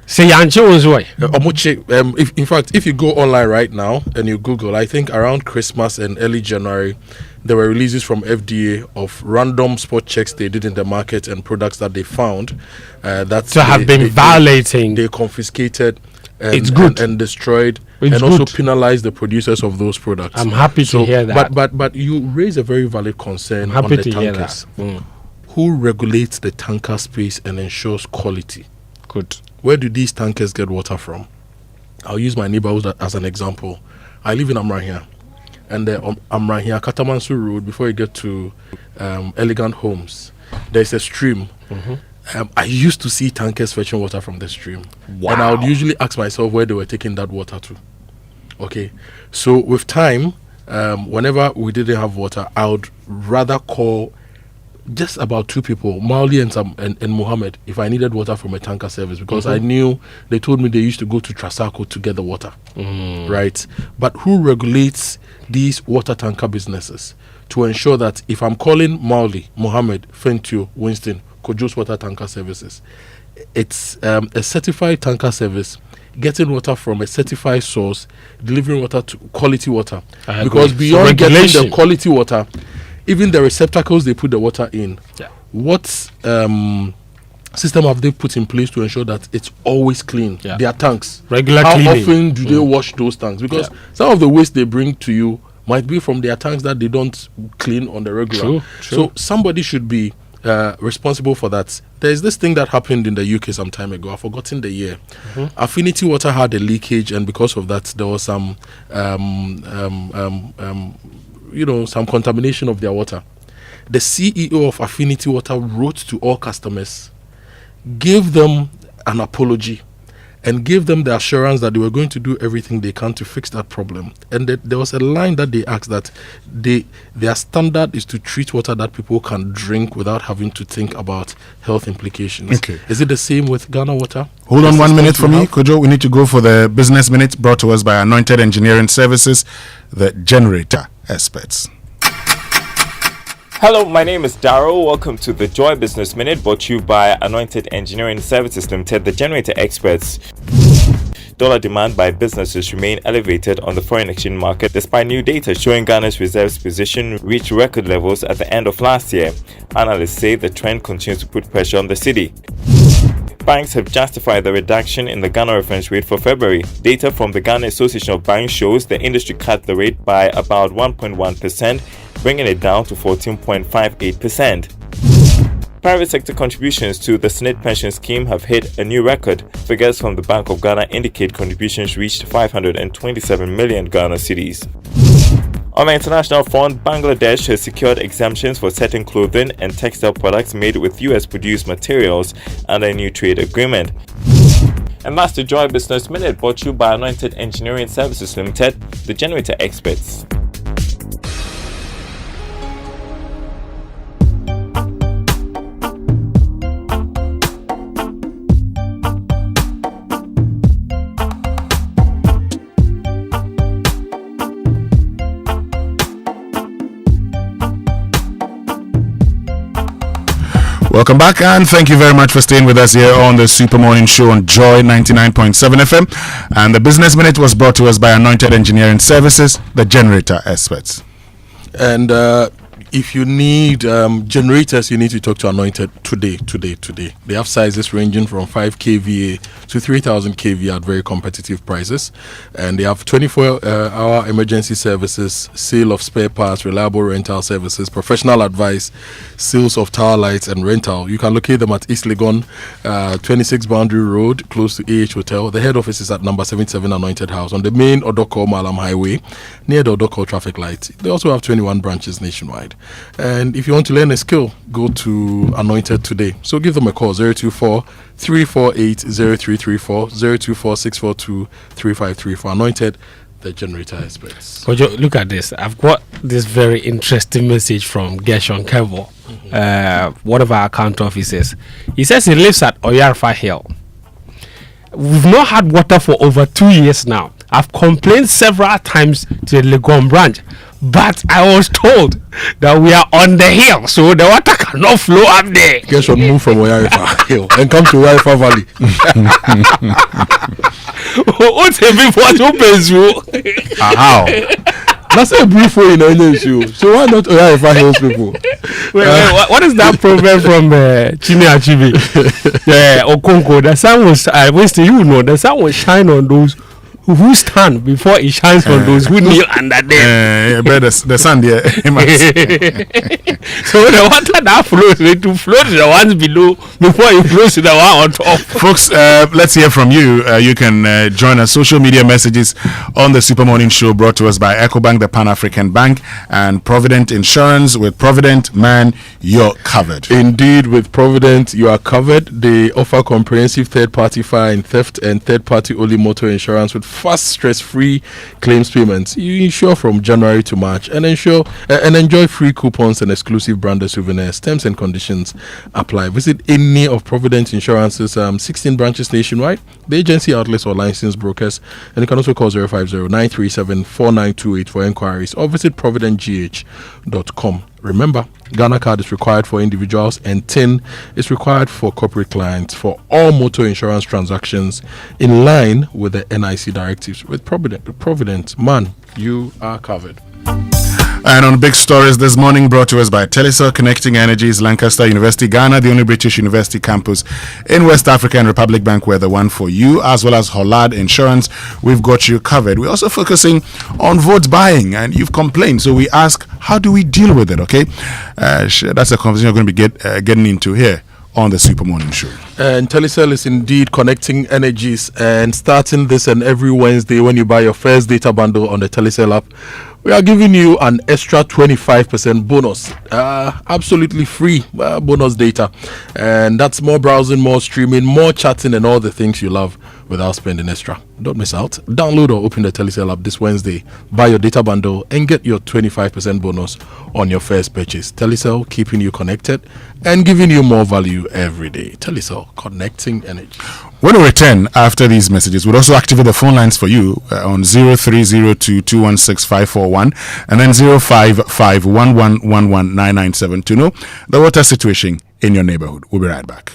Say in fact, if you go online right now and you Google, I think around Christmas and early January, there were releases from FDA of random spot checks they did in the market and products that they found that have been violating. They confiscated it's good and destroyed it's and good. Also penalized the producers of those products. I'm happy to hear that. But you raise a very valid concern on the tankers. Who regulates the tanker space and ensures quality? Good. Where do these tankers get water from? I'll use my neighborhood as an example. I live in Amrahia, and the Amrahia Katamansu Road, before you get to Elegant Homes, there's a stream. I used to see tankers fetching water from the stream. Wow. And I would usually ask myself where they were taking that water to. Okay, so with time, whenever we didn't have water, I would rather call just about two people, Mauli and Mohammed, if I needed water from a tanker service, because I knew they told me they used to go to Trasako to get the water, right? But who regulates these water tanker businesses to ensure that if I'm calling Mauli, Mohammed, Fentio, Winston, Kojo's water tanker services, it's a certified tanker service getting water from a certified source, delivering water to quality water, because beyond getting the quality water, even the receptacles they put the water in, what system have they put in place to ensure that it's always clean? Their tanks. Regular How cleaning. often do they wash those tanks? Because some of the waste they bring to you might be from their tanks that they don't clean on the regular. True. So somebody should be responsible for that. There's this thing that happened in the UK some time ago. I've forgotten the year. Affinity Water had a leakage, and because of that, there was some some contamination of their water. The CEO of Affinity Water wrote to all customers, gave them an apology, and gave them the assurance that they were going to do everything they can to fix that problem. And there was a line that they asked that their standard is to treat water that people can drink without having to think about health implications. Okay. Is it the same with Ghana Water? Hold on 1 minute for me, Kojo. We need to go for the business minute brought to us by Anointed Engineering Services, the generator experts. Hello, my name is Daryl. Welcome to the Joy Business Minute, brought to you by Anointed Engineering Services Limited, the generator experts. Dollar demand by businesses remain elevated on the foreign exchange market despite new data showing Ghana's reserves position reached record levels at the end of last year. Analysts say the trend continues to put pressure on the cedi. Banks have justified the reduction in the Ghana reference rate for February. Data from the Ghana Association of Banks shows the industry cut the rate by about 1.1%, bringing it down to 14.58%. Private sector contributions to the SNIT pension scheme have hit a new record. Figures from the Bank of Ghana indicate contributions reached 527 million Ghana cedis. On the international front, Bangladesh has secured exemptions for certain clothing and textile products made with US-produced materials under a new trade agreement. And that's the Joy Business Minute, brought to you by Anointed Engineering Services Limited, the generator experts. Welcome back, and thank you very much for staying with us here on the Super Morning Show on Joy 99.7 FM. And the Business Minute was brought to us by Anointed Engineering Services, the generator experts. And if you need generators, you need to talk to Anointed today. They have sizes ranging from 5 kVA to 3000 kVA at very competitive prices. And they have 24-hour emergency services, sale of spare parts, reliable rental services, professional advice, sales of tower lights and rental. You can locate them at East Legon, 26 Boundary Road, close to AH Hotel. The head office is at number 77 Anointed House on the main Odoko Malam Highway, near the Odoko traffic light. They also have 21 branches nationwide. And if you want to learn a skill, go to Anointed today. So give them a call, 024-348-0334, 024-642-3534. Anointed, the generator experts. Kojo, look at this. I've got this very interesting message from Gershon Kevo, one of our account officers. He says he lives at Oyarfa Hill. We've not had water for over 2 years now. I've complained several times to the Legon branch, but I was told that we are on the hill, so the water cannot flow up there. Guess what? Move from Oyarifa Hill and come to Oyarifa Valley. What's a before to you? How? That's a brief way in any show. So why not Oyarifa Hills people? Wait, what is that proverb from Chine Achibi? Okonko, the sun was Winston, you know, the sun will shine on those who stand before it shines on those who kneel under them. But the sun there. So the water that flows, it will flow to the ones below before it flows to the one on top. Folks, let's hear from you. You can join us. Social media messages on the Super Morning Show, brought to us by EcoBank, the Pan-African Bank, and Provident Insurance. With Provident, man, you're covered. Indeed, with Provident, you are covered. They offer comprehensive third-party fire and theft and third-party only motor insurance with fast, stress-free claims payments. You insure from January to March and enjoy free coupons and exclusive branded souvenirs. Terms and conditions apply. Visit any of Provident Insurance's 16 branches nationwide, the agency outlets or licensed brokers, and you can also call 050-937-4928 for inquiries, or visit providentgh.com. Remember, Ghana card is required for individuals and TIN is required for corporate clients for all motor insurance transactions in line with the NIC directives. With Provident, man, you are covered. And on big stories this morning, brought to us by Telecel, connecting energies, Lancaster University, Ghana, the only British university campus in West Africa, and Republic Bank, we're the one for you, as well as Hollard Insurance. We've got you covered. We're also focusing on vote buying, and you've complained, so we ask, how do we deal with it, okay? That's a conversation we're going to be getting into here on the Super Morning Show. And Telecel is indeed connecting energies, and starting this and every Wednesday when you buy your first data bundle on the Telecel app, we are giving you an extra 25% bonus, absolutely free bonus data, and that's more browsing, more streaming, more chatting, and all the things you love without spending extra. Don't miss out. Download or open the Telecel app this Wednesday, buy your data bundle, and get your 25% bonus on your first purchase. Telecel, keeping you connected and giving you more value every day. Telecel, connecting energy. When we return after these messages, we'll also activate the phone lines for you on 0302-216-541 and then 055-1111-997 to know the water situation in your neighborhood. We'll be right back.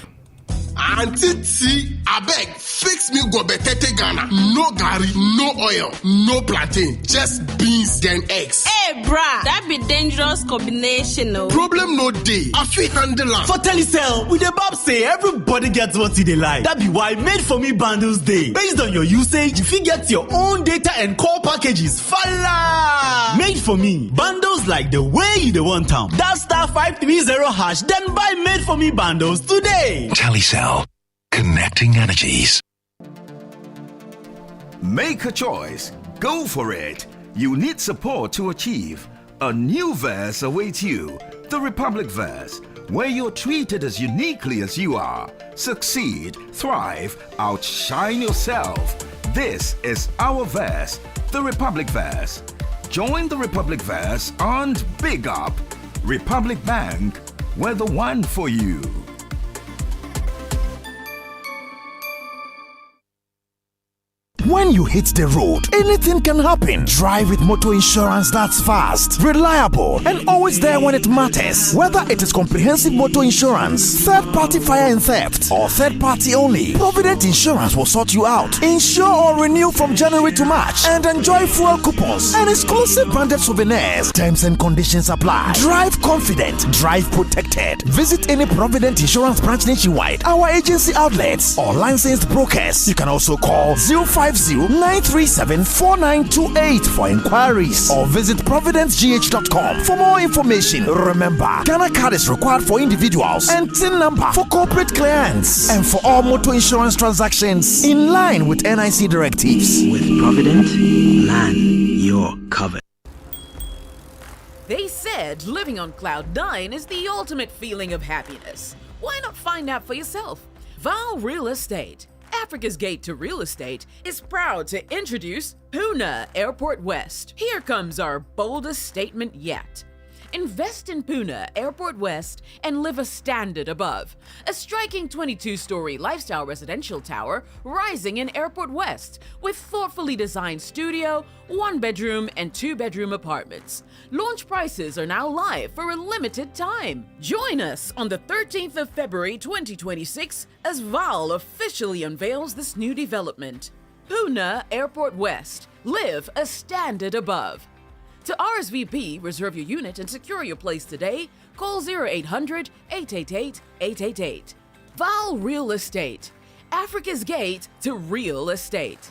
Auntie T, I beg, fix me go betete Ghana. No gari, no oil, no plantain, just beans then eggs. Hey, brah, that be dangerous combination, no? Problem no day. I feel handle am. For Telecel, with the Bob say everybody gets what they like. That be why Made For Me bundles day. Based on your usage, you fit get your own data and call packages. Fala! Made For Me bundles like the way you the want town. That *530# then buy Made For Me bundles today. Telecel, connecting energies. Make a choice. Go for it. You need support to achieve. A new verse awaits you. The Republic Verse, where you're treated as uniquely as you are. Succeed, thrive, outshine yourself. This is our verse, the Republic Verse. Join the Republic Verse and big up. Republic Bank, we're the one for you. When you hit the road, anything can happen. Drive with motor insurance that's fast, reliable, and always there when it matters. Whether it is comprehensive motor insurance, third-party fire and theft, or third-party only, Provident Insurance will sort you out. Insure or renew from January to March and enjoy fuel coupons and exclusive branded souvenirs. Terms and conditions apply. Drive confident, drive protected. Visit any Provident Insurance branch nationwide, our agency outlets, or licensed brokers. You can also call 050-937-4928 for inquiries or visit providencegh.com for more information. Remember, Ghana card is required for individuals and TIN number for corporate clients and for all motor insurance transactions in line with NIC directives. With Provident, plan you're covered. They said living on Cloud 9 is the ultimate feeling of happiness. Why not find out for yourself? Val Real Estate, Africa's Gate to Real Estate, is proud to introduce Pune Airport West. Here comes our boldest statement yet. Invest in Pune Airport West and live a standard above. A striking 22-story lifestyle residential tower rising in Airport West with thoughtfully designed studio, 1-bedroom and 2-bedroom apartments. Launch prices are now live for a limited time. Join us on the 13th of February 2026 as Val officially unveils this new development. Pune Airport West. Live a standard above. To RSVP, reserve your unit and secure your place today. Call 0800-888-888. Val Real Estate, Africa's Gate to Real Estate.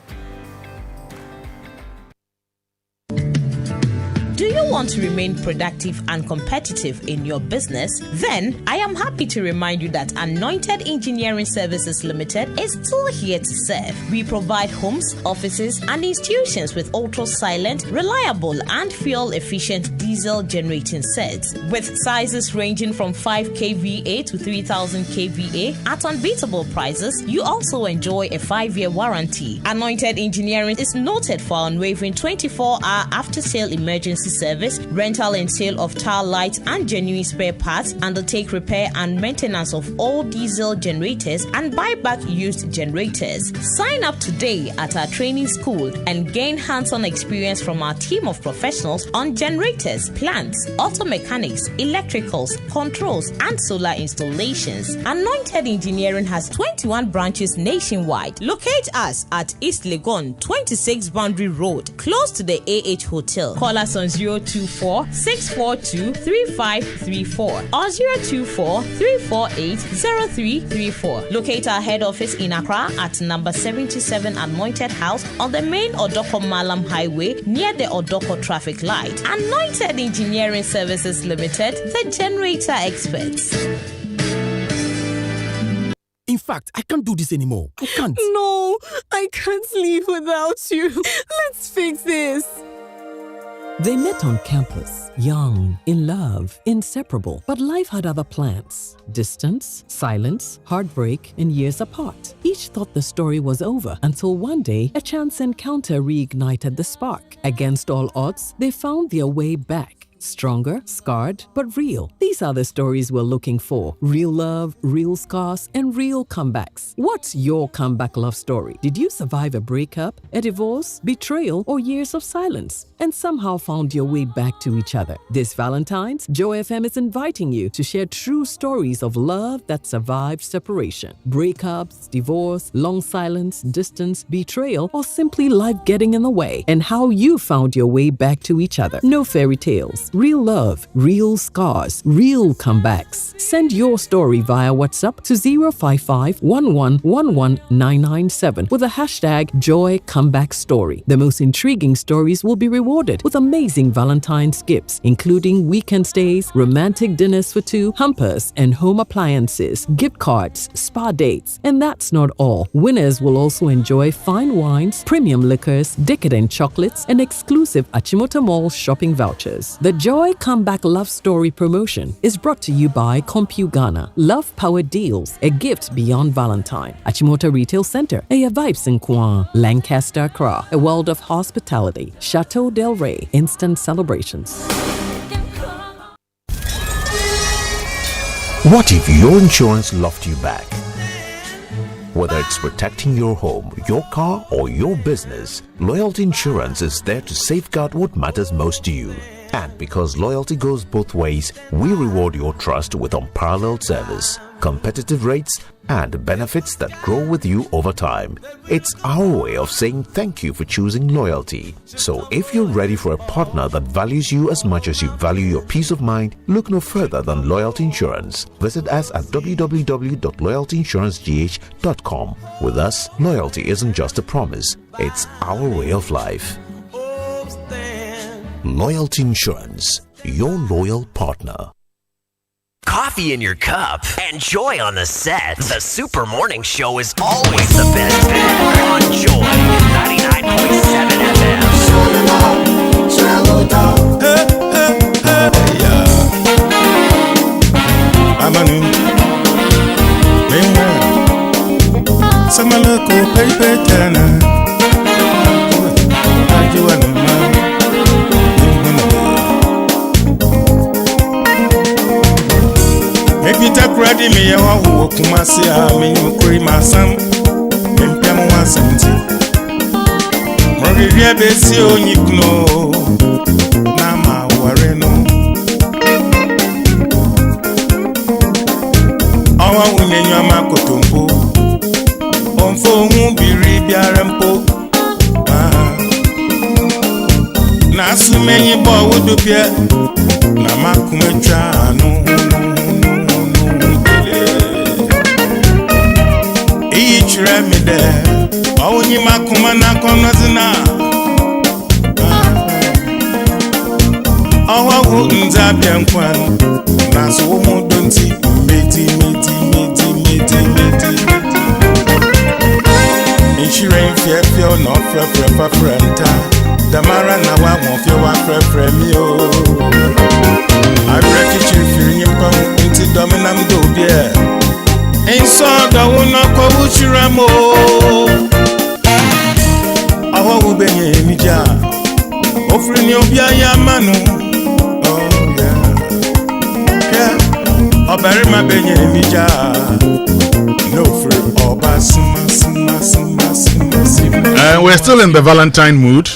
Do you want to remain productive and competitive in your business? Then I am happy to remind you that Anointed Engineering Services Limited is still here to serve. We provide homes, offices, and institutions with ultra-silent, reliable, and fuel-efficient diesel generating sets with sizes ranging from 5 kVA to 3000 kVA at unbeatable prices. You also enjoy a 5-year warranty. Anointed Engineering is noted for unwavering 24-hour after-sale emergency service, rental and sale of tile lights and genuine spare parts, undertake repair and maintenance of all diesel generators and buy back used generators. Sign up today at our training school and gain hands-on experience from our team of professionals on generators, plants, auto mechanics, electricals, controls, and solar installations. Anointed Engineering has 21 branches nationwide. Locate us at East Legon, 26 Boundary Road, close to the AH Hotel. Call us on 024-642-3534 or 024-348-0334. Locate our head office in Accra at number 77 Anointed House on the main Odoko Malam Highway near the Odoko traffic light. Anointed Engineering Services Limited, the generator experts. In fact, I can't do this anymore. I can't. No, I can't live without you. Let's fix this. They met on campus, young, in love, inseparable. But life had other plans. Distance, silence, heartbreak, and years apart. Each thought the story was over until one day, a chance encounter reignited the spark. Against all odds, they found their way back. Stronger, scarred, but real. These are the stories we're looking for. Real love, real scars, and real comebacks. What's your comeback love story? Did you survive a breakup, a divorce, betrayal, or years of silence, and somehow found your way back to each other? This Valentine's, Joy FM is inviting you to share true stories of love that survived separation. Breakups, divorce, long silence, distance, betrayal, or simply life getting in the way, and how you found your way back to each other. No fairy tales. Real love, real scars, real comebacks. Send your story via WhatsApp to 055-1111-997 with the hashtag #JoyComebackStory. The most intriguing stories will be rewarded with amazing Valentine's gifts, including weekend stays, romantic dinners for two, hampers, and home appliances, gift cards, spa dates. And that's not all. Winners will also enjoy fine wines, premium liquors, decadent chocolates, and exclusive Achimota Mall shopping vouchers. The Joy Comeback Love Story promotion is brought to you by Compu Ghana. Love Powered Deals, a gift beyond Valentine. Achimota Retail Center, Aya Vibes in Kwan, Lancaster, Accra, a world of hospitality. Chateau Del Rey, instant celebrations. What if your insurance loved you back? Whether it's protecting your home, your car, or your business, Loyalty Insurance is there to safeguard what matters most to you. And because loyalty goes both ways, we reward your trust with unparalleled service, competitive rates, and benefits that grow with you over time. It's our way of saying thank you for choosing loyalty. So if you're ready for a partner that values you as much as you value your peace of mind, look no further than Loyalty Insurance. Visit us at www.loyaltyinsurancegh.com. With us, loyalty isn't just a promise, it's our way of life. Loyalty Insurance, your loyal partner. Coffee in your cup and joy on the set. The Super Morning Show is always the best bet on Joy 99.7 FM. Make me take ready me ya wo kumasi a me nkuri masam mpem wasanti Morivia besi onyikno na ma ware no Awa wunenyu amakoto mpo Onfo hu biri biara mpo Na asumenyi bo wodopie na makumetwa no me there. Oh, you makumana konazina. Oh, I wouldn't have been one. That's what we don't see. Meti. Insurance, fear, no, friend. Damara, now I won't feel what friend me. I break it, you feel your pound into dominant do, yeah. Inside the one of Kobuchiramo. Our Ubenye Mija offering your Yamanu. Oh, yeah. I'll bury my Benye Mija. No free or we're still in the Valentine mood,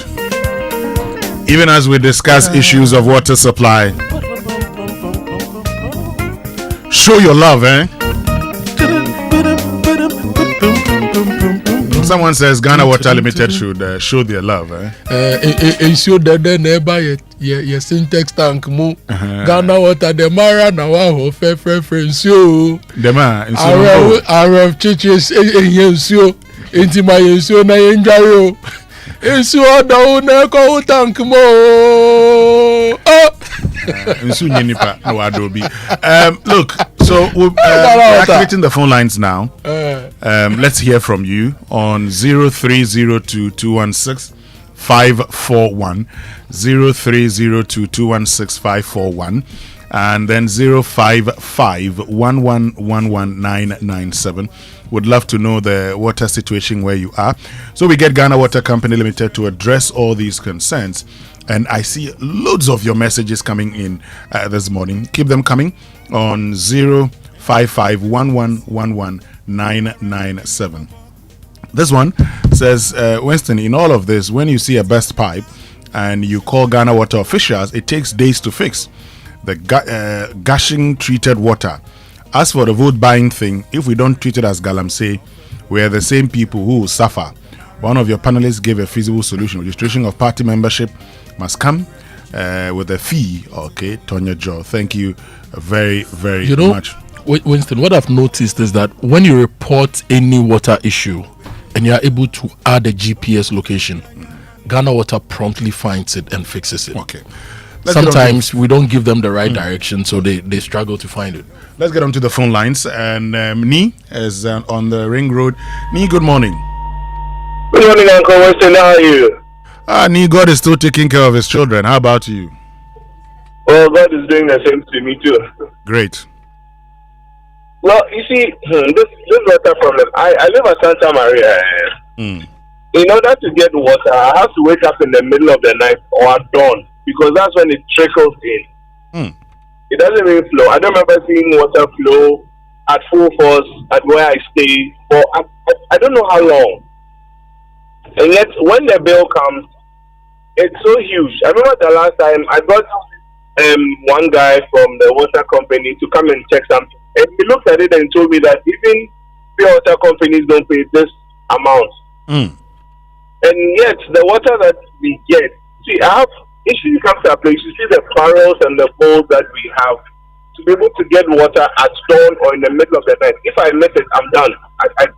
even as we discuss issues of water supply. Show your love, eh? Someone says Ghana Water Limited should show their love. Ensure that they never your syntax tank mu Ghana Water the Mara na wa ho fe ensure the ma ensure churches ensure intima ensure na enjaro ensure da una ko tank mo look, so we're activating the phone lines now. Let's hear from you on 0302-216-541, 0302-216-541, and then 055-1111-997. Would love to know the water situation where you are. So we get Ghana Water Company Limited to address all these concerns. And I see loads of your messages coming in this morning. Keep them coming on 055-1111-997. This one says, Winston, in all of this, when you see a burst pipe and you call Ghana Water officials, it takes days to fix the gushing treated water. As for the vote buying thing, if we don't treat it as galamsey, we are the same people who will suffer. One of your panelists gave a feasible solution. Registration of party membership must come with a fee. Okay, Tonya Joe, thank you very, very much. Winston, what I've noticed is that when you report any water issue and you are able to add a GPS location, Ghana Water promptly finds it and fixes it. Okay. Sometimes we don't give them the right direction, so they struggle to find it. Let's get onto the phone lines. And Ni is on the ring road. Ni, good morning. Good morning, Uncle Winston. How are you? Ni, God is still taking care of his children. How about you? Well, God is doing the same to me too. Great. Well, you see, this water problem. I live at Santa Maria. In order to get water, I have to wake up in the middle of the night or at dawn, because that's when it trickles in. It doesn't really flow. I don't remember seeing water flow at full force at where I stay for at I don't know how long. And yet, when the bill comes, it's so huge. I remember the last time I got one guy from the water company to come and check something. And he looked at it and told me that even pure water companies don't pay this amount. And yet, the water that we get, see, I have, if you come to a place, you see the barrels and the bowls that we have to be able to get water at dawn or in the middle of the night. If I miss it, I'm done.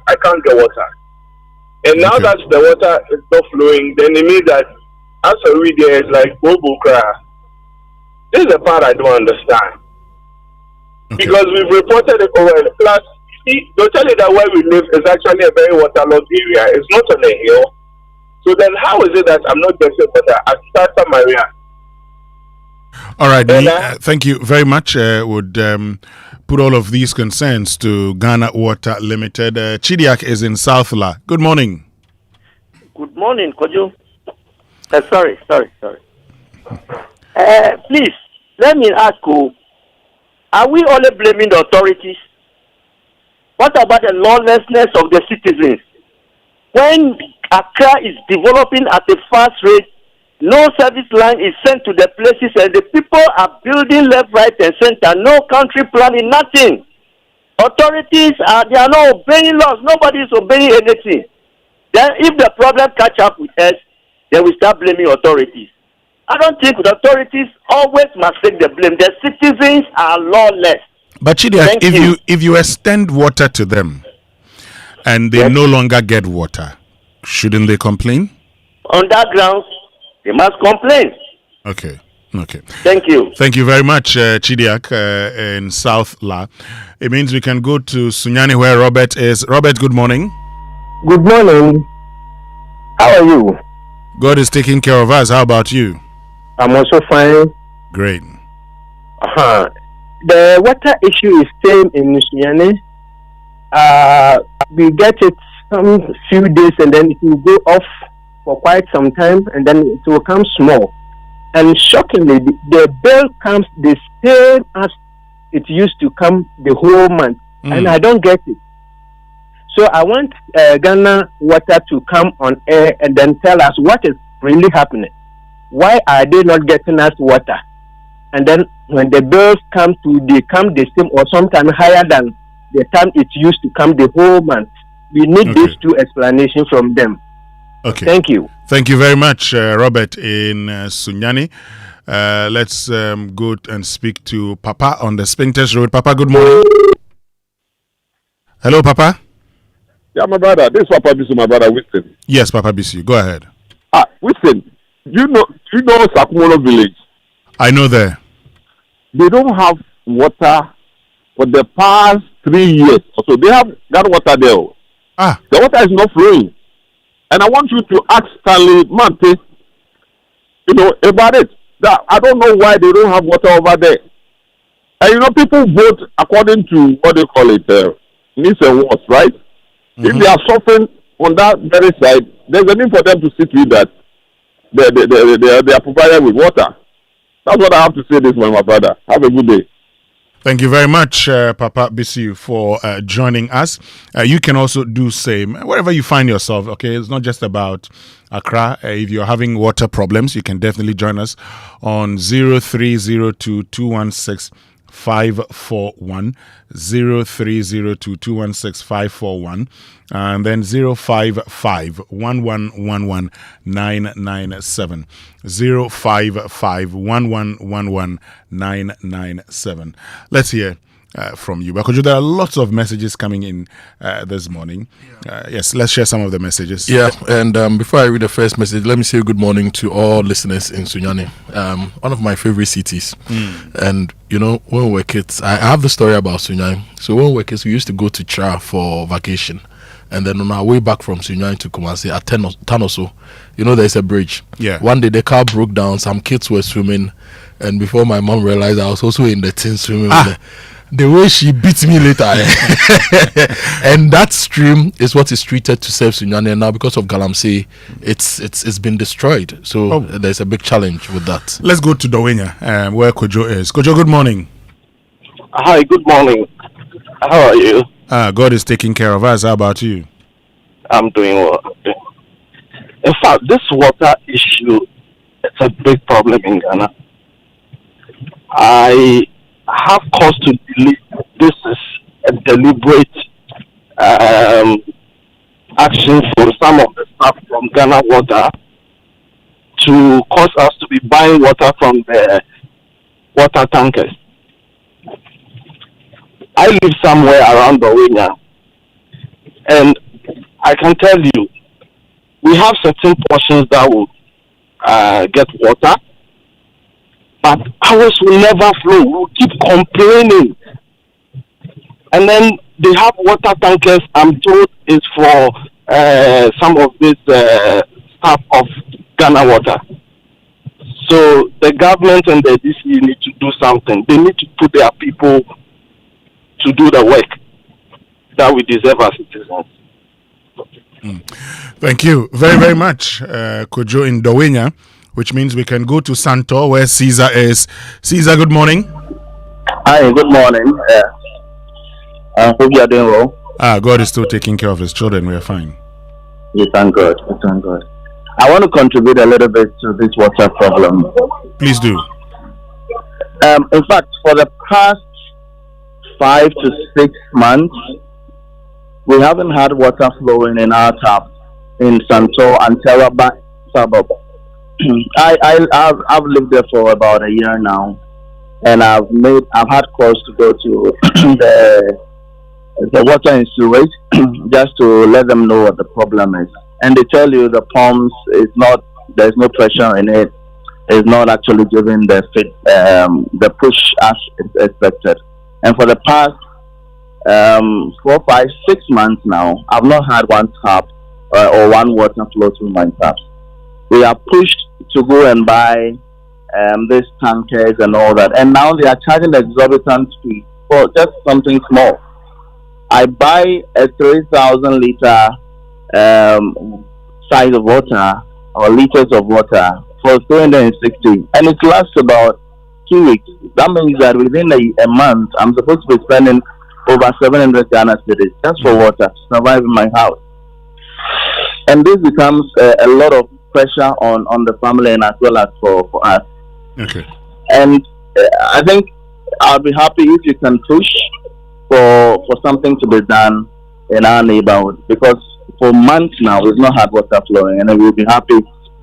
I can't get water. And now that the water is not flowing, then it means that as a reader, it's like Bobo cry. This is the part I don't understand. Because we've reported it over. Plus, see, they'll tell you that where we live is actually a very waterlogged area. It's not on a hill. So then how is it that I'm not getting water at Santa Maria? All right, thank you very much. Would put all of these concerns to Ghana Water Limited. Chidiak is in Southla. Good morning. Good morning, Kojo. Sorry. Please, let me ask you, are we only blaming the authorities? What about the lawlessness of the citizens? When Accra is developing at a fast rate, no service line is sent to the places and the people are building left, right, and center. No country planning, nothing. Authorities they are not obeying laws. Nobody is obeying anything. Then if the problem catch up with us, then we start blaming authorities. I don't think the authorities always must take the blame. The citizens are lawless. But Chidiak, if you extend water to them and they no longer get water, shouldn't they complain? On that grounds, they must complain. Okay. Thank you. Thank you very much, Chidiak, in South La. It means we can go to Sunyani where Robert is. Robert, good morning. Good morning. How are you? God is taking care of us. How about you? I'm also fine. Great. The water issue is same in Sunyani. We get it some few days and then it will go off for quite some time and then it will come small. And shockingly, the bill comes the same as it used to come the whole month. And I don't get it. So I want Ghana Water to come on air and then tell us what is really happening. Why are they not getting us water? And then when the bills come they come the same or sometimes higher than the time it used to come the whole month. We need these two explanations from them. Okay. Thank you. Thank you very much, Robert in Sunyani. Let's go and speak to Papa on the Spintex Road. Papa, good morning. Hello, Papa. Yeah, my brother. This is Papa Bisu, my brother, Winston. Yes, Papa Bisu. Go ahead. Winston, you know Sakumolo village? I know there. They don't have water for the past 3 years. So they have got water there. The water is not flowing. And I want you to ask Stanley Mante, about it. I don't know why they don't have water over there. And people vote according to what they call it, needs and wants, right? Mm-hmm. If they are suffering on that very side, there's a need for them to see to it that they are provided with water. That's what I have to say this morning, my brother. Have a good day. Thank you very much, Papa Bisu, for joining us. You can also do same wherever you find yourself. Okay, it's not just about Accra. If you're having water problems, you can definitely join us on 0302-216-541, 0302-216-541, and then 055-1111-997, 055-1111-997. Let's hear from you. Kojo, there are lots of messages coming in this morning. Yes, let's share some of the messages. Yeah, and before I read the first message, let me say good morning to all listeners in Sunyani, one of my favorite cities. And when we were kids, I have the story about Sunyani. So when we were kids, we used to go to Tra for vacation. And then on our way back from Sunyani to Kumasi at 10 or so, there's a bridge. Yeah. One day the car broke down, some kids were swimming, and before my mom realized, I was also in the tin swimming with the way she beat me later. And that stream is what is treated to serve Sunyani, and now because of galamsey, it's been destroyed. So there's a big challenge with that. Let's go to Dawenya, where Kojo is. Kojo, good morning. Hi, good morning. How are you? God is taking care of us. How about you? I'm doing well. In fact, this water issue is a big problem in Ghana. I have cause to believe this is a deliberate action for some of the staff from Ghana Water to cause us to be buying water from the water tankers. I live somewhere around Boateng, and I can tell you, we have certain portions that will get water, but ours will never flow. We'll keep complaining. And then they have water tankers, I'm told, is for some of this staff of Ghana Water. So the government and the DC need to do something. They need to put their people to do the work that we deserve as citizens. Thank you very, very much, Kojo in Dowenya, which means we can go to Santo, where Caesar is. Caesar, good morning. Hi, good morning. I hope you are doing well. God is still taking care of his children. We are fine. Yes, thank God. Yes, thank God. I want to contribute a little bit to this water problem. Please do. In fact, for the past 5 to 6 months, we haven't had water flowing in our tap in Santo and Teraba suburb. I've lived there for about a year now, and I've had calls to go to the water and sewage just to let them know what the problem is. And they tell you the pumps there's no pressure in it. It's not actually giving the push as expected. And for the past 4, 5, 6 months now, I've not had one tap or one water flow through my taps. We are pushed to go and buy these tankers and all that, and now they are charging exorbitant fee for just something small. I buy a 3,000 liter size of water or liters of water for 260, and it lasts about 2 weeks. That means that within a month, I'm supposed to be spending over 700 Ghana cedis just for water to survive in my house. And this becomes a lot of pressure on the family and as well as for us. Okay. And I think I'll be happy if you can push for something to be done in our neighborhood, because for months now we've not had water flowing, and we'll be happy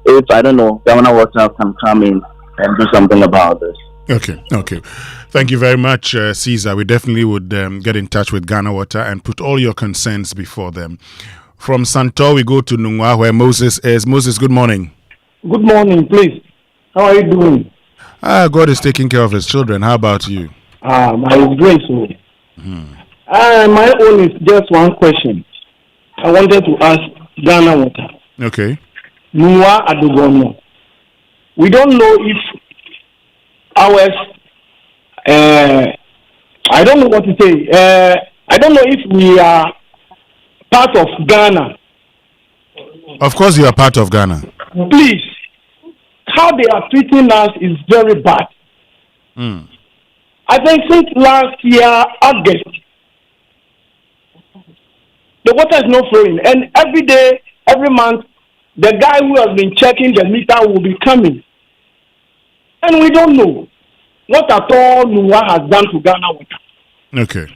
if, I don't know, Ghana Water can come in and do something about this. Okay. Thank you very much, Caesar. We definitely would get in touch with Ghana Water and put all your concerns before them. From Santo, we go to Nungwa, where Moses is. Moses, good morning. Good morning, please. How are you doing? God is taking care of his children. How about you? My grace. My own is just one question. I wanted to ask Ghana Water. Okay. Nungwa Adugono. We don't know if ours, I don't know what to say. I don't know if we are part of Ghana. Of course you are part of Ghana. Please, how they are treating us is very bad. I think since last year, August, the water is not flowing. And every day, every month, the guy who has been checking the meter will be coming. And we don't know what at all Nungwa has done to Ghana Water. Okay.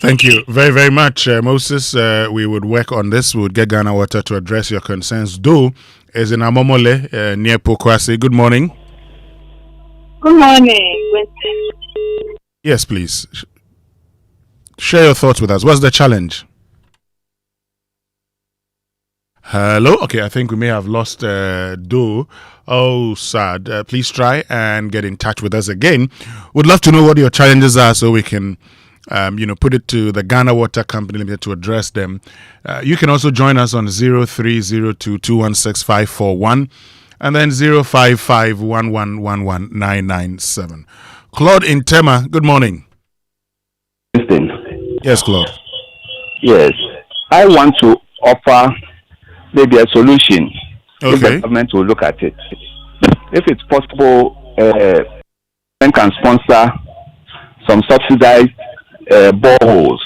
Thank you very, very much, Moses. We would work on this. We would get Ghana Water to address your concerns. Do is in Amomole, near Pokwase. Good morning. Good morning, Winston. Yes, please. Share your thoughts with us. What's the challenge? Hello? Okay, I think we may have lost Do. Oh, sad. Please try and get in touch with us again. Would love to know what your challenges are so we can put it to the Ghana Water Company Limited to address them. You can also join us on 0302216541 and then 05511119997. Claude in Tema, good morning. Winston. Yes, Claude. Yes. I want to offer maybe a solution. Okay. If the government will look at it. If it's possible, government can sponsor some subsidized boreholes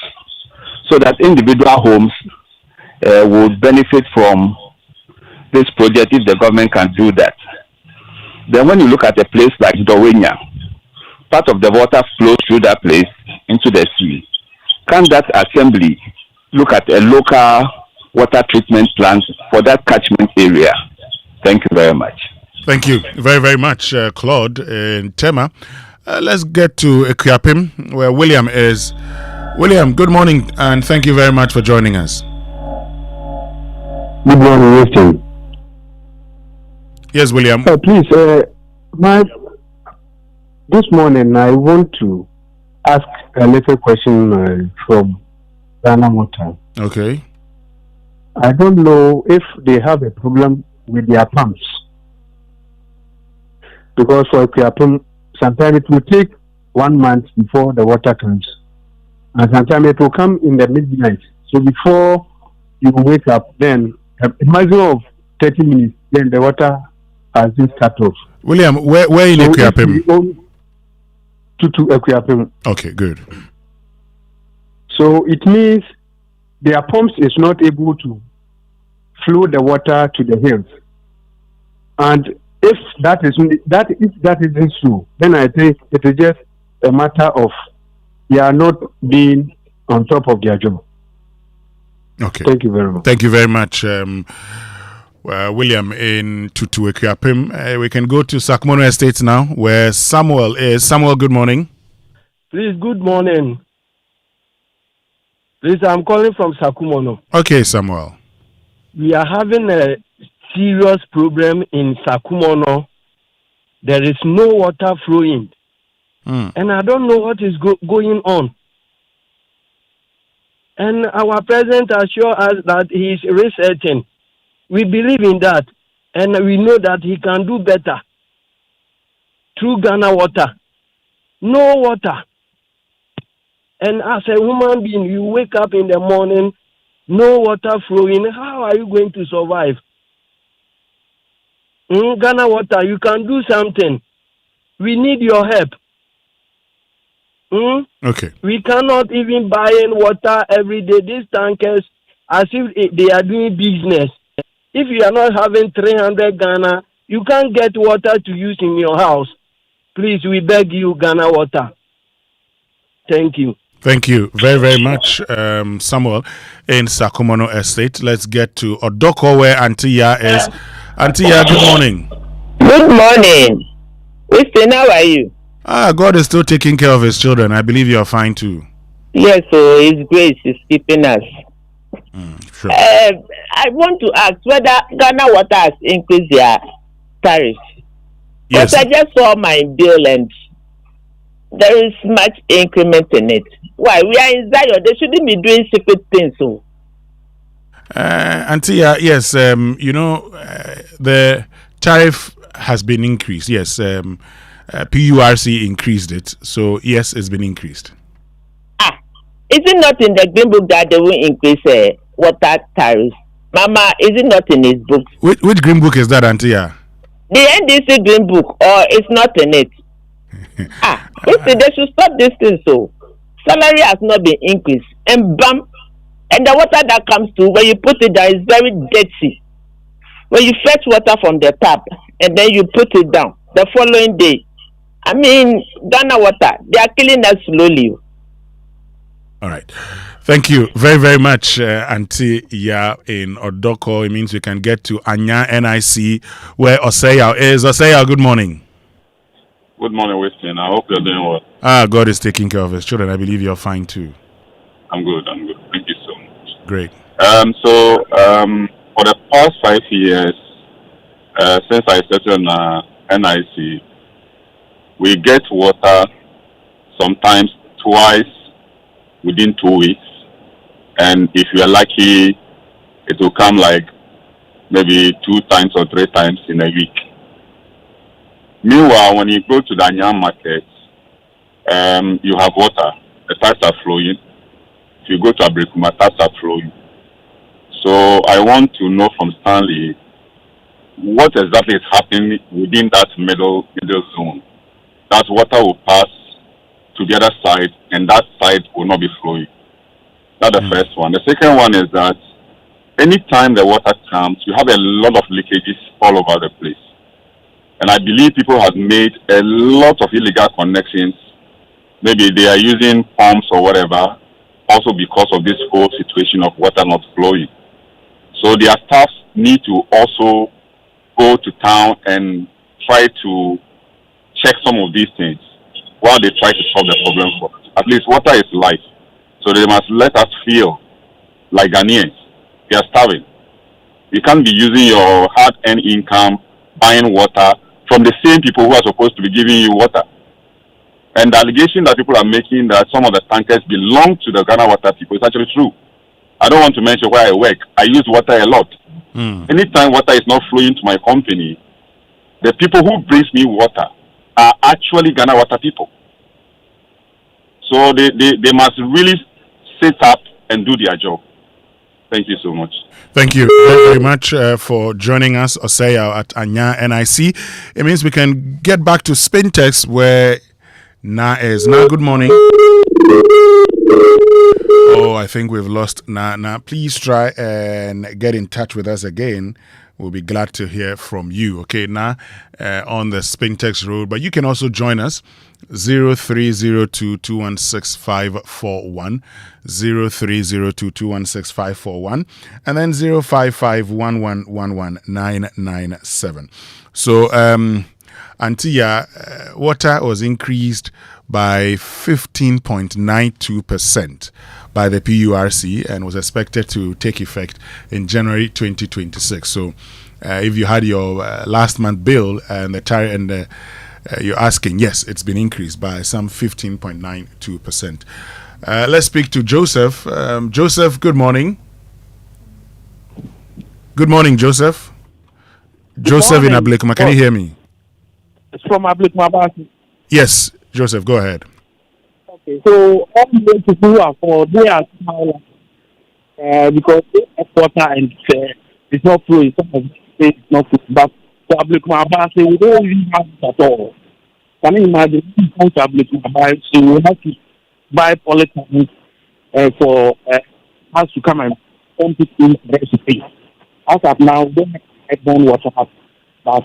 so that individual homes would benefit from this project if the government can do that. Then when you look at a place like Dowenya, part of the water flows through that place into the sea. Can that assembly look at a local water treatment plant for that catchment area? Thank you very much. Thank you very, very much, Claude and Tema. Let's get to Ekuapim, where William is. William, good morning, and thank you very much for joining us. Good morning, Winston. Yes, William. Please, this morning I want to ask a little question from Ghana Water. Okay. I don't know if they have a problem with their pumps. Because for Ekuapim, sometimes it will take 1 month before the water comes. And sometimes it will come in the midnight. So before you wake up, then a matter of 30 minutes, then the water has been cut off. William, where in Ekuapim? To Ekuapim. Okay, good. So it means their pumps is not able to flow the water to the hills. And if that isn't so, then I think it is just a matter of they are not being on top of their job. Okay. Thank you very much. Thank you very much, William. In Tutu Ekuapim, we can go to Sakumono Estates now, where Samuel is. Samuel, good morning. Please, good morning. Please, I'm calling from Sakumono. Okay, Samuel. We are having a serious problem in Sakumono. There is no water flowing. And I don't know what is going on. And our president assures us that he is researching. We believe in that. And we know that he can do better. Through Ghana Water. No water. And as a human being, you wake up in the morning, no water flowing. How are you going to survive? Ghana Water, you can do something. We need your help. Okay. We cannot even buy in water every day. These tankers, as if they are doing business. If you are not having 300 Ghana, you can't get water to use in your house. Please, we beg you, Ghana Water. Thank you. Thank you very, very much, Samuel, in Sakumono Estate. Let's get to Odoko, where Antia is. Antia, good morning. Good morning. Winston, how are you? God is still taking care of his children. I believe you are fine too. Yes, so His grace is keeping us. Sure. I want to ask whether Ghana Water has increased their tariff. Yes. Because I just saw my bill and there is much increment in it. Why? We are in Zion. They shouldn't be doing secret things. So. Antia, yes, the tariff has been increased. Yes, PURC increased it. So, yes, it's been increased. Is it not in the Green Book that they will increase water tariffs? Mama, is it not in his book? Which Green Book is that, Antia? The NDC Green Book, or it's not in it? Listen, they should stop this thing. So, salary has not been increased. And bam, and the water that comes to, when you put it there, is very dirty. When you fetch water from the tap, and then you put it down, the following day, I mean, Ghana Water, they are killing us slowly. All right. Thank you very, very much, Auntie Ya in Odoko. It means we can get to Anya NIC, where Osea is. Osea, good morning. Good morning, Winston. I hope you're doing well. God is taking care of his children. I believe you're fine too. I'm good. Thank you so much. Great. For the past 5 years, since I started on NIC, we get water sometimes twice within 2 weeks. And if you are lucky, it will come like maybe 2 times or 3 times in a week. Meanwhile, when you go to the Anyam market, you have water. The taps are flowing. If you go to Abrikuma, taps are flowing. So I want to know from Stanley, what exactly is happening within that middle zone? That water will pass to the other side, and that side will not be flowing. That's the first one. The second one is that anytime the water comes, you have a lot of leakages all over the place. And I believe people have made a lot of illegal connections. Maybe they are using pumps or whatever, also because of this whole situation of water not flowing. So their staff need to also go to town and try to check some of these things while they try to solve the problem for us. At least water is life. So they must let us feel like Ghanaians. We are starving. You can't be using your hard-earned income buying water from the same people who are supposed to be giving you water. And the allegation that people are making that some of the tankers belong to the Ghana water people is actually true. I don't want to mention where I work. I use water a lot. Anytime water is not flowing to my company, the people who brings me water are actually Ghana water people. So they must really sit up and do their job. Thank you so much. Thank you very, very much for joining us, Osea at Anya NIC. It means we can get back to Spintex where Na is. Na, good morning. Oh, I think we've lost Na. Na, please try and get in touch with us again. We'll be glad to hear from you. Okay, Na, on the Spintex road. But you can also join us. 0302216541 0302216541 and then 0551111997. So Antia, water was increased by 15.92% by the PURC and was expected to take effect in January 2026. So if you had your last month bill and the tariff and the you're asking, yes, it's been increased by some 15.92%. Let's speak to Joseph. Joseph, good morning. Good morning, Joseph. Joseph in Ablekuma, can you hear me? It's from Ablekuma. Yes, Joseph, go ahead. Okay, so all the people who are for they are smaller because water and it's not flowing. Some of it's not flowing, but public Mabase, we don't really have it at all. Can you imagine how public Mabase, so we have to buy polytechnics for us to come and pump it in the recipe. As of now, we don't have done water but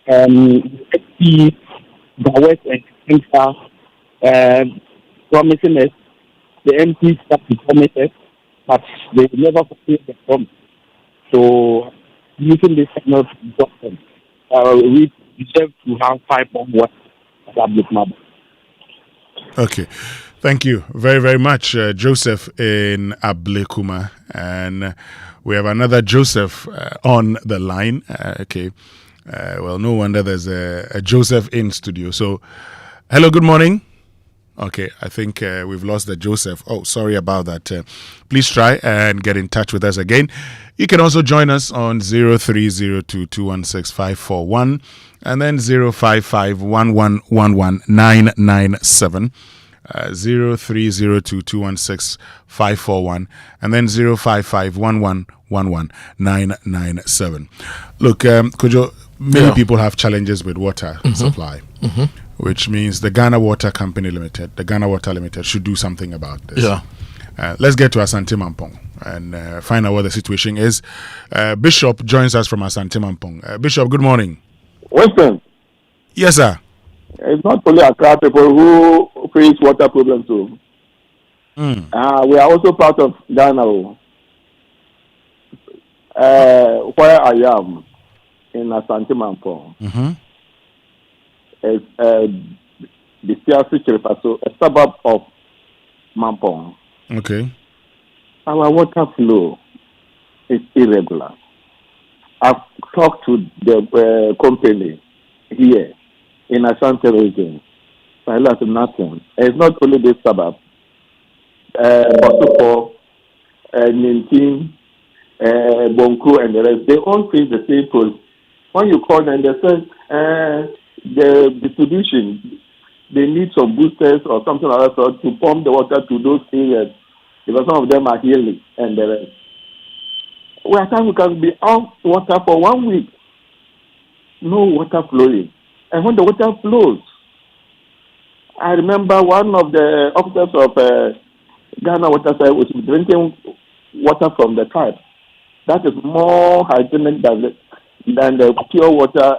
the West and Central promising us, the MPs that we promised us, but they never fulfill the promise. So using this technology, we deserve to have 5.1 public number. Okay. Thank you very, very much, Joseph in Ablekuma. And we have another Joseph on the line. Okay. Well, no wonder there's a Joseph in studio. So, hello, good morning. Okay, I think we've lost the Joseph. Oh, sorry about that. Please try and get in touch with us again. You can also join us on 0302216541 and then 0551111997. 0302216541 and then 0551111997. Look, Kojo, many people have challenges with water supply. Which means the Ghana Water Company Limited, the Ghana Water Limited, should do something about this. Yeah. Let's get to Asante Mampong and find out what the situation is. Bishop joins us from Asante Mampong. Bishop, good morning. Winston. Yes, sir. It's not only Accra people who face water problems too. We are also part of Ghana. Where I am in Asante Mampong. It's the Siasi Chiripaso, a suburb of Mampong. Okay. Our water flow is irregular. I've talked to the company here in Asante region. I learned nothing. It's not only this suburb. Botupo, Nintin, Bonku, and the rest. They all face the same problem. When you call them, they say, the distribution, they need some boosters or something like that to pump the water to those areas because some of them are healing and the rest. Well, we can be out water for 1 week, no water flowing. And when the water flows, I remember one of the officers of Ghana Water Service was drinking water from the tap. That is more hygienic than the pure water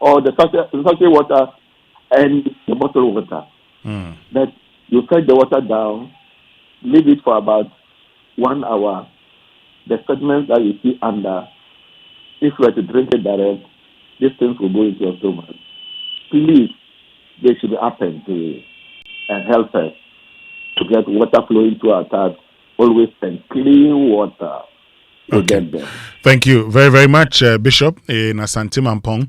or the sachet water and the bottled water. That you fetch the water down, leave it for about 1 hour. The sediments that you see under, if you were to drink it direct, these things will go into your stomach. Please, they should be open to help us to get water flowing to our taps. Always send clean water to get them. Thank you very, very much, Bishop in Asante Mampong.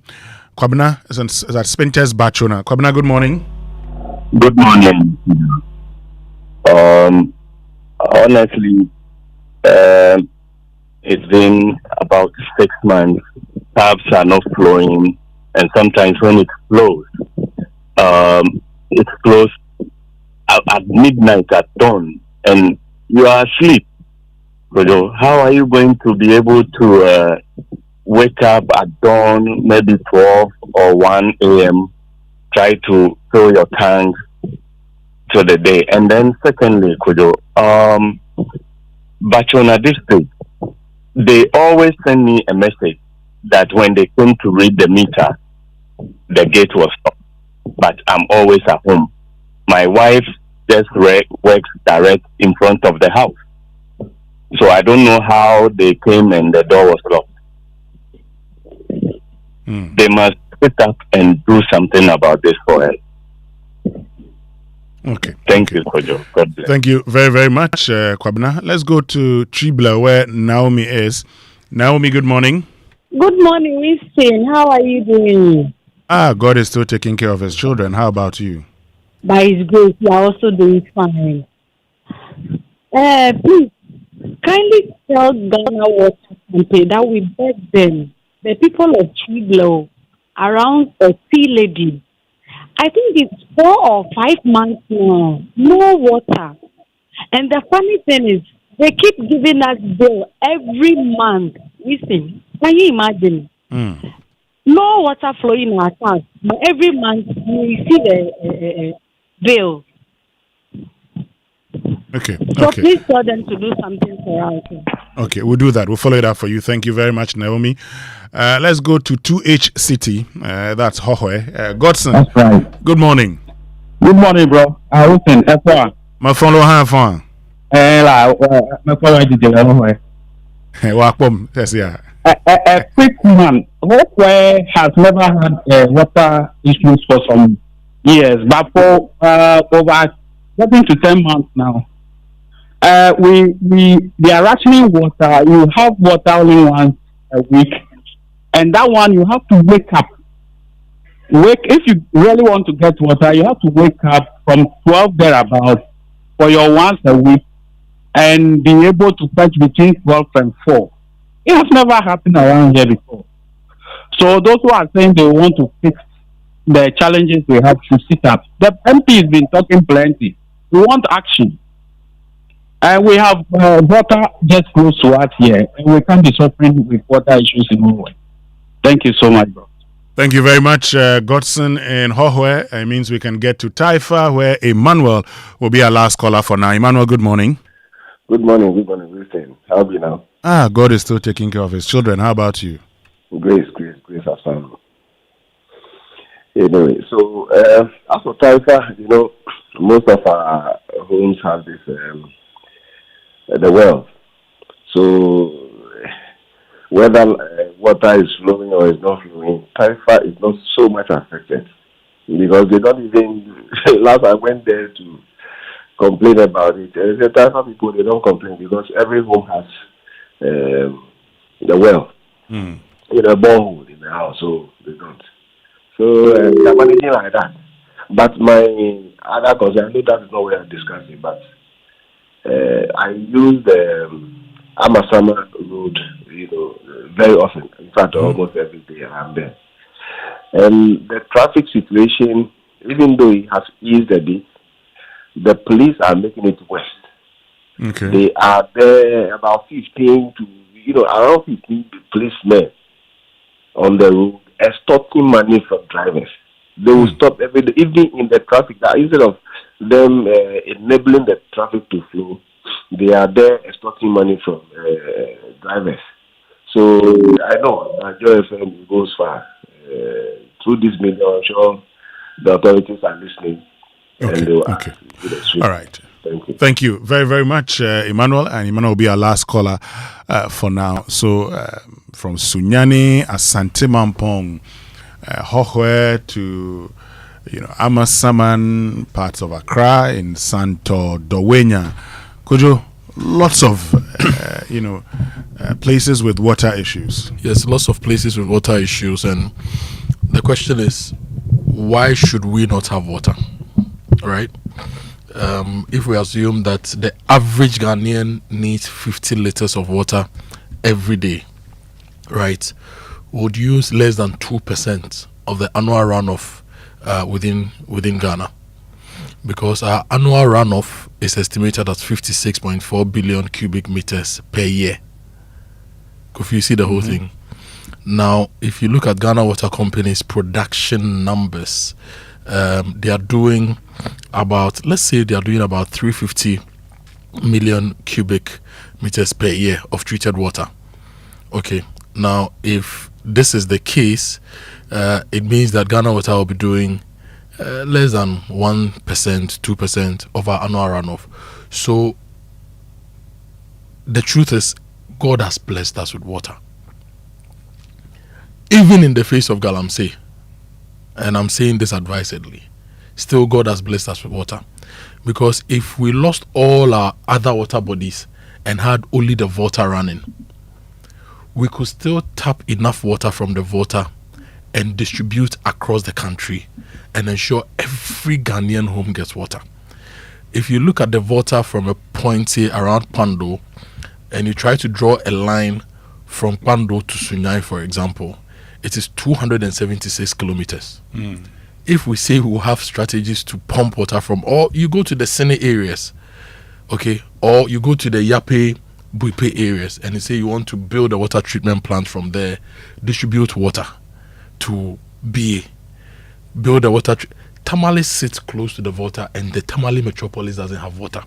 Kwabena, that's Spinters Bachona. Kwabena, good morning. Good morning. Honestly, it's been about 6 months. Taps are not flowing, and sometimes when it flows at midnight, at dawn, and you are asleep. Kojo, how are you going to be able to wake up at dawn, maybe 12 or 1 a.m., try to fill your tank to the day? And then secondly, Kojo, Bachona district, they always send me a message that when they came to read the meter, the gate was stopped. But I'm always at home. My wife just works direct in front of the house. So I don't know how they came and the door was locked. They must sit up and do something about this for us. Okay. Thank you, Kojo. God bless. Thank you very, very much, Kwabena. Let's go to Tribla, where Naomi is. Naomi, good morning. Good morning, Winston. How are you doing? God is still taking care of his children. How about you? By his grace, we are also doing fine. Please, kindly tell Ghana Water Company that we beg them, the people of Tribla, around a tea lady. I think it's 4 or 5 months now, no water. And the funny thing is, they keep giving us bill every month. Listen, can you imagine? No water flowing in our house, but every month we receive a bill. Okay. So please tell them to do something for us. Okay, we'll do that. We'll follow it up for you. Thank you very much, Naomi. Let's go to 2H City. That's Hohoe. Godson. That's right. Good morning. Good morning, bro. Winston, F1. My phone, F1. My phone, Welcome. Yes, yeah. A quick one. Hope has never had water issues for some years, but for over getting to 10 months now, they are rationing water. You have water only once a week, and that one you have to wake up. If you really want to get water, you have to wake up from 12 thereabouts for your once a week, and be able to fetch between 12 and 4. It has never happened around here before. So those who are saying they want to fix the challenges we have should sit up. The MP has been talking plenty. We want action. And we have water just close to us here, and we can't be suffering with water issues in Norway. Thank you so much, bro. Thank you very much, Godson in Hohoe. It means we can get to Taifa, where Emmanuel will be our last caller for now. Emmanuel, good morning. Good morning, Winston. How are you now? God is still taking care of his children. How about you? Grace has found. Anyway, so as for Taifa, most of our homes have this the well. So whether water is flowing or is not flowing, Taifa is not so much affected because they don't even. Last I went there to complain about it. The Taifa people, they don't complain because every home has the well, a borehole in the house, so they don't. So they're managing like that. But my other concern, I know that is not what I'm discussing, but I use the Amasama road, very often. In fact, almost every day I'm there. And the traffic situation, even though it has eased a bit, the police are making it worse. Okay. They are there about 15 to, around 15 policemen on the road extorting money from drivers. They will stop every day, even in the traffic. That instead of them enabling the traffic to flow, they are there extorting money from drivers. So I know that Joy FM goes far. Through this medium, I'm sure the authorities are listening. Okay. And they will Okay. act with the street. All right. Thank you. Thank you very, very much, Emmanuel. And Emmanuel will be our last caller for now. So from Sunyani, Asante Mampong, Hohwe to Amasaman, parts of Accra, in Santo Dowenya. Kojo, lots of places with water issues. Yes, lots of places with water issues, and the question is, why should we not have water? Right? If we assume that the average Ghanaian needs 50 liters of water every day, right, would use less than 2% of the annual runoff within Ghana, because our annual runoff is estimated at 56.4 billion cubic meters per year. If you see the whole thing. Now, if you look at Ghana Water Company's production numbers, they are doing about 350 million cubic meters per year of treated water. Okay, now if this is the case, it means that Ghana Water will be doing less than 1%, 2% of our annual runoff. So the truth is, God has blessed us with water. Even in the face of galamsey, and I'm saying this advisedly, still God has blessed us with water. Because if we lost all our other water bodies and had only the Volta running, we could still tap enough water from the Volta and distribute across the country and ensure every Ghanaian home gets water. If you look at the Volta from a point, say, around Pando, and you try to draw a line from Pando to Sunyai, for example, it is 276 kilometers. If we say we will have strategies to pump water from, or you go to the Sene areas, okay, or you go to the Yape, Buipe areas, and you say you want to build a water treatment plant from there, distribute water to BA, build a water. Tamale sits close to the Volta, and the Tamale metropolis doesn't have water.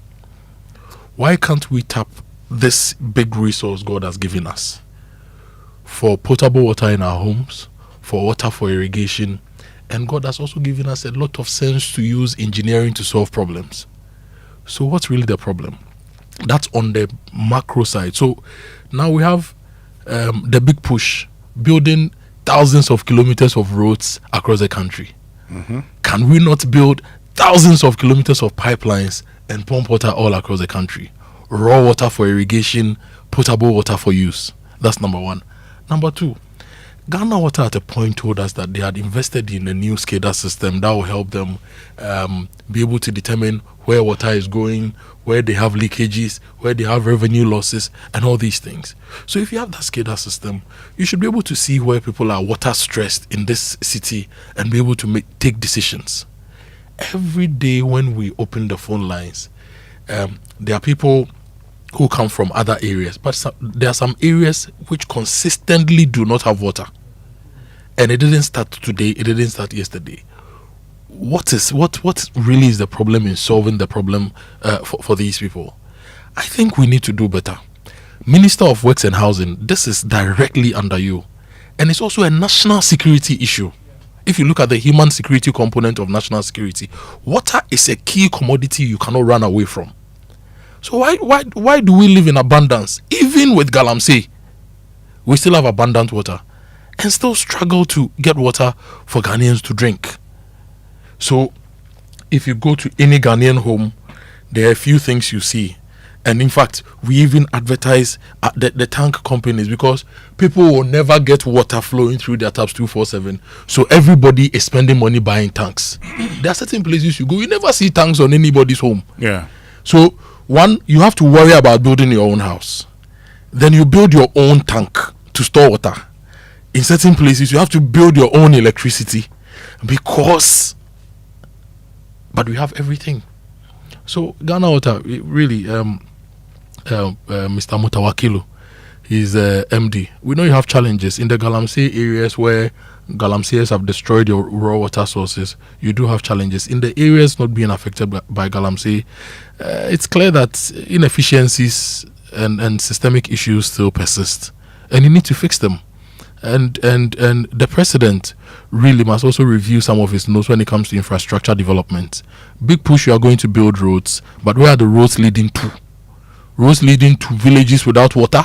Why can't we tap this big resource God has given us for potable water in our homes, for water for irrigation? And God has also given us a lot of sense to use engineering to solve problems. So what's really the problem? That's on the macro side. So now we have the big push, building thousands of kilometers of roads across the country. Can we not build thousands of kilometers of pipelines and pump water all across the country? Raw water for irrigation, potable water for use. That's number one. Number two, Ghana Water at a point told us that they had invested in a new SCADA system that will help them be able to determine where water is going, where they have leakages, where they have revenue losses, and all these things. So if you have that SCADA system, you should be able to see where people are water stressed in this city and be able to take decisions. Every day when we open the phone lines, there are people who come from other areas, but there are some areas which consistently do not have water. And it didn't start today, it didn't start yesterday. What really is the problem in solving the problem for these people? I think we need to do better. Minister of Works and Housing, this is directly under you. And it's also a national security issue. If you look at the human security component of national security, water is a key commodity you cannot run away from. So why do we live in abundance? Even with galamsey, we still have abundant water and still struggle to get water for Ghanaians to drink. So if you go to any Ghanaian home, there are a few things you see. And in fact, we even advertise the tank companies, because people will never get water flowing through their taps 24/7. So everybody is spending money buying tanks. There are certain places you go, you never see tanks on anybody's home. Yeah. So one, you have to worry about building your own house. Then you build your own tank to store water. In certain places, you have to build your own electricity, but we have everything. So Ghana Water, really, Mr. Mutawakilu, he's MD. We know you have challenges in the galamsey areas where galamseyers have destroyed your raw water sources. You do have challenges in the areas not being affected by galamsey. It's clear that inefficiencies and systemic issues still persist. and you need to fix them. And the president really must also review some of his notes when it comes to infrastructure development. Big push, you are going to build roads, but where are the roads leading to? Roads leading to villages without water?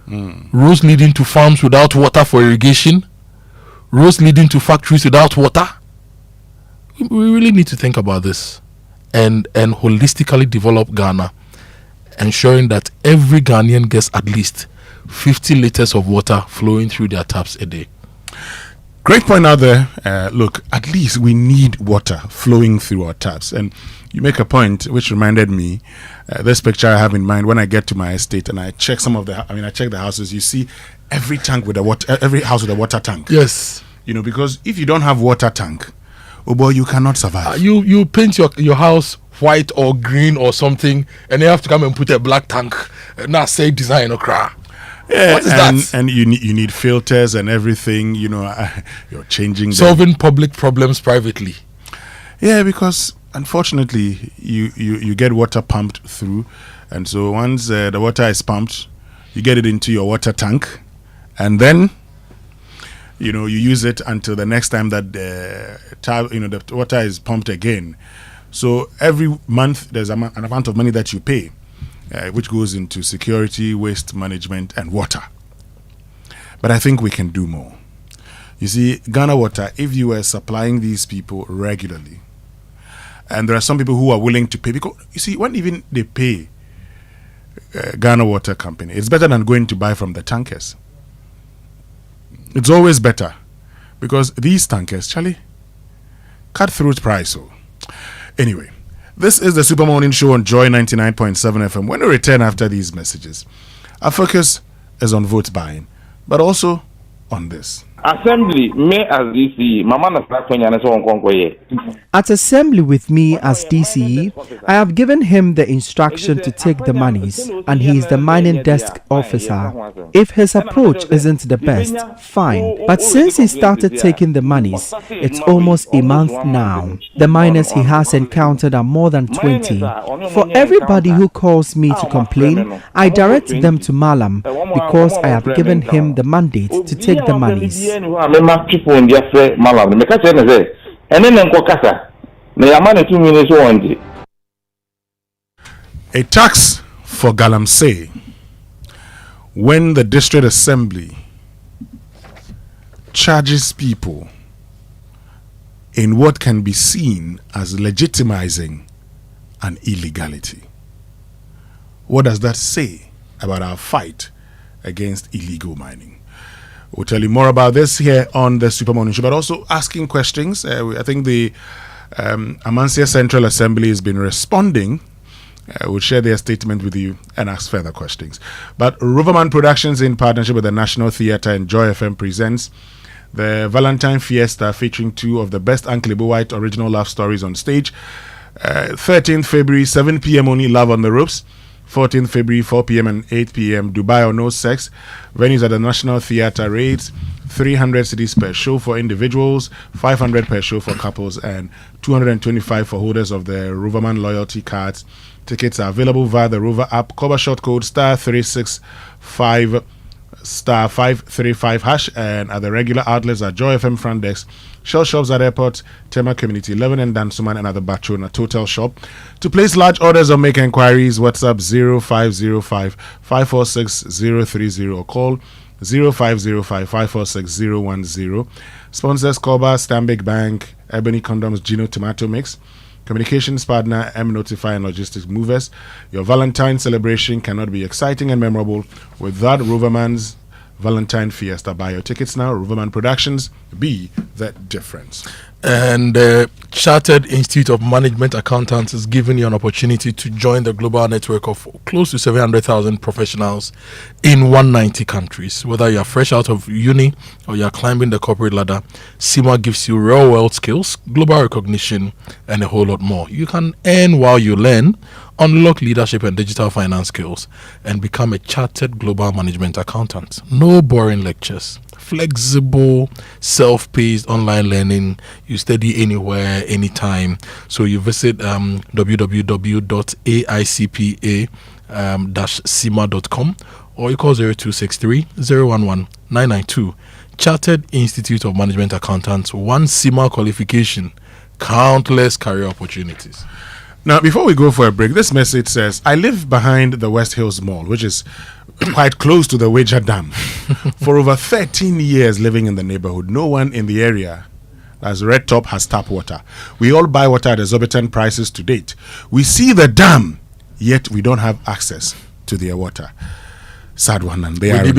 Roads leading to farms without water for irrigation? Roads leading to factories without water? We really need to think about this and holistically develop Ghana, ensuring that every Ghanaian gets at least 50 liters of water flowing through their taps a day. Great point out there. Look, at least we need water flowing through our taps. And you make a point which reminded me, this picture I have in mind when I get to my estate and I check I check the houses. You see every house with a water tank. Yes. Because if you don't have water tank, oh boy, you cannot survive. You paint your house white or green or something, and you have to come and put a black tank. Not say design or cry. Yeah, what is that? And you need filters and everything. You're changing solving public problems privately. Yeah, because unfortunately you get water pumped through, and so once the water is pumped, you get it into your water tank, and then you use it until the next time that the water is pumped again. So every month there's an amount of money that you pay, which goes into security, waste management, and water. But I think we can do more. You see, Ghana Water, if you were supplying these people regularly, and there are some people who are willing to pay, because you see, when even they pay Ghana Water Company, it's better than going to buy from the tankers. It's always better, because these tankers, Charlie, cutthroat price. So anyway, this is the Super Morning Show on Joy 99.7 FM. When we return after these messages, our focus is on vote buying, but also on this. Assembly, me as DC, Mama na At assembly with me as DCE, I have given him the instruction to take the monies, and he is the mining desk officer. If his approach isn't the best, fine. But since he started taking the monies, it's almost a month now. The miners he has encountered are more than 20. For everybody who calls me to complain, I direct them to Malam because I have given him the mandate to take the monies. A tax for galamsey when the district assembly charges people in what can be seen as legitimizing an illegality. What does that say about our fight against illegal mining? We'll tell you more about this here on the Super Morning Show, but also asking questions. I think the Amansie Central Assembly has been responding. We'll share their statement with you and ask further questions. But Riverman Productions, in partnership with the National Theatre and Joy FM, presents the Valentine Fiesta, featuring two of the best Uncle White original love stories on stage. 13th February, 7 p.m. only, Love on the Ropes. 14th February, 4 p.m. and 8 p.m. Dubai or No Sex. Venues at the National Theatre. Rates 300 cedis per show for individuals, 500 per show for couples, and 225 for holders of the Roverman loyalty cards. Tickets are available via the Rover app. Cover short code *365 *535 hash, and at the regular outlets at Joy FM front desk, Shell shops at airport, Tema Community 11 and Dansuman, and at the Bachona Total shop. To place large orders or make inquiries, WhatsApp 0505 546 030 or call 0505 546 010. Sponsors: Koba, Stanbic Bank, Ebony Condoms, Gino Tomato Mix. Communications partner: M Notify and Logistics Movers. Your Valentine celebration cannot be exciting and memorable without Roverman's Valentine Fiesta. Buy your tickets now. Riverman Productions, be that difference. And the Chartered Institute of Management Accountants is giving you an opportunity to join the global network of close to 700,000 professionals in 190 countries. Whether you're fresh out of uni or you're climbing the corporate ladder, CIMA gives you real world skills, global recognition, and a whole lot more. You can earn while you learn, unlock leadership and digital finance skills, and become a chartered global management accountant. No boring lectures. Flexible, self-paced online learning. You study anywhere, anytime. So you visit www.aicpa-cima.com or you call 0263 011 992. Chartered Institute of Management Accountants, 1 CIMA qualification, countless career opportunities. Now, before we go for a break, this message says, I live behind the West Hills Mall, which is quite close to the Wager Dam. For over 13 years living in the neighborhood, no one in the area as Red Top has tap water. We all buy water at exorbitant prices to date. We see the dam, yet we don't have access to their water. Sad one, and they are. We'll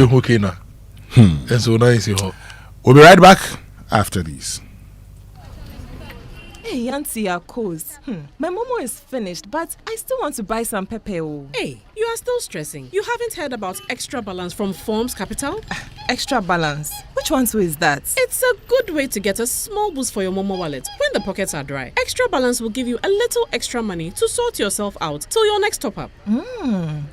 be right back after these. Hey, Auntie Akos. My momo is finished, but I still want to buy some pepper. Hey, you are still stressing. You haven't heard about Extra Balance from Forms Capital? Extra Balance? Which one is that? It's a good way to get a small boost for your momo wallet when the pockets are dry. Extra Balance will give you a little extra money to sort yourself out till your next top up.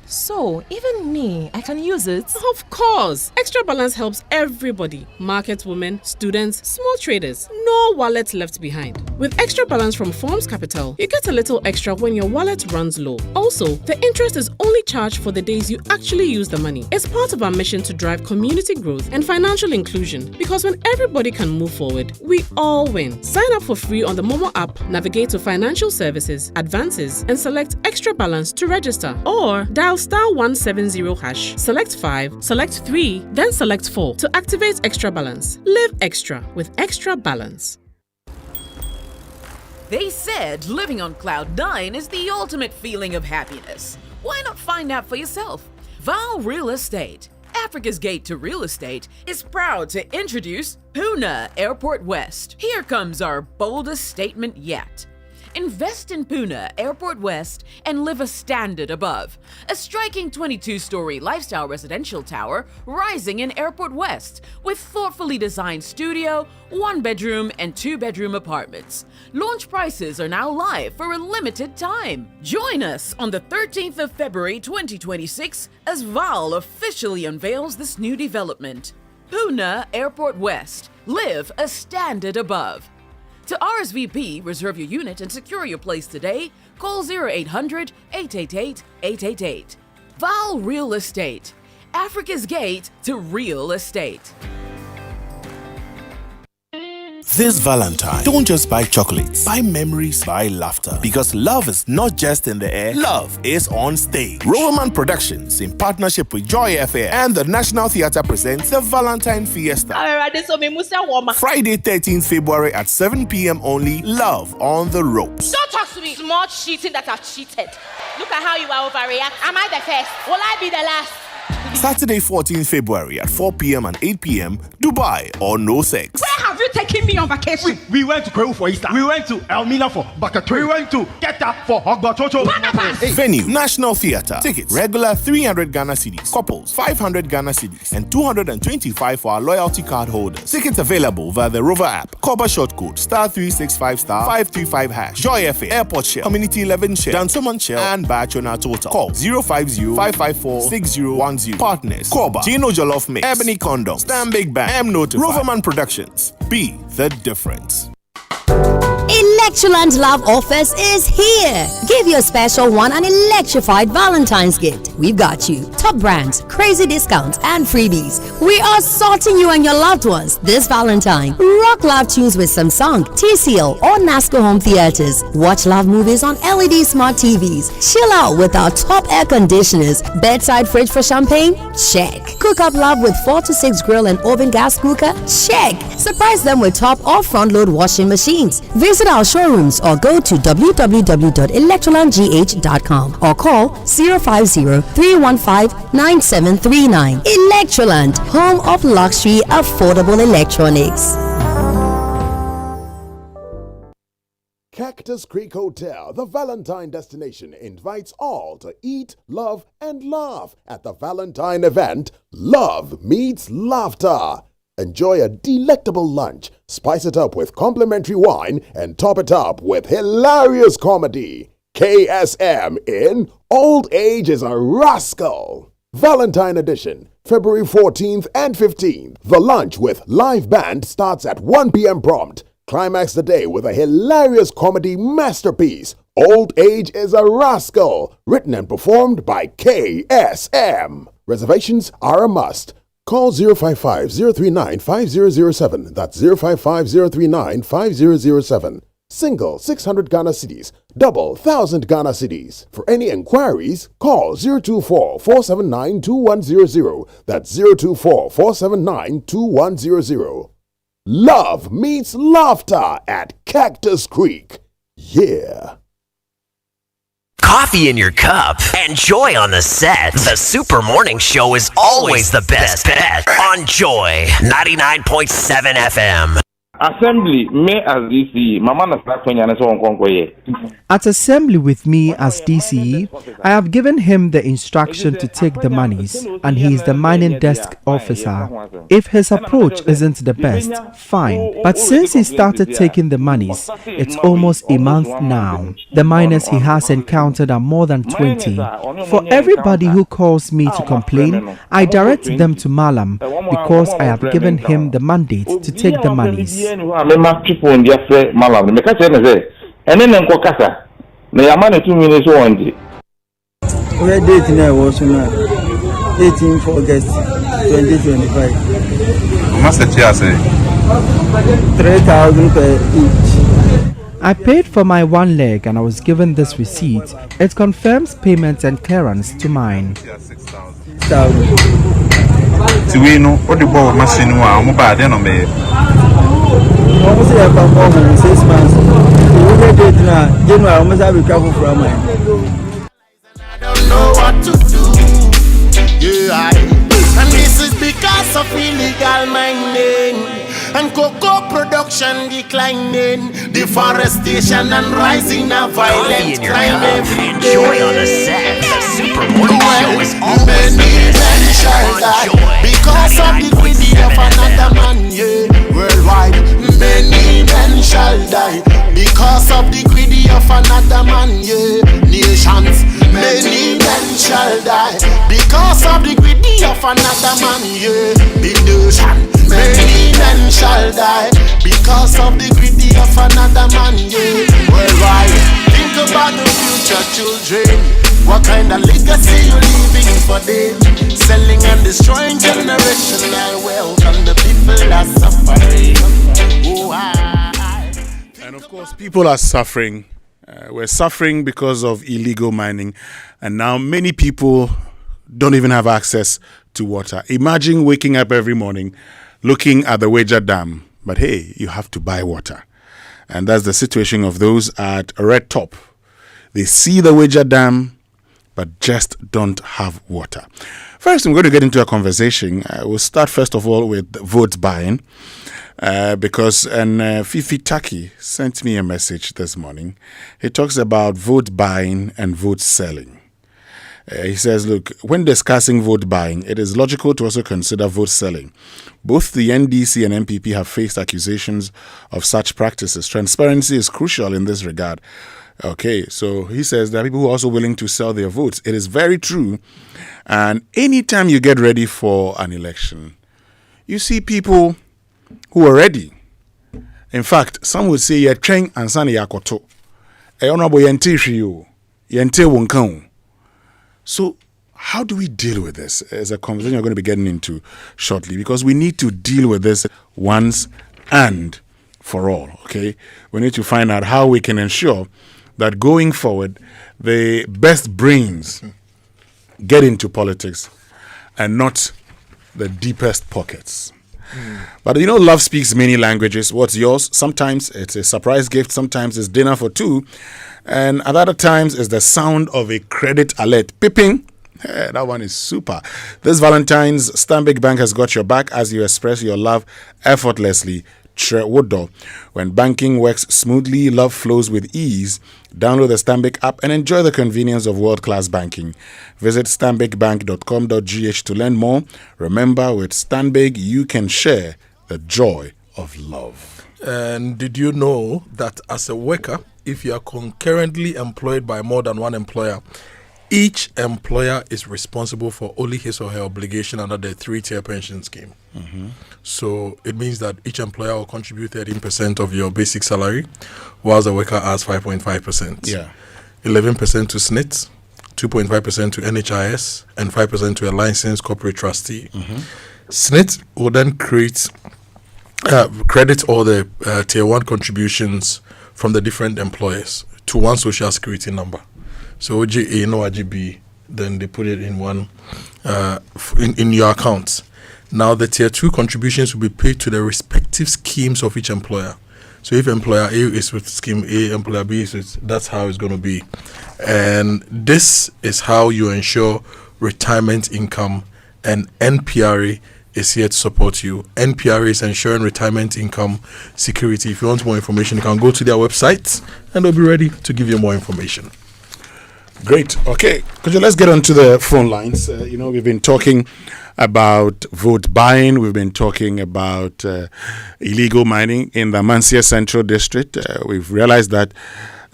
So, even me, I can use it? Of course! Extra Balance helps everybody. Market women, students, small traders. No wallet left behind. With Extra Balance from Forms Capital, you get a little extra when your wallet runs low. Also, the interest is only charged for the days you actually use the money. It's part of our mission to drive community growth and financial inclusion, because when everybody can move forward, we all win. Sign up for free on the Momo app, navigate to Financial Services, Advances, and select Extra Balance to register. Or dial *170#, select 5, select 3, then select 4 to activate Extra Balance. Live extra with Extra Balance. They said living on Cloud 9 is the ultimate feeling of happiness. Why not find out for yourself? Val Real Estate, Africa's Gate to Real Estate, is proud to introduce Pune Airport West. Here comes our boldest statement yet. Invest in Pune Airport West and live a standard above. A striking 22-story lifestyle residential tower rising in Airport West with thoughtfully designed studio, 1-bedroom and 2-bedroom apartments. Launch prices are now live for a limited time. Join us on the 13th of February 2026 as Val officially unveils this new development. Pune Airport West. Live a standard above. To RSVP, reserve your unit and secure your place today. Call 0800-888-888. Val Real Estate. Africa's Gate to Real Estate. This Valentine, don't just buy chocolates. Buy memories, buy laughter. Because love is not just in the air, love is on stage. Roverman Productions, in partnership with Joy FM and the National Theatre, presents the Valentine Fiesta. Friday, 13th February at 7 p.m. only. Love on the ropes. Don't talk to me. Small cheating that I've cheated. Look at how you are overreacting. Am I the first? Will I be the last? Saturday, 14th February at 4 p.m. and 8 p.m. Dubai or no sex. Where have you taken me on vacation? We went to Kojo for Easter. We went to Elmina for Bakato. We went to Keta for Ogbachocho. Venue, National Theatre. Tickets, regular 300 Ghana cedis. Couples, 500 Ghana cedis. And 225 for our loyalty card holders. Tickets available via the Rover app. Cover short code *365*535#. Joy FM, Airport Shell, Community 11 Shell, Dansoman Shell, and Bachona Total. Call 050-554-6010. Partners, Koba, Gino Jollof Mix, Ebony Condom, Stan Big Bang, M Notified, Roverman Productions. Be the difference. Electroland Love Offers is here. Give your special one an electrified Valentine's gift. We've got you. Top brands, crazy discounts, and freebies. We are sorting you and your loved ones this Valentine. Rock love tunes with Samsung, TCL, or NASCO home theaters. Watch love movies on LED smart TVs. Chill out with our top air conditioners. Bedside fridge for champagne? Check. Cook up love with 4 to 6 grill and oven gas cooker? Check. Surprise them with top or front load washing machines. Visit our showrooms or go to www.electrolandgh.com or call 050-315-9739. Electroland, home of luxury affordable electronics. Cactus Creek Hotel, the Valentine destination, invites all to eat, love, and laugh at the Valentine event, Love Meets Laughter. Enjoy a delectable lunch, spice it up with complimentary wine, and top it up with hilarious comedy. KSM in Old Age is a Rascal. Valentine edition, February 14th and 15th. The lunch with live band starts at 1 p.m. prompt. Climax the day with a hilarious comedy masterpiece, Old Age is a Rascal, written and performed by KSM. Reservations are a must. Call 055-039-5007. That's 055-039-5007. Single 600 Ghana cedis, double 1,000 Ghana cedis. For any inquiries, call 024-479-2100. That's 024-479-2100. Love meets laughter at Cactus Creek. Yeah. Coffee in your cup and joy on the set. The Super Morning Show is always the best bet on Joy 99.7 FM. Assembly, me as DC, Mama na start when you so At assembly with me as DCE, I have given him the instruction to take the monies, and he is the mining desk officer. If his approach isn't the best, fine. But since he started taking the monies, it's almost a month now. The miners he has encountered are more than 20. For everybody who calls me to complain, I direct them to Malam because I have given him the mandate to take the monies. And then Uncle Casa, the Amani 2 minutes one. Where date now was 18th August 2025. How much did you say? 3,000 per each. I paid for my one leg and I was given this receipt. It confirms payment and clearance to mine. 6,000. Do we know what the ball machine was? I'm about to know. Almost a perform 6 months. We get it now. January, almost have to travel from mine. I don't know what to do. Yeah, and this is because of illegal mining and cocoa production declining, deforestation and rising of violent crime every day. Joy on the set. The Super Morning Show is always the best on Joy because of the greedy of another man. Yeah, worldwide many men shall die because of the greedy of another man. Yeah, nations many men shall die because of the greedy of another man. Yeah, big nation many men shall die because of the greedy of another man. Yeah, worldwide think about the future children. What kind of legacy you leaving for them? Selling and destroying generational wealth, and the people are suffering. And of course, people are suffering. We're suffering because of illegal mining. And now many people don't even have access to water. Imagine waking up every morning looking at the Weja Dam. But hey, you have to buy water. And that's the situation of those at Red Top. They see the Weja Dam, but just don't have water. First, I'm going to get into a conversation. We'll start first of all with vote buying. Because Fifi Taki sent me a message this morning. He talks about vote buying and vote selling. He says, look, when discussing vote buying, it is logical to also consider vote selling. Both the NDC and MPP have faced accusations of such practices. Transparency is crucial in this regard. Okay, so he says there are people who are also willing to sell their votes. It is very true. And anytime you get ready for an election, you see people who are ready. In fact, some would say, Yetweng ansana Akoto. Honorable Yente Wonkang. So, how do we deal with this? Is a conversation we're going to be getting into shortly, because we need to deal with this once and for all. Okay, we need to find out how we can ensure that going forward, the best brains get into politics and not the deepest pockets. But you know, love speaks many languages. What's yours? Sometimes it's a surprise gift, sometimes it's dinner for two, and at other times it's the sound of a credit alert. Pipping. Hey, that one is super. This Valentine's, Stanbic Bank has got your back as you express your love effortlessly. Woodall. When banking works smoothly, love flows with ease. Download the Stanbic app and enjoy the convenience of world-class banking. Visit stanbicbank.com.gh to learn more. Remember, with Stanbic, you can share the joy of love. And did you know that as a worker, if you are concurrently employed by more than one employer, each employer is responsible for only his or her obligation under the 3-tier pension scheme. So it means that each employer will contribute 13% of your basic salary, whilst the worker has 5.5%. Yeah. 11% to SNIT, 2.5% to NHIS, and 5% to a licensed corporate trustee. SNIT will then credit all the tier 1 contributions from the different employers to one social security number. So OGA, no RGB, then they put it in one in your accounts. Now the tier 2 contributions will be paid to the respective schemes of each employer. So if employer A is with scheme A, employer B is with, that's how it's going to be. And this is how you ensure retirement income, and NPRA is here to support you. NPRA is ensuring retirement income security. If you want more information, you can go to their website and they'll be ready to give you more information. Great. Okay, Kojo, let's get on to the phone lines. We've been talking about vote buying. We've been talking about illegal mining in the Amansie Central district. We've realized that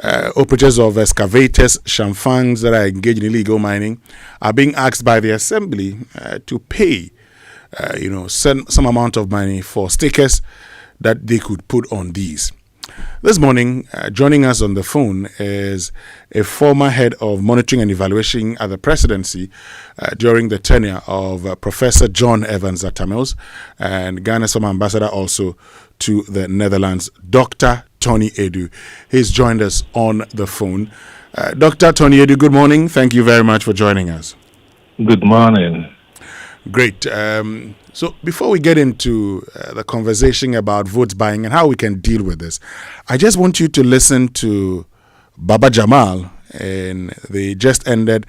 operators of excavators, shamfangs that are engaged in illegal mining are being asked by the assembly to pay, some amount of money for stickers that they could put on these. This morning, joining us on the phone is a former head of monitoring and evaluation at the presidency during the tenure of Professor John Evans at Tamils, and Ghana's former ambassador also to the Netherlands, Dr. Tony Edu. He's joined us on the phone. Dr. Tony Edu, good morning. Thank you very much for joining us. Good morning. Great. So before we get into the conversation about vote buying and how we can deal with this, I just want you to listen to Baba Jamal in the just ended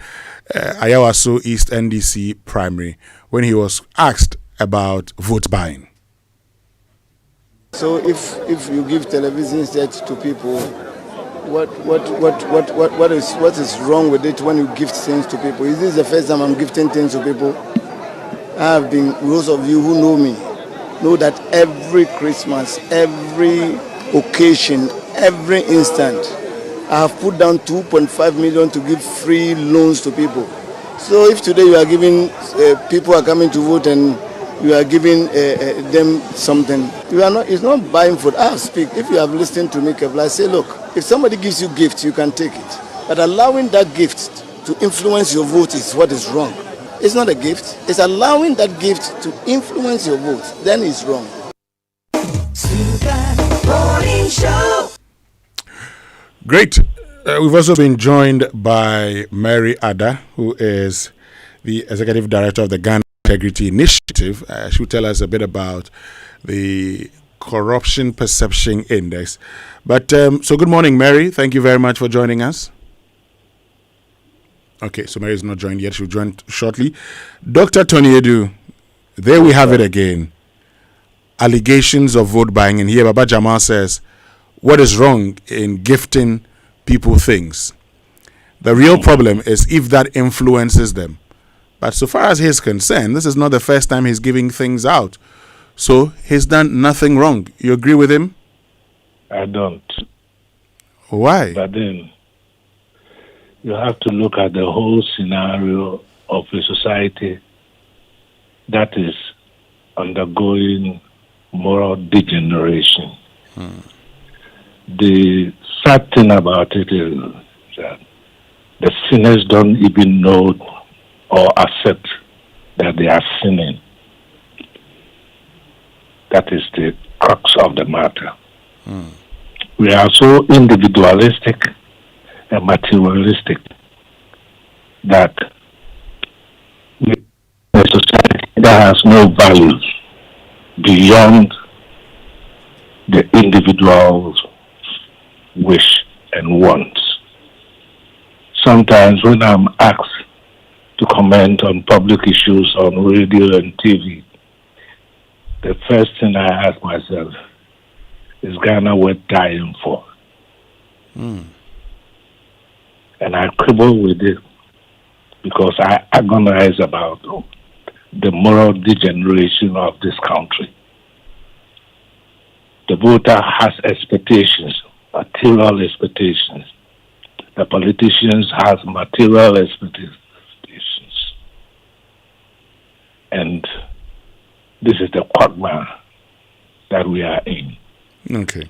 Ayawaso East NDC primary when he was asked about vote buying. So if you give television sets to people, what is wrong with it when you gift things to people? Is this the first time I'm gifting things to people? I have been, those of you who know me, know that every Christmas, every occasion, every instant, I have put down 2.5 million to give free loans to people. So if today you are giving, people are coming to vote and you are giving them something, you are not, it's not buying food. I speak, if you have listened to me carefully, I say, look, if somebody gives you gifts, you can take it. But allowing that gift to influence your vote is what is wrong. It's not a gift. It's allowing that gift to influence your vote. Then it's wrong. Great. We've also been joined by Mary Ada, who is the Executive Director of the Ghana Integrity Initiative. She will tell us a bit about the Corruption Perception Index. But so good morning, Mary. Thank you very much for joining us. Okay, so Mary is not joined yet. She'll join shortly. Dr. Tony Edu, there we have it again. Allegations of vote buying. And here Baba Jamal says, what is wrong in gifting people things? The real problem is if that influences them. But so far as he's concerned, this is not the first time he's giving things out. So he's done nothing wrong. You agree with him? I don't. Why? But then you have to look at the whole scenario of a society that is undergoing moral degeneration. The sad thing about it is that the sinners don't even know or accept that they are sinning. That is the crux of the matter. We are so individualistic and materialistic that we are a society that has no values beyond the individual's wish and wants. Sometimes when I'm asked to comment on public issues on radio and TV, the first thing I ask myself is Ghana worth dying for? And I quibble with it because I agonize about the moral degeneration of this country. The voter has expectations, material expectations, The politicians have material expectations. And this is the quagmire that we are in. Okay.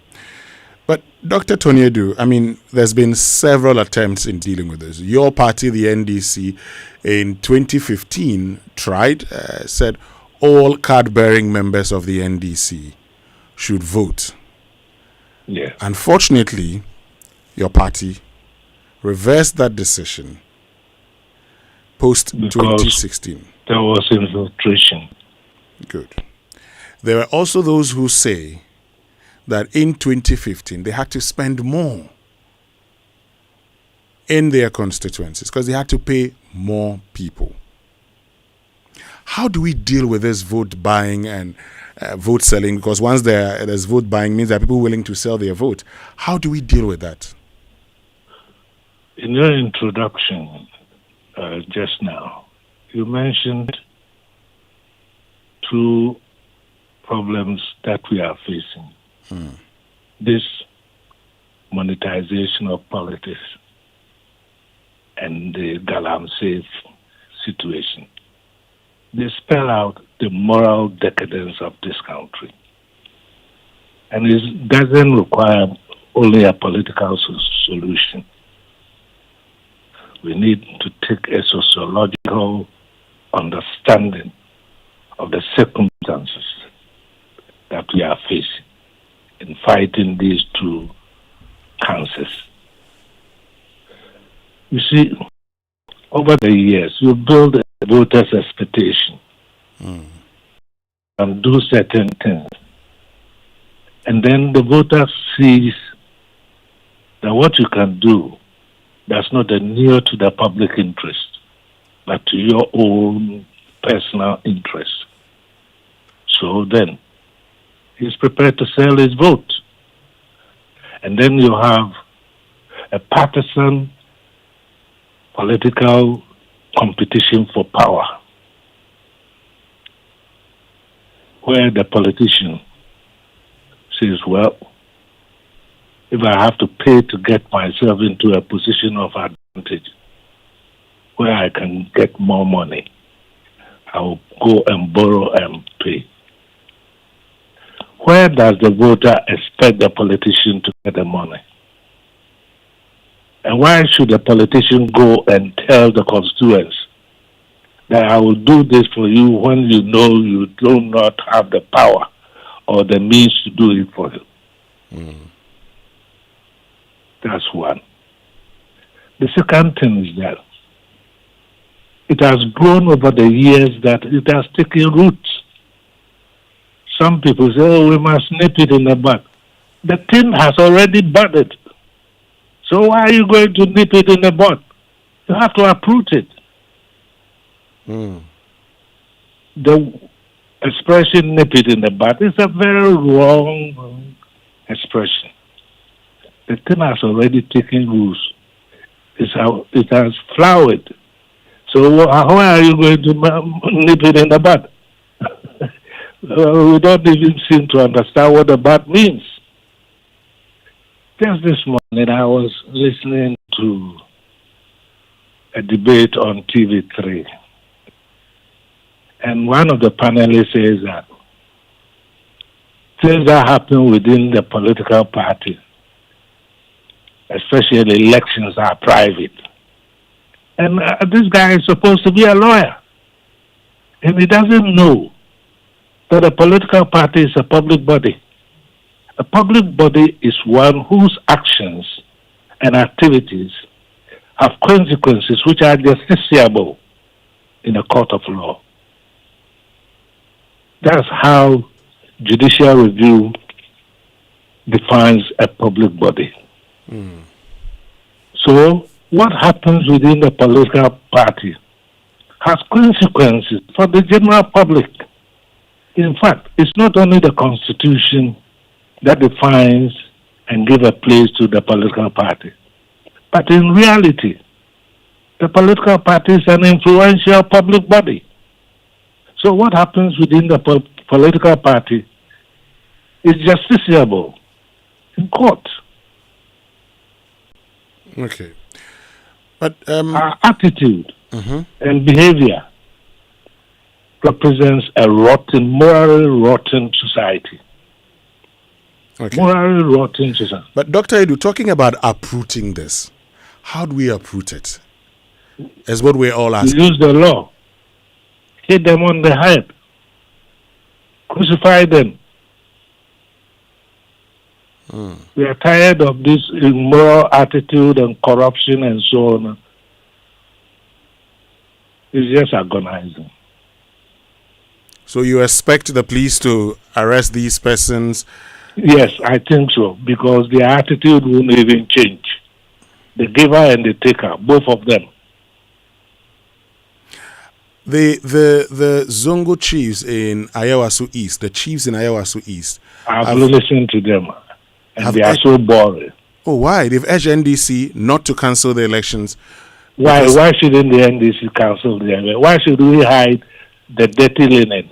But Dr. Toniedu, I mean, there's been several attempts in dealing with this. Your party, the NDC, in 2015 said all card-bearing members of the NDC should vote. Yeah. Unfortunately, your party reversed that decision post-2016. There was infiltration. Good. There are also those who say that in 2015 they had to spend more in their constituencies because they had to pay more people. How do we deal with this vote buying and vote selling? Because once there's vote buying, means there are people willing to sell their vote. How do we deal with that? In your introduction just now, you mentioned two problems that we are facing. This monetization of politics and the galamsey situation. They spell out the moral decadence of this country. And it doesn't require only a political solution. We need to take a sociological understanding of the circumstances that we are facing in fighting these two cancers. You see, over the years, you build a voter's expectation and do certain things. And then the voter sees that what you can do does not adhere to the public interest, but to your own personal interest. So then, he's prepared to sell his vote. And then you have a partisan political competition for power, where the politician says, well, if I have to pay to get myself into a position of advantage where I can get more money, I'll go and borrow and pay. Where does the voter expect the politician to get the money? And why should the politician go and tell the constituents that I will do this for you when you know you do not have the power or the means to do it for you? That's one. The second thing is that it has grown over the years that it has taken roots. Some people say, oh, we must nip it in the bud. The thing has already budded. So why are you going to nip it in the bud? You have to uproot it. The expression nip it in the bud is a very wrong expression. The thing has already taken roots. It has flowered. So why are you going to nip it in the bud? We don't even seem to understand what the bud means. Just this morning, I was listening to a debate on TV3. And one of the panelists says that things that happen within the political party, especially elections, are private. And this guy is supposed to be a lawyer. And he doesn't know that a political party is a public body. A public body is one whose actions and activities have consequences which are justiciable in a court of law. That's how judicial review defines a public body. So what happens within the political party has consequences for the general public. In fact, it's not only the Constitution that defines and gives a place to the political party, but in reality, the political party is an influential public body. So what happens within the political party is justiciable in court. Okay. But our attitude Mm-hmm. and behavior represents a rotten, morally rotten society. Okay. Morally rotten society. But Dr. Edu, talking about uprooting this, how do we uproot it? Is what we're all asking. Use the law. Hit them on the head. Crucify them. We are tired of this immoral attitude and corruption and so on. It's just agonizing. So you expect the police to arrest these persons? Yes, I think so, because their attitude won't even change. The giver and the taker, both of them. The Zongo chiefs in Ayawasu East, the chiefs in Ayawasu East, I've listened to them, and they are so boring. Oh, why? They've urged NDC not to cancel the elections. Why shouldn't the NDC cancel the election? Why should we hide the dirty linen?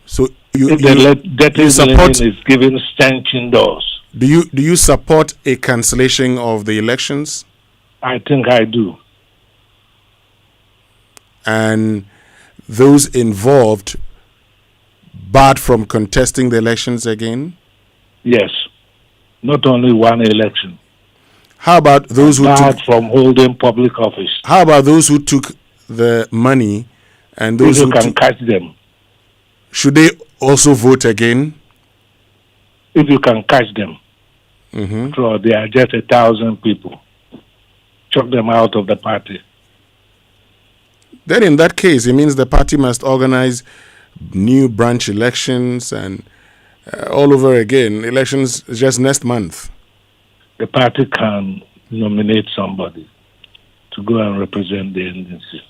So you dirty support linen is given stench indoors. Do you support a cancellation of the elections? I think I do. And those involved barred from contesting the elections again? Yes. Not only one election. How about those who barred from holding public office? How about those who took the money and those who can catch them? Should they also vote again? If you can catch them. Mm-hmm. So they are just 1,000 people. Chuck them out of the party. Then in that case, it means the party must organize new branch elections and all over again. Elections just next month. The party can nominate somebody to go and represent the NDC.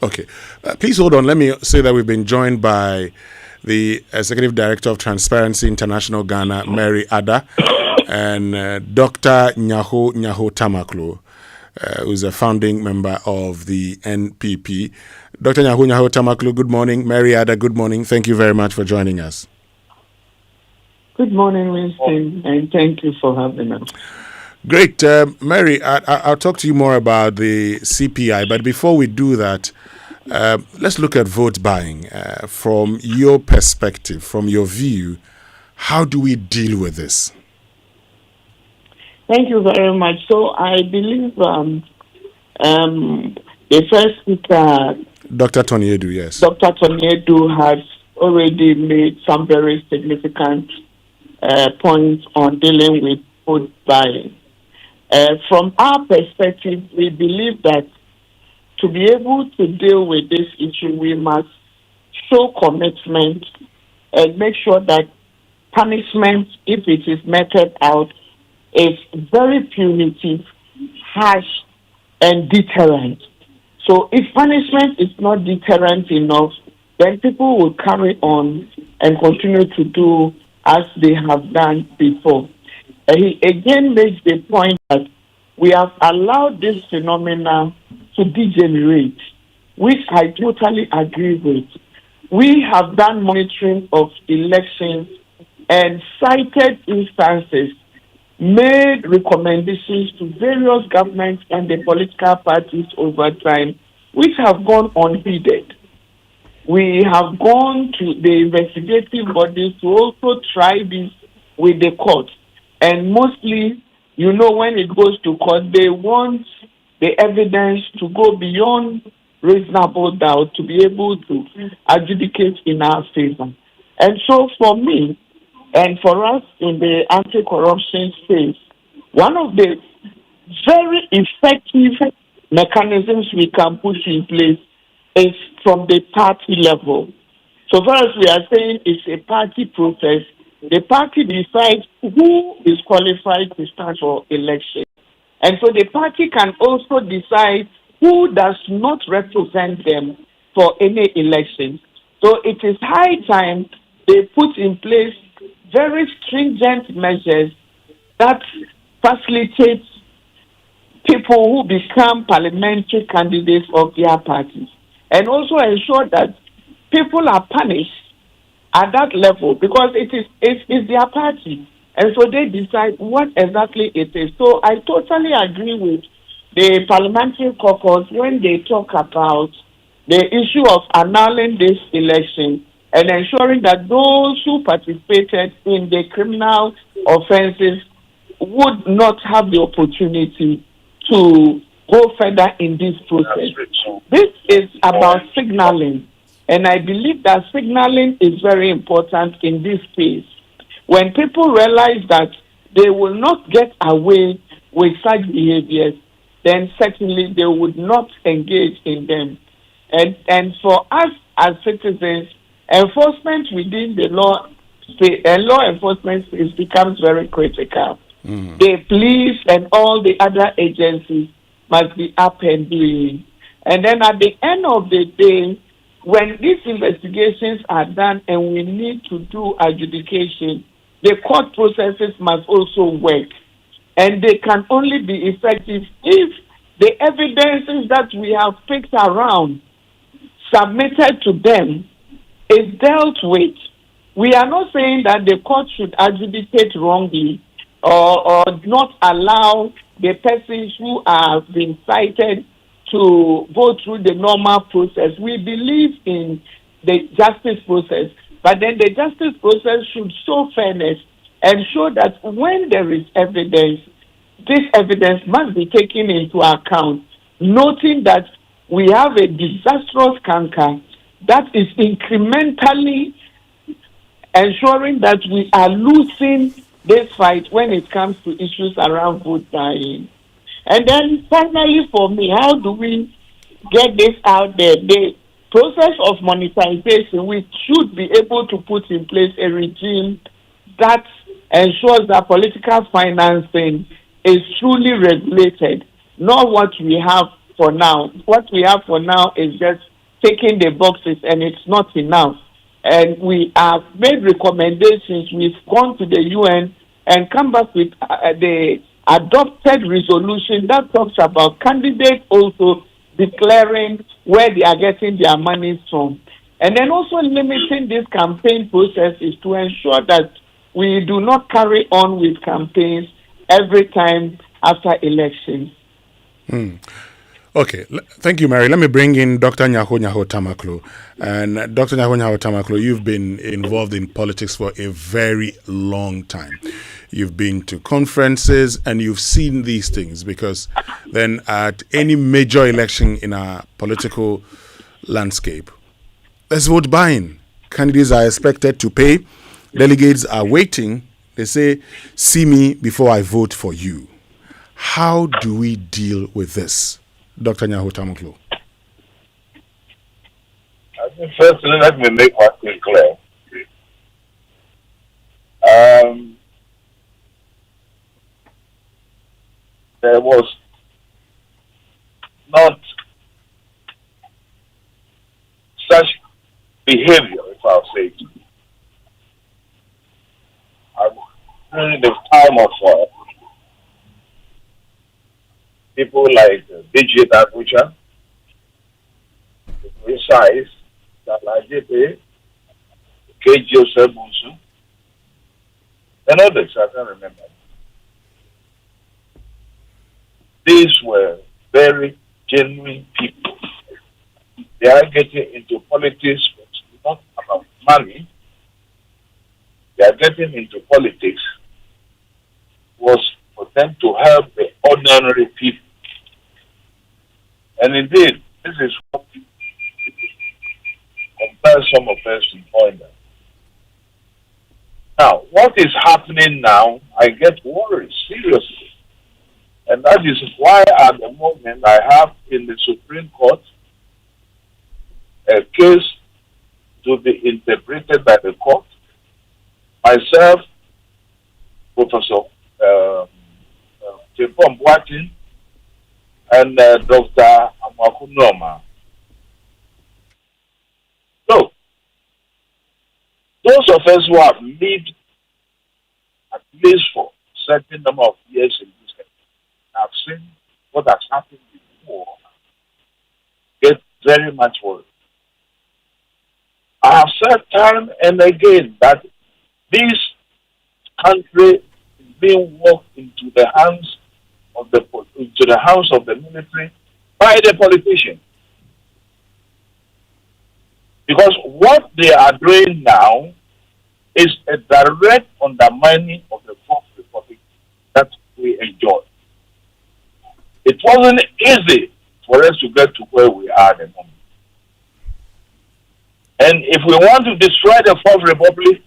Okay. Please hold on. Let me say that we've been joined by the Executive Director of Transparency International Ghana, Mary Ada, and Dr. Nyaho Tamaklo, who's a founding member of the NPP. Dr. Nyaho Tamaklo, good morning. Mary Ada, good morning. Thank you very much for joining us. Good morning, Winston, and thank you for having us. Great. Mary, I'll talk to you more about the CPI, but before we do that, let's look at vote buying. From your perspective, from your view, how do we deal with this? Thank you very much. So I believe the first speaker, Dr. Toniedu, yes. Dr. Toniedu has already made some very significant points on dealing with vote buying. From our perspective, we believe that to be able to deal with this issue, we must show commitment and make sure that punishment, if it is meted out, is very punitive, harsh, and deterrent. So if punishment is not deterrent enough, then people will carry on and continue to do as they have done before. He again makes the point that we have allowed this phenomena to degenerate, which I totally agree with. We have done monitoring of elections and cited instances, made recommendations to various governments and the political parties over time, which have gone unheeded. We have gone to the investigative bodies to also try this with the court. And mostly, when it goes to court, they want the evidence to go beyond reasonable doubt to be able to adjudicate in our favor. And so for me, and for us in the anti-corruption space, one of the very effective mechanisms we can put in place is from the party level. So far as we are saying it's a party process, the party decides who is qualified to stand for election. And so the party can also decide who does not represent them for any election. So it is high time they put in place very stringent measures that facilitate people who become parliamentary candidates of their parties, and also ensure that people are punished at that level, because it's their party. And so they decide what exactly it is. So I totally agree with the parliamentary caucus when they talk about the issue of annulling this election and ensuring that those who participated in the criminal offenses would not have the opportunity to go further in this process. This is about signaling, and I believe that signaling is very important in this case. When people realize that they will not get away with such behaviors, then certainly they would not engage in them. And for us as citizens, enforcement within the law enforcement space becomes very critical. The police and all the other agencies must be up and doing. And then at the end of the day, when these investigations are done and we need to do adjudication, the court processes must also work. And they can only be effective if the evidences that we have picked around, submitted to them, is dealt with. We are not saying that the court should adjudicate wrongly or not allow the persons who have been cited to go through the normal process. We believe in the justice process, but then the justice process should show fairness and show that when there is evidence, this evidence must be taken into account, noting that we have a disastrous canker that is incrementally ensuring that we are losing this fight when it comes to issues around vote buying. And then finally for me, how do we get this out there? The process of monetization, we should be able to put in place a regime that ensures that political financing is truly regulated, not what we have for now. What we have for now is just taking the boxes, and it's not enough. And we have made recommendations. We've gone to the UN and come back with the adopted resolution that talks about candidates also declaring where they are getting their monies from. And then also limiting these campaign processes to ensure that we do not carry on with campaigns every time after elections. Okay, thank you, Mary. Let me bring in Dr. Nyaho Tamaklo. And Dr. Nyaho Tamaklo, you've been involved in politics for a very long time. You've been to conferences and you've seen these things, because then at any major election in our political landscape, there's vote buying. Candidates are expected to pay. Delegates are waiting. They say, see me before I vote for you. How do we deal with this? Dr. Nyaho Tamaklo. I think firstly, let me make one thing clear. There was not such behavior, if I'll say it. During the time of people like DJ Dakucha, Precise, Dalajepe, Kojo Sebunsu, and others, I can't remember. These were very genuine people. They are getting into politics, but not about money. They are getting into politics was for them to help the ordinary people. And indeed, this is what compels some of us to point out. Now, what is happening now, I get worried, seriously. And that is why at the moment I have in the Supreme Court a case to be interpreted by the court. Myself, Professor Boateng, and Dr. Amoah. So, those of us who have lived at least for a certain number of years in this country have seen what has happened before, get very much worried. I have said time and again that this country being worked into the hands of the military by the politicians. Because what they are doing now is a direct undermining of the Fourth Republic that we enjoy. It wasn't easy for us to get to where we are at the moment. And if we want to destroy the Fourth Republic,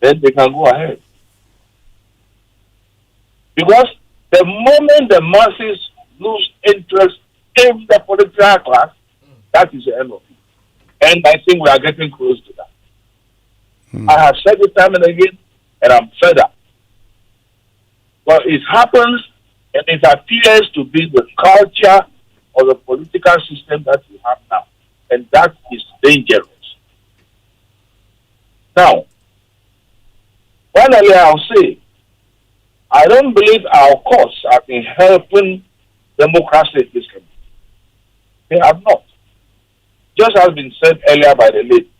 then they can go ahead. Because the moment the masses lose interest in the political class, that is the end of it. And I think we are getting close to that. I have said it time and again, and I'm fed up. But it happens, and it appears to be the culture of the political system that we have now. And that is dangerous. Now, finally, I'll say, I don't believe our courts have been helping democracy in this country. They have not. Just as been said earlier by the lady,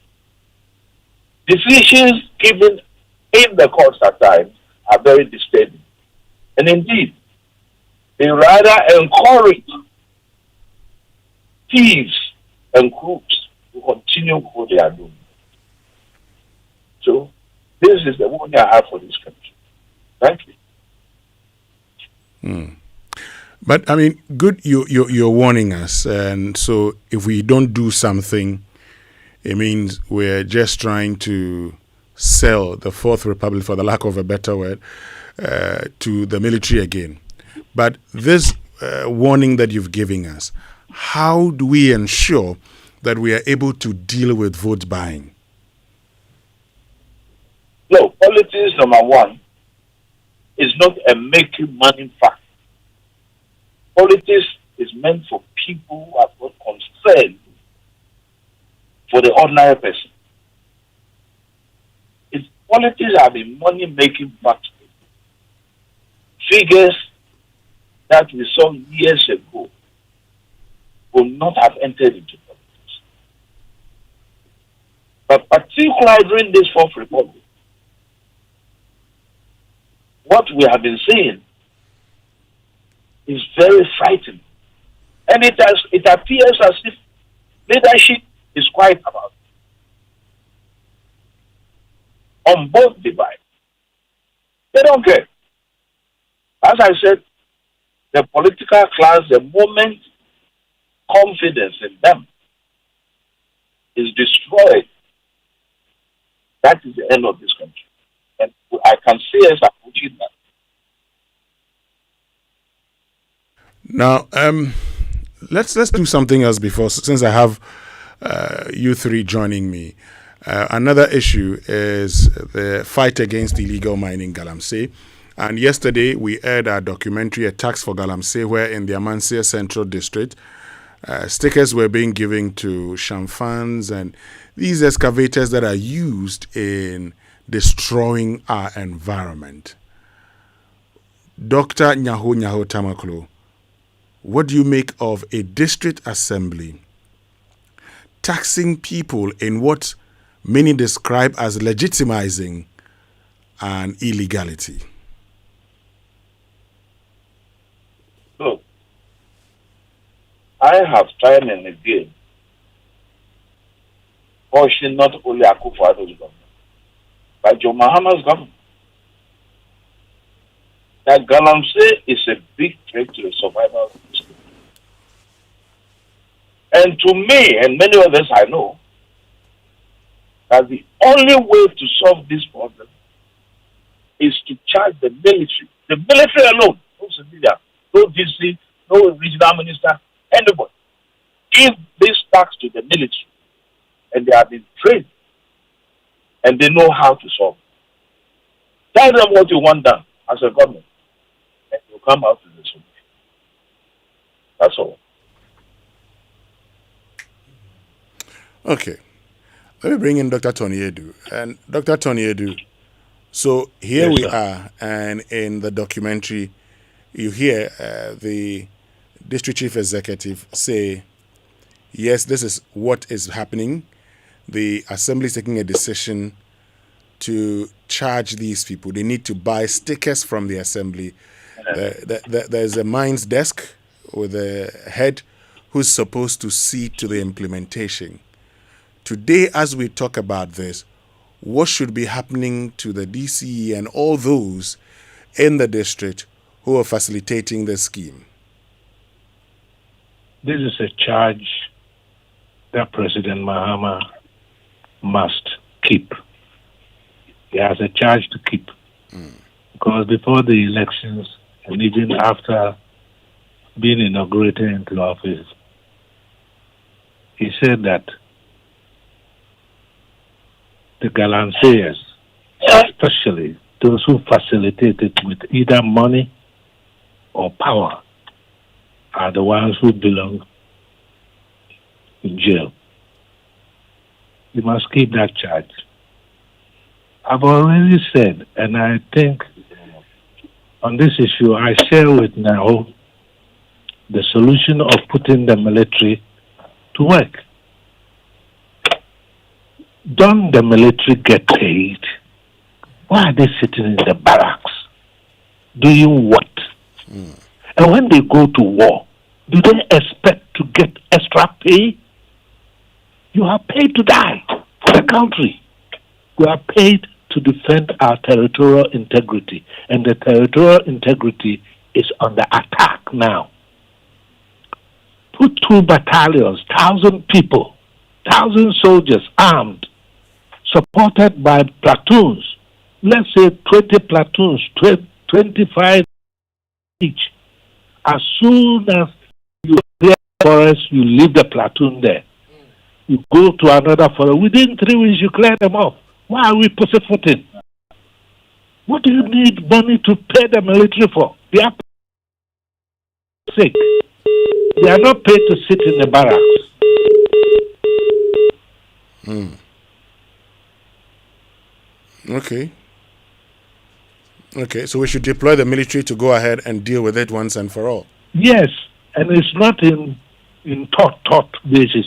decisions given in the courts at times are very disturbing. And indeed, they rather encourage thieves and crooks to continue what they are doing. So, this is the warning I have for this country. Thank you. But I mean, good. You're warning us, and so if we don't do something, it means we're just trying to sell the Fourth Republic, for the lack of a better word, to the military again. But this warning that you've given us, how do we ensure that we are able to deal with vote buying? No, politics, number one, is not a making money fact. Politics is meant for people who have got concern for the ordinary person. Politics are the money-making factor. Figures that we saw years ago will not have entered into politics. But particularly during this Fourth Republic, what we have been seeing is very frightening. And it appears as if leadership is quiet about it. On both divides. They don't care. As I said, the political class, the moment confidence in them is destroyed, that is the end of this country. And I can see us approaching that. Now, let's do something else before, since I have you three joining me. Another issue is the fight against illegal mining galamsey. And yesterday we aired our documentary, A Tax for Galamsey, where in the Amansie Central district, stickers were being given to shamfans and these excavators that are used in destroying our environment. Dr. Nyaho Tamaklo, what do you make of a district assembly taxing people in what many describe as legitimizing an illegality? Look, I have time and again cautioned not only Akufo-Addo's government, but John Mahama's government, that galamsey is a big threat to the survival of this country. And to me, and many others I know, that the only way to solve this problem is to charge the military. The military alone, no civilian, no DC, no regional minister, anybody. Give this tax to the military. And they have been trained. And they know how to solve it. Tell them what you want done as a government. And you'll come out with the solution. That's all. Okay. Let me bring in Dr. Tony Edu. And Dr. Tony Edu, so here we are, and in the documentary, you hear the district chief executive say, yes, this is what is happening. The assembly is taking a decision to charge these people. They need to buy stickers from the assembly. There's a mines desk with a head who's supposed to see to the implementation. Today, as we talk about this, what should be happening to the DCE and all those in the district who are facilitating the scheme? This is a charge that President Mahama must keep. He has a charge to keep. Because before the elections, and even after being inaugurated into office, he said that the galamseyers, especially those who facilitate it with either money or power, are the ones who belong in jail. You must keep that charge. I've already said, and I think on this issue, I share with now the solution of putting the military to work. Don't the military get paid? Why are they sitting in the barracks? Doing what? And when they go to war, do they expect to get extra pay? You are paid to die for the country. We are paid to defend our territorial integrity. And the territorial integrity is under attack now. Put 2 battalions, 1,000 people, 1,000 soldiers armed, supported by platoons. Let's say 20 platoons, 25 each. As soon as you clear the forest, you leave the platoon there. You go to another forest. Within 3 weeks, you clear them off. Why are we pussyfooting? What do you need money to pay the military for? They are sick. They are not paid to sit in the barracks. Okay, so we should deploy the military to go ahead and deal with it once and for all. Yes, and it's not in thought basis.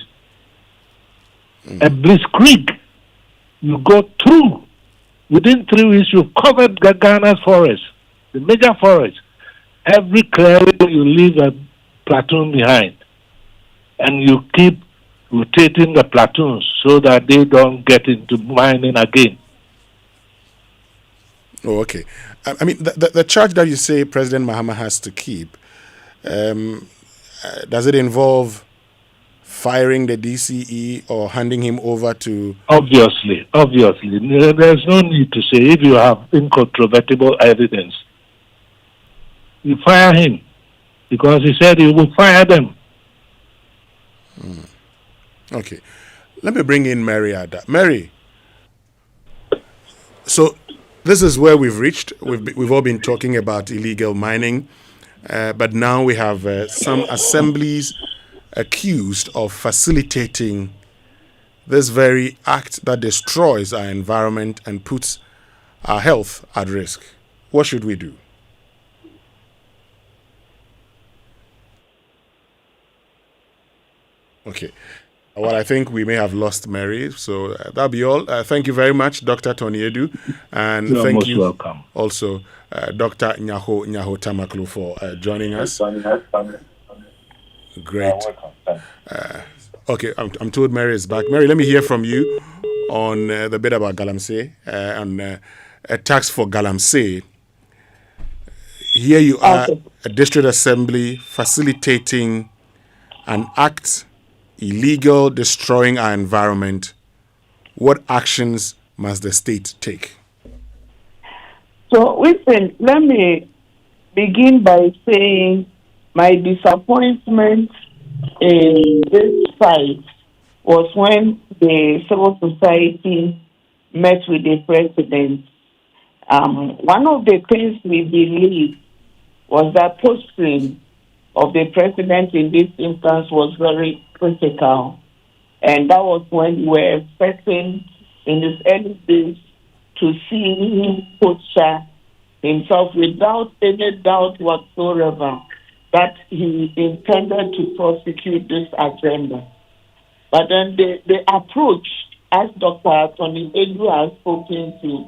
A blitzkrieg, you go through. Within 3 weeks, you've covered Ghana's forest, the major forest. Every clearing, you leave a platoon behind. And you keep rotating the platoons so that they don't get into mining again. Oh, okay. I mean, the charge that you say President Mahama has to keep, does it involve firing the DCE or handing him over to... Obviously. There's no need to say if you have incontrovertible evidence. You fire him because he said he will fire them. Okay. Let me bring in Mary Ada. Mary, so this is where we've reached. We've all been talking about illegal mining, but now we have some assemblies accused of facilitating this very act that destroys our environment and puts our health at risk. What should we do? Okay. Well, I think we may have lost Mary, so that'll be all. Thank you very much, Dr. Tony Edu, and You're thank most you welcome. also, Dr. Nyaho Tamaklu, for joining us. Great. Okay, I'm told Mary is back. Mary, let me hear from you on the bit about galamsey and a tax for galamsey. Here you are, a district assembly facilitating an act illegal, destroying our environment. What actions must the state take? So, Winston, let me begin by saying my disappointment in this fight was when the civil society met with the president. One of the things we believe was that posting of the president in this instance was very critical. And that was when we were expecting in his early days to see him posture himself without any doubt whatsoever that he intended to prosecute this agenda. But then the approach, as Dr. Tony Edu has spoken to,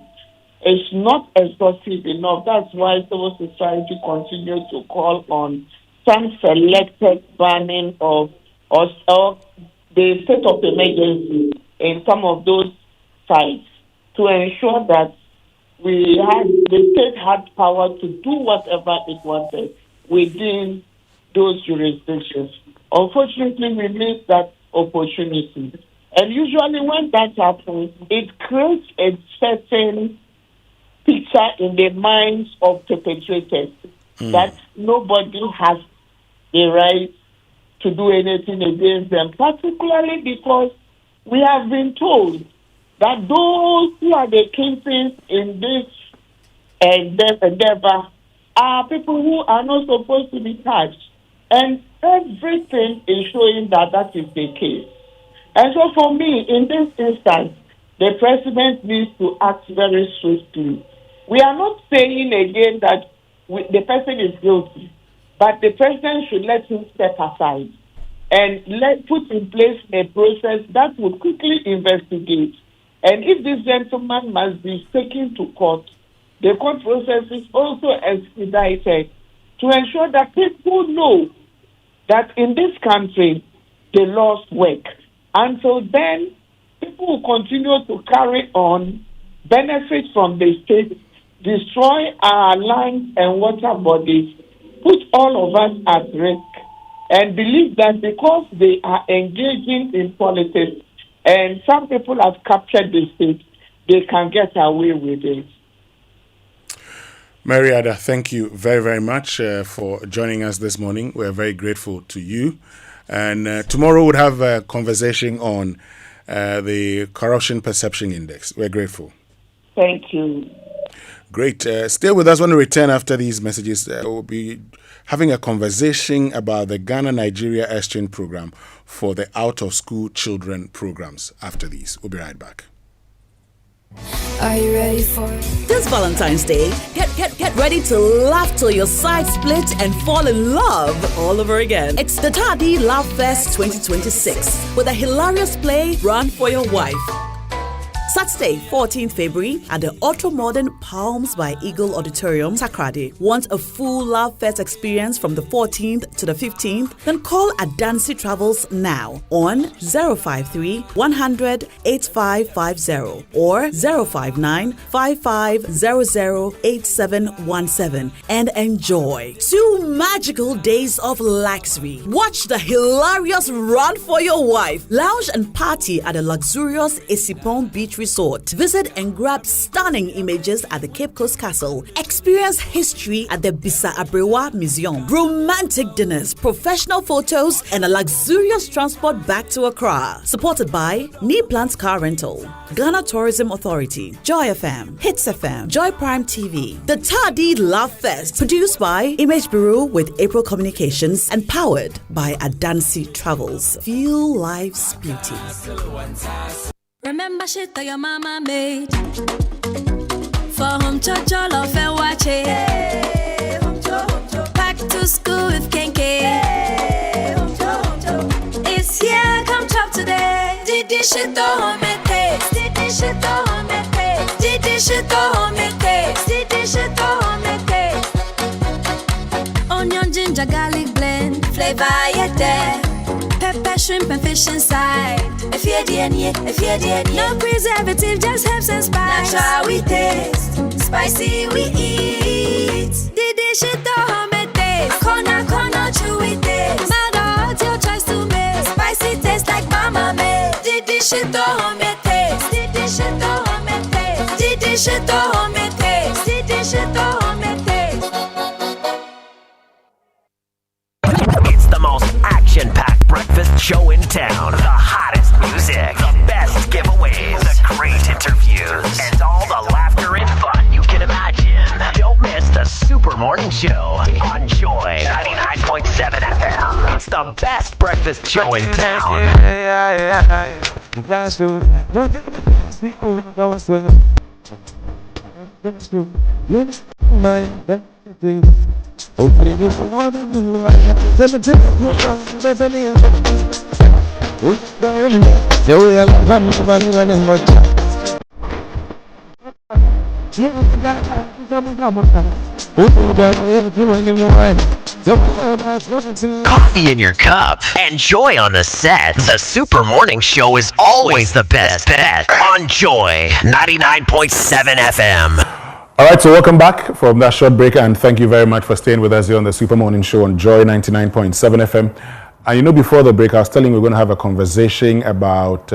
is not exhaustive enough. That's why civil society continues to call on some selected banning of or the state of emergency in some of those sites to ensure that the state had power to do whatever it wanted within those jurisdictions. Unfortunately, we missed that opportunity. And usually when that happens, it creates a certain picture in the minds of perpetrators that nobody has the right to do anything against them, particularly because we have been told that those who are the kingpins in this endeavor are people who are not supposed to be touched. And everything is showing that that is the case. And so for me, in this instance, the president needs to act very swiftly. We are not saying again that the person is guilty, but the president should let him step aside and put in place a process that would quickly investigate. And if this gentleman must be taken to court, the court process is also expedited to ensure that people know that in this country, the laws work. Until then, people will continue to carry on, benefit from the state, destroy our lands and water bodies, put all of us at risk, and believe that because they are engaging in politics and some people have captured the state, they can get away with it. Mariada, thank you very, very much for joining us this morning. We're very grateful to you. And tomorrow we'll have a conversation on the Corruption Perception Index. We're grateful. Thank you. Great. Stay with us when we return after these messages. We'll be having a conversation about the Ghana-Nigeria Exchange Program for the out-of-school children programs after these. We'll be right back. Are you ready for it? This Valentine's Day, get ready to laugh till your side splits and fall in love all over again. It's the Tadi Love Fest 2026 with a hilarious play, Run for Your Wife. Saturday, 14th February at the Ultra Modern Palms by Eagle Auditorium, Takrady. Want a full Love Fest experience from the 14th to the 15th? Then call Adansi Travels now on 053 100 8550 or 059 5500 8717 and enjoy 2 magical days of luxury. Watch the hilarious Run for Your Wife. Lounge and party at the luxurious Isipon Beach Resort. Visit and grab stunning images at the Cape Coast Castle. Experience history at the Bisa Abrewa Museum. Romantic dinners, professional photos, and a luxurious transport back to Accra. Supported by Knee Plant Car Rental, Ghana Tourism Authority, Joy FM, Hits FM, Joy Prime TV. The Tadi Love Fest, produced by Image Bureau with April Communications and powered by Adansi Travels. Feel life's beauty. Remember shit that your mama made for home church, all of and watch it. Back to school with Kenke. It's here, come chop today. Did this shit to home and taste? Did this shit to home and taste? Did this shit to home and taste? Did this shit to home and taste? Onion, ginger, garlic blend, flavor yet there. Pepper, shrimp, and fish inside. If you're no preservative, just herbs and spice. Natural we taste, spicy we eat. Did this shit to home taste? Corner, chewy taste. Matter your choice to make. Spicy taste like mama made. Did this shit to home taste? Did this shit to home taste? Did this shit to home taste? Did this shit to home taste? It's the most action-packed breakfast show in town. The hottest music, the best giveaways, the great interviews, and all the laughter and fun you can imagine. Don't miss the Super Morning Show on Joy 99.7 FM. It's the best breakfast show in town. Coffee in your cup. Enjoy on the set. The Super Morning Show is always the best bet on Joy 99.7 FM. All right, so welcome back from that short break, and thank you very much for staying with us here on the Super Morning Show on Joy 99.7 FM. And you know, before the break, I was telling you we're going to have a conversation about,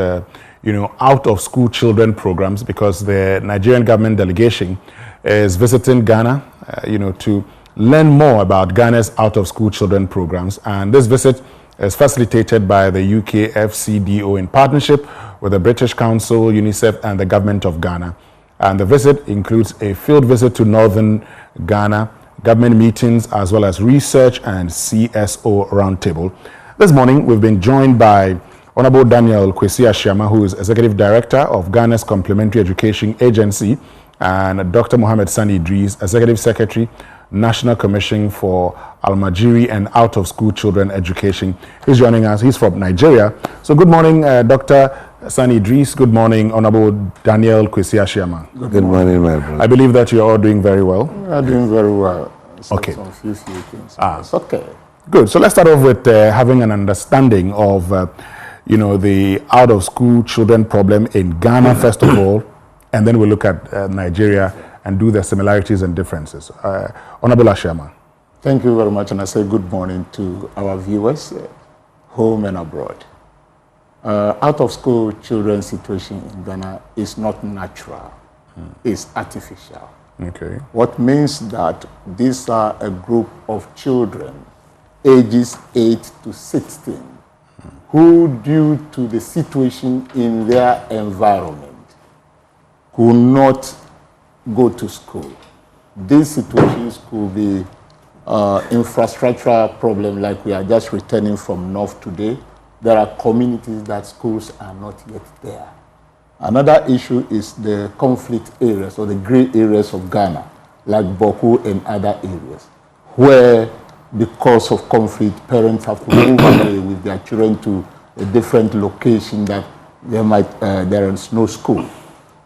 out-of-school children programs, because the Nigerian government delegation is visiting Ghana, to learn more about Ghana's out-of-school children programs. And this visit is facilitated by the UK FCDO in partnership with the British Council, UNICEF, and the government of Ghana. And the visit includes a field visit to northern Ghana, government meetings, as well as research and CSO roundtable. This morning, we've been joined by Honorable Daniel Kwesi Ashiama, who is Executive Director of Ghana's Complementary Education Agency, and Dr. Mohammed Sani Idris, Executive Secretary, National Commission for Almajiri and Out-of-School Children Education. He's joining us. He's from Nigeria. So good morning, Dr. Sani Idris. Good morning, Honorable Daniel Kwesi Ashiama. Good morning, my brother. I believe that you're all doing very well. We are doing very well. Okay. Some few things. It's okay. Good. So let's start off with having an understanding of, the out-of-school children problem in Ghana, first of all, and then we'll look at Nigeria and do the similarities and differences. Honorable Ashiama. Thank you very much, and I say good morning to our viewers, home and abroad. Out-of-school children's situation in Ghana is not natural. It's artificial. Okay. What means that these are a group of children ages 8 to 16 who, due to the situation in their environment, could not go to school. These situations could be infrastructural problem, like we are just returning from North today. There are communities that schools are not yet there. Another issue is the conflict areas or the gray areas of Ghana, like Boku and other areas, where because of conflict, parents have to move away with their children to a different location that there is no school.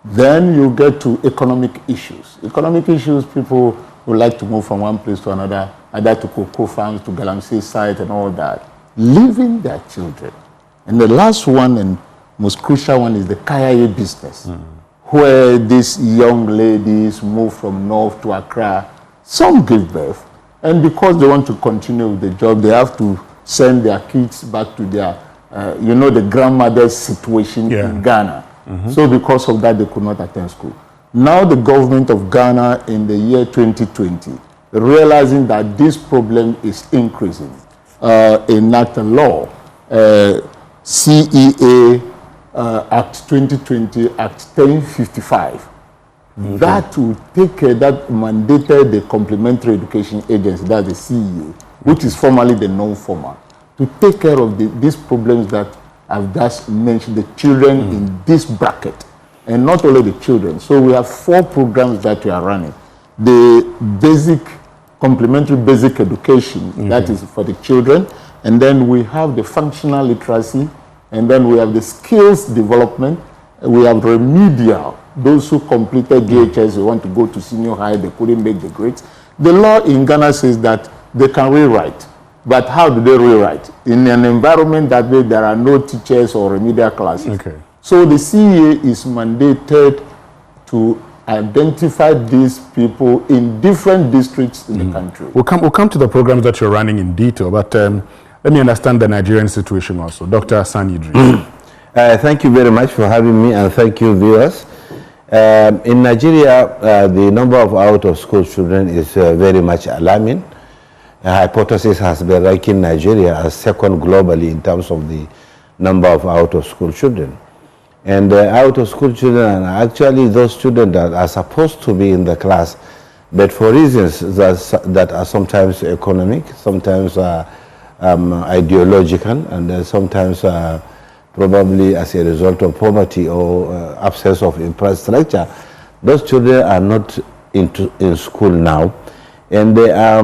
Then you get to economic issues. Economic issues, people would like to move from one place to another, either to cocoa farms, to galamsey site and all that, leaving their children. And the last one and most crucial one is the Kayaye business, where these young ladies move from North to Accra. Some give birth, and because they want to continue with the job, they have to send their kids back to their, the grandmother's situation in Ghana. So because of that, they could not attend school. Now the government of Ghana in the year 2020, realizing that this problem is increasing, enacted a law, CEA Act 2020, Act 1055. That will take care, that mandated the Complementary Education Agency, that's the CEA, which is formerly the non-formal, to take care of these problems that I've just mentioned, the children in this bracket, and not only the children. So we have 4 programs that we are running. The basic, complementary basic education, that is for the children, and then we have the functional literacy, and then we have the skills development, we have remedial, those who completed JHS, they want to go to senior high, they couldn't make the grades. The law in Ghana says that they can rewrite. But how do they rewrite? In an environment that way there are no teachers or remedial classes. Okay. So the CEA is mandated to identify these people in different districts in the country. We'll come to the programs that you're running in detail, but let me understand the Nigerian situation also. Dr. Sani Idris. Thank you very much for having me, and thank you, viewers. In Nigeria, the number of out-of-school children is very much alarming. A hypothesis has been ranking Nigeria as second globally in terms of the number of out-of-school children. And out-of-school children are actually those children that are supposed to be in the class, but for reasons that are sometimes economic, sometimes ideological, and sometimes probably as a result of poverty or absence of infrastructure, those children are not in school now. And they are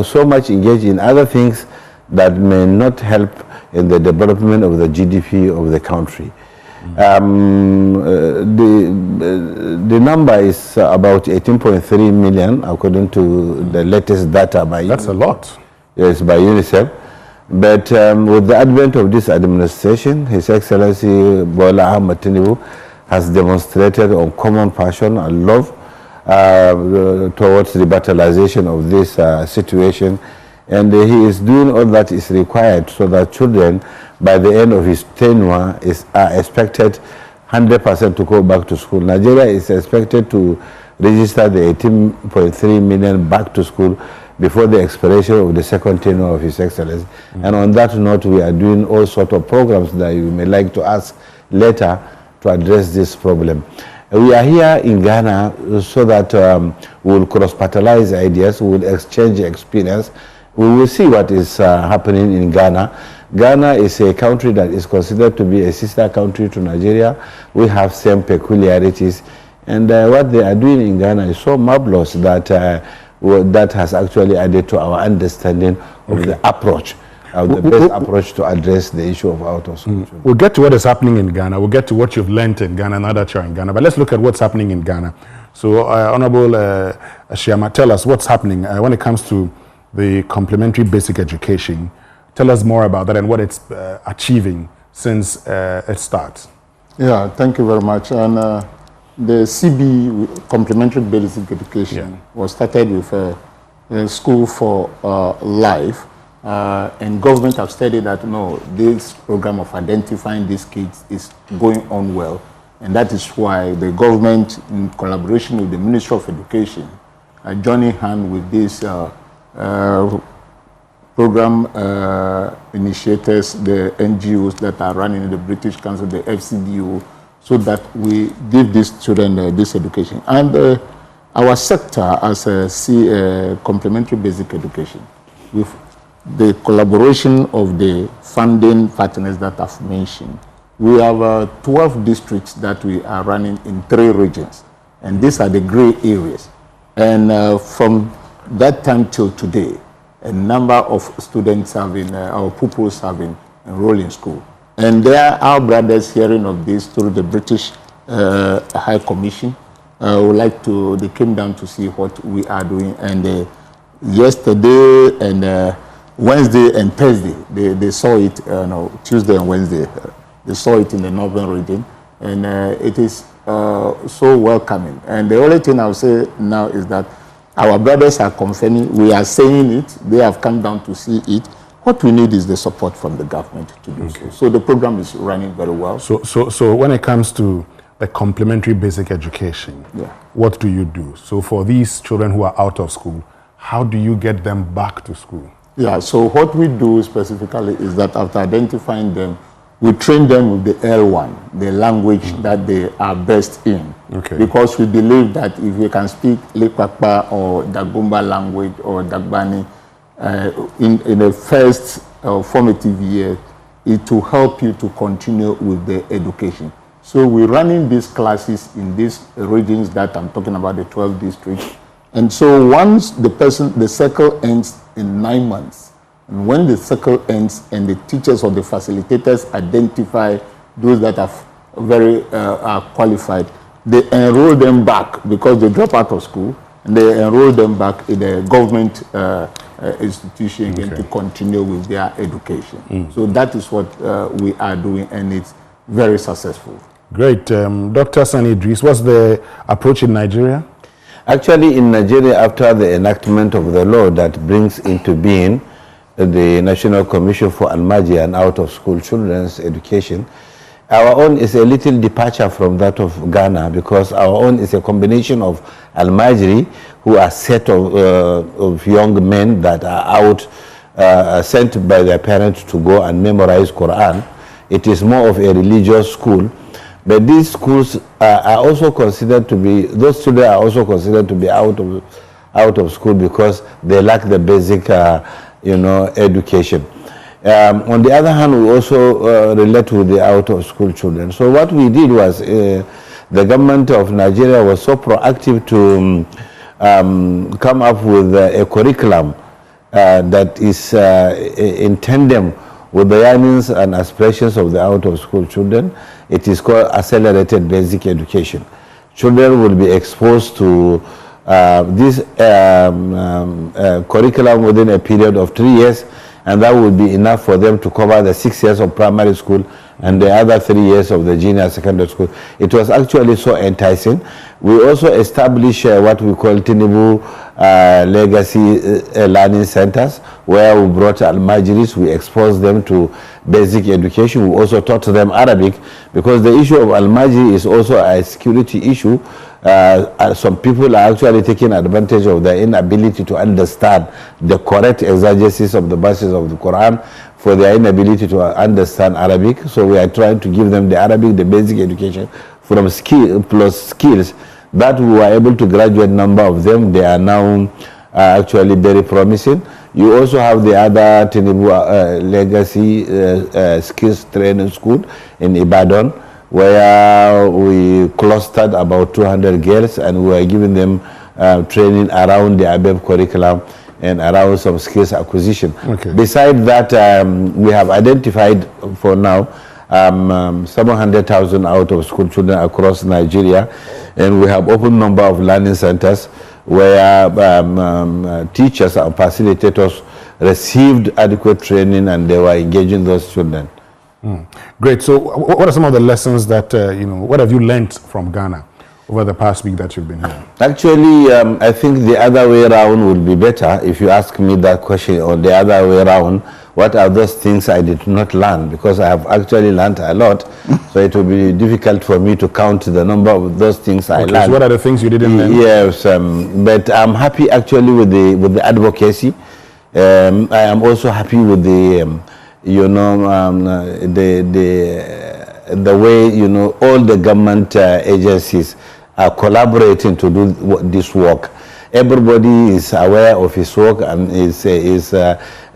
so much engaged in other things that may not help in the development of the GDP of the country. The number is about 18.3 million according to the latest data by That's a lot. Yes, by UNICEF. But with the advent of this administration, His Excellency Bola Ahmed Tinubu has demonstrated uncommon passion and love towards the revitalization of this situation, and he is doing all that is required so that children by the end of his tenure are expected 100% to go back to school. Nigeria is expected to register the 18.3 million back to school before the expiration of the second tenure of His Excellency. And on that note, we are doing all sorts of programs that you may like to ask later to address this problem. We are here in Ghana so that we will cross-fertilize ideas, we will exchange experience. We will see what is happening in Ghana. Ghana is a country that is considered to be a sister country to Nigeria. We have same peculiarities. And what they are doing in Ghana is so marvelous that that has actually added to our understanding of the approach, the best approach to address the issue of out-of-school children. We'll get to what is happening in Ghana. We'll get to what you've learned in Ghana now that you're in Ghana. But let's look at what's happening in Ghana. So, Honorable Shiama, tell us what's happening when it comes to the complementary basic education. Tell us more about that and what it's achieving since it starts. Yeah, thank you very much. And the CB, Complementary Basic Education, was started with a School for Life. And government have stated that, no, this program of identifying these kids is going on well. And that is why the government, in collaboration with the Ministry of Education, are joining hand with this program initiators, the NGOs that are running the British Council, the FCDO, so that we give these children this education. And our sector as a complementary basic education, with the collaboration of the funding partners that I've mentioned, we have 12 districts that we are running in 3 regions. And these are the gray areas. And from that time till today, a number of students have been, our pupils have been enrolled in school. And there are our brothers hearing of this through the British High Commission. Would like to, they came down to see what we are doing. And yesterday and Wednesday and Thursday, they saw it, no, Tuesday and Wednesday, they saw it in the northern region. And it is so welcoming. And the only thing I'll say now is that our brothers are confirming, we are saying it, they have come down to see it. What we need is the support from the government to do so. So the program is running very well. So when it comes to the complementary basic education, what do you do? So for these children who are out of school, how do you get them back to school? Yeah, so what we do specifically is that after identifying them, we train them with the L1, the language that they are best in. Okay. Because we believe that if you can speak Lekpakpa or Dagomba language or Dagbani in the first formative year, it will help you to continue with the education. So we're running these classes in these regions that I'm talking about, the 12 districts. And so once the cycle ends in 9 months, and when the cycle ends and the teachers or the facilitators identify those that are are qualified, they enroll them back because they drop out of school, and they enroll them back in a government institution again to continue with their education. So that is what we are doing, and it's very successful. Great. Dr. Sani Idris, what's the approach in Nigeria? Actually, in Nigeria, after the enactment of the law that brings into being the National Commission for Almajiri and Out-of-School Children's Education, our own is a little departure from that of Ghana, because our own is a combination of Almajiri, who are a set of young men that are out, sent by their parents to go and memorize Quran. It is more of a religious school. But these schools are also considered to be, those children are also considered to be out of school because they lack the basic, education. On the other hand, we also relate with the out-of-school children. So what we did was, the government of Nigeria was so proactive to come up with a curriculum that is in tandem with the yearnings and aspirations of the out-of-school children. It is called accelerated basic education. Children will be exposed to this curriculum within a period of 3 years, and that will be enough for them to cover the 6 years of primary school and the other 3 years of the junior secondary school. It was actually so enticing. We also established what we call Tinubu legacy learning centers, where we brought Al-Majiris, we exposed them to basic education. We also taught them Arabic, because the issue of Al-Majiri is also a security issue. Some people are actually taking advantage of their inability to understand the correct exegesis of the verses of the Quran for their inability to understand Arabic. So we are trying to give them the Arabic, the basic education from skill plus skills that we were able to graduate number of them. They are now actually very promising. You also have the other Tinubu legacy skills training school in Ibadan, where we clustered about 200 girls and we are giving them training around the ABEB curriculum and around some skills acquisition. Okay. Besides that, we have identified for now 700,000 out-of-school children across Nigeria, and we have opened number of learning centers where teachers and facilitators received adequate training and they were engaging those children. Great. So what are some of the lessons that, what have you learned from Ghana over the past week that you've been here? Actually, I think the other way around would be better. If you ask me that question, or the other way around, what are those things I did not learn? Because I have actually learned a lot, so it will be difficult for me to count the number of those things I learned. So what are the things you didn't learn? Yes, but I'm happy actually with the advocacy. I am also happy with the the way all the government agencies are collaborating to do this work. Everybody is aware of his work and is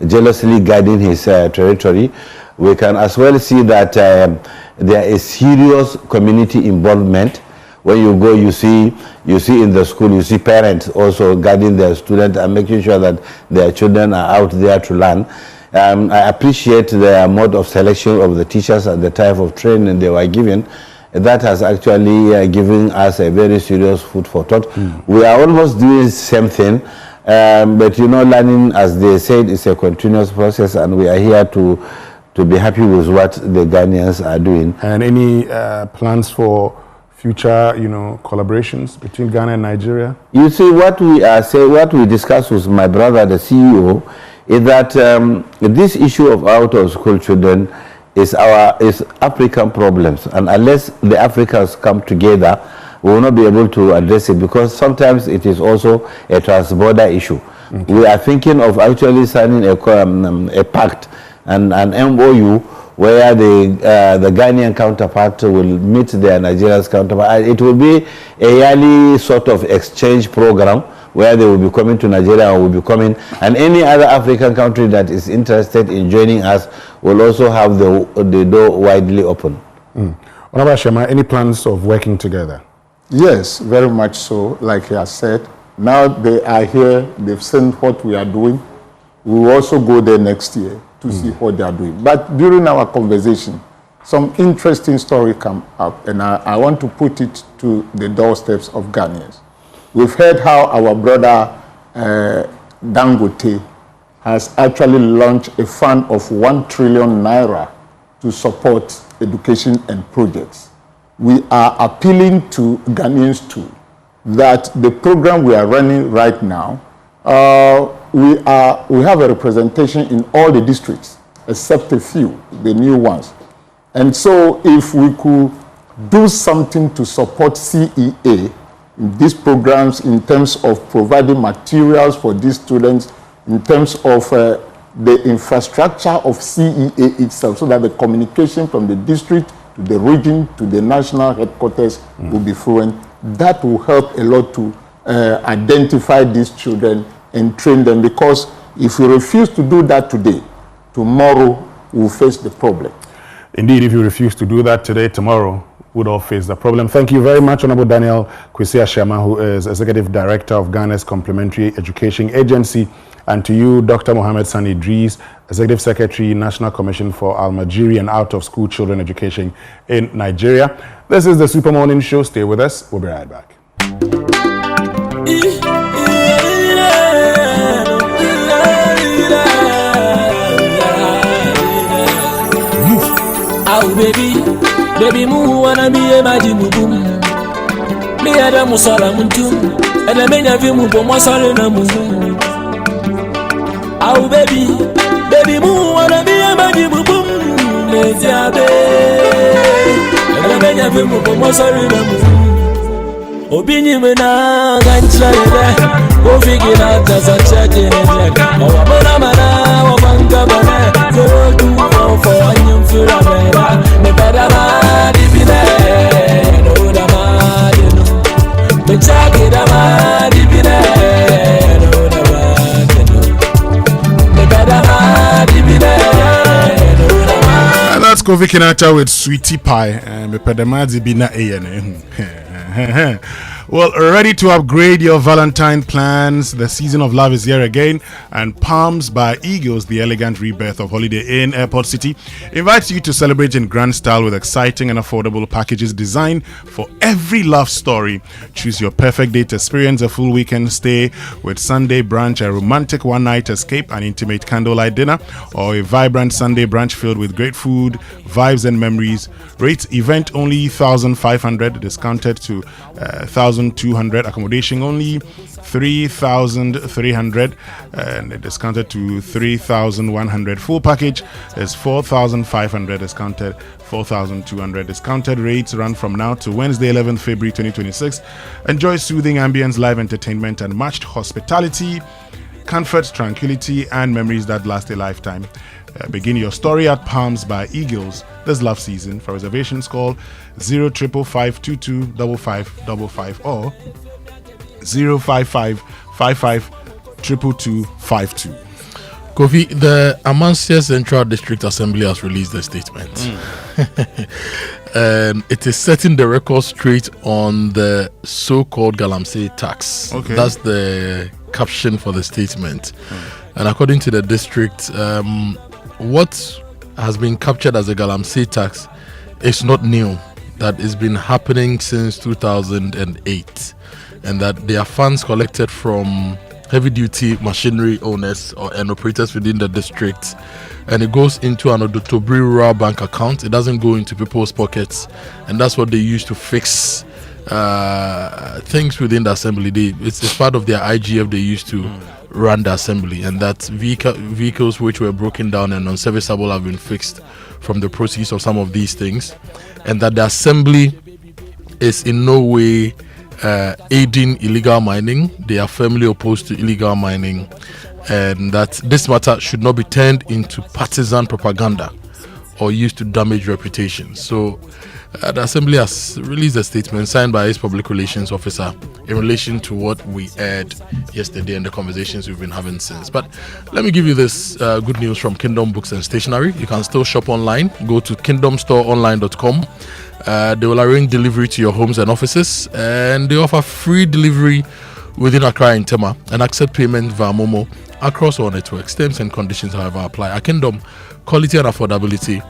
jealously guiding his territory. We can as well see that there is serious community involvement. When you go, you see in the school, you see parents also guiding their students and making sure that their children are out there to learn. I appreciate the mode of selection of the teachers and the type of training they were given. That has actually given us a very serious food for thought. We are almost doing the same thing, but learning, as they said, is a continuous process, and we are here to be happy with what the Ghanaians are doing. And any plans for future, collaborations between Ghana and Nigeria? You see, what we discussed with my brother, the CEO, is that this issue of out-of-school children is African problems, and unless the Africans come together, we will not be able to address it, because sometimes it is also a trans-border issue. Okay. We are thinking of actually signing a pact and an MOU where the Ghanaian counterpart will meet their Nigerian counterpart. It will be a yearly sort of exchange program where they will be coming to Nigeria and will be coming, and any other African country that is interested in joining us will also have the door widely open. Honorable Shema, any plans of working together? Yes, very much so. Like he has said, now they are here, they've seen what we are doing. We will also go there next year to see what they are doing. But during our conversation, some interesting story come up, and I want to put it to the doorsteps of Ghanaians. We've heard how our brother Dangote has actually launched a fund of 1 trillion naira to support education and projects. We are appealing to Ghanaians too, that the program we are running right now, we have a representation in all the districts, except a few, the new ones. And so if we could do something to support CEA, these programs, in terms of providing materials for these students, in terms of the infrastructure of CEA itself, so that the communication from the district to the region to the national headquarters will be fluent, that will help a lot to identify these children and train them. Because if we refuse to do that today, tomorrow we'll face the problem. Indeed, if you refuse to do that today, tomorrow would all face the problem. Thank you very much, Honorable Daniel Kwesi Ashama, who is Executive Director of Ghana's Complementary Education Agency, and to you, Dr. Mohammed Sani Idris, Executive Secretary, National Commission for Almajiri and Out-of-School Children Education in Nigeria. This is the Super Morning Show. Stay with us. We'll be right back. Oh baby mu wanna be a magic boom. Me ada musala muntum, and I may never move on musala na mumu. Oh baby mu wanna be a magic boom. Let's have it, and I may never move on musala na mumu. Opinion me na gancha ebe, go figure out as a check in it. Oh abona mana, oh banga bana, so do for anyum fura me better man if you know the man you know me check it a man if you know the man you know me better man if you know the man. And that's Kofi Kinata with Sweetie Pie. Me pedamazi bina AN. Well, ready to upgrade your Valentine plans? The season of love is here again, and Palms by Eagles, the elegant rebirth of Holiday Inn Airport City, invites you to celebrate in grand style with exciting and affordable packages designed for every love story. Choose your perfect date experience, a full weekend stay with Sunday brunch, a romantic one-night escape, an intimate candlelight dinner, or a vibrant Sunday brunch filled with great food, vibes, and memories. Rates event only 1,500, discounted to 1,200, accommodation only 3,300, and discounted to 3,100. Full package is 4,500, discounted 4,200. Discounted rates run from now to Wednesday, 11th February 2026. Enjoy soothing ambience, live entertainment, and matched hospitality, comfort, tranquility, and memories that last a lifetime. Begin your story at Palms by Eagles this love season. For reservations, call 055225555 or 055552252. Kofi, the Amansie Central District Assembly has released a statement. And it is setting the record straight on the so-called galamsey tax. Okay. That's the caption for the statement. And according to the district, what has been captured as a galamsey tax is not new. That has been happening since 2008, and that there are funds collected from heavy-duty machinery owners and operators within the district, and it goes into an Odotobri rural bank account. It doesn't go into people's pockets, and that's what they use to fix things within the assembly. It's part of their IGF they used to run the assembly, and that vehicles which were broken down and unserviceable have been fixed from the proceeds of some of these things, and that the assembly is in no way aiding illegal mining. They are firmly opposed to illegal mining, and that this matter should not be turned into partisan propaganda or used to damage reputation. So the Assembly has released a statement signed by its public relations officer in relation to what we heard yesterday and the conversations we've been having since. But let me give you this good news from Kingdom Books and Stationery. You can still shop online. Go to kingdomstoreonline.com. They will arrange delivery to your homes and offices, and they offer free delivery within Accra and Tema and accept payment via Momo across all networks. Terms and conditions, however, apply. At Kingdom, quality and affordability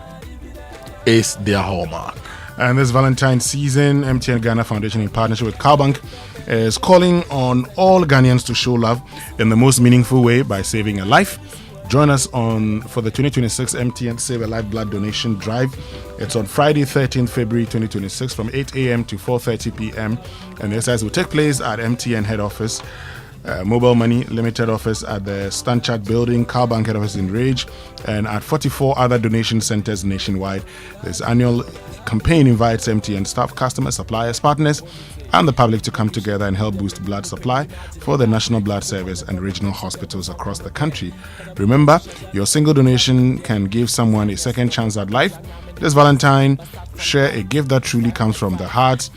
is their hallmark. And this Valentine's season, MTN Ghana Foundation, in partnership with Cowbank, is calling on all Ghanaians to show love in the most meaningful way by saving a life. Join us for the 2026 MTN Save a Life Blood Donation Drive. It's on Friday, 13th February 2026 from 8 a.m. to 4:30 p.m. And the exercise will take place at MTN Head Office, Mobile Money Limited Office at the Stanchart Building, Cowbank Head Office in Rage, and at 44 other donation centers nationwide. This annual campaign invites MTN staff, customers, suppliers, partners, and the public to come together and help boost blood supply for the National Blood Service and regional hospitals across the country. Remember, your single donation can give someone a second chance at life. This Valentine, share a gift that truly comes from the heart.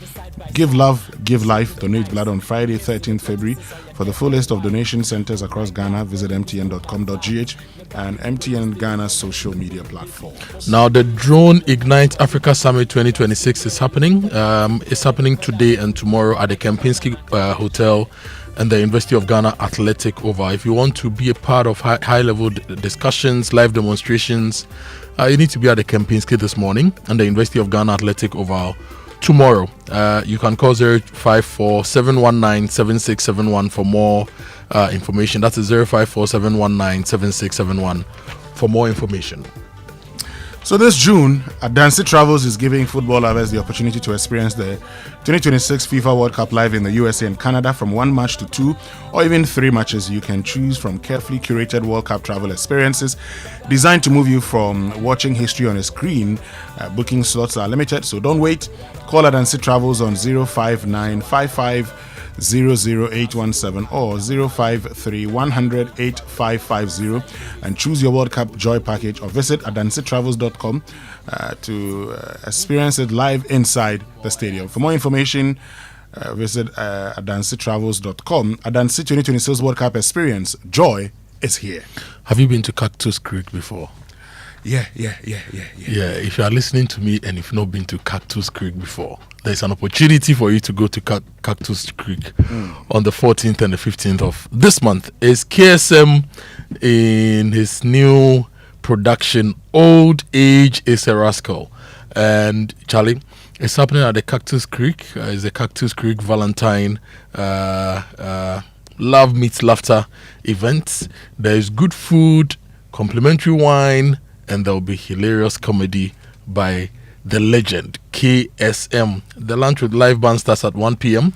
Give love, give life. Donate blood on Friday, 13th February. For the full list of donation centers across Ghana, visit mtn.com.gh. and MTN Ghana social media platforms. Now, the Drone Ignite Africa Summit 2026 is happening. It's happening today and tomorrow at the Kempinski Hotel and the University of Ghana Athletic Oval. If you want to be a part of high-level discussions, live demonstrations, you need to be at the Kempinski this morning and the University of Ghana Athletic Oval tomorrow. You can call 054-719-7671 for more information. That's 054-719-7671 for more information. So this June, Adansi Travels is giving football lovers the opportunity to experience the 2026 FIFA World Cup live in the USA and Canada from 1 match to 2 or even 3 matches. You can choose from carefully curated World Cup travel experiences designed to move you from watching history on a screen. Booking slots are limited, so don't wait. Call Adansi Travels on 059-55-00817 or 053-100-8550 and choose your World Cup Joy package, or visit adansitravels.com to experience it live inside the stadium. For more information, visit adansitravels.com. Adansi 2026 World Cup experience, joy is here. Have you been to Cactus Creek before? Yeah. If you are listening to me and if you've not been to Cactus Creek before, there's an opportunity for you to go to Cactus Creek on the 14th and the 15th of this month. Is KSM in his new production, Old Age is a Rascal. And Charlie, it's happening at the Cactus Creek. It's a Cactus Creek Valentine Love Meets Laughter event. There is good food, complimentary wine, and there will be hilarious comedy by the legend KSM. The lunch with live band starts at 1 p.m.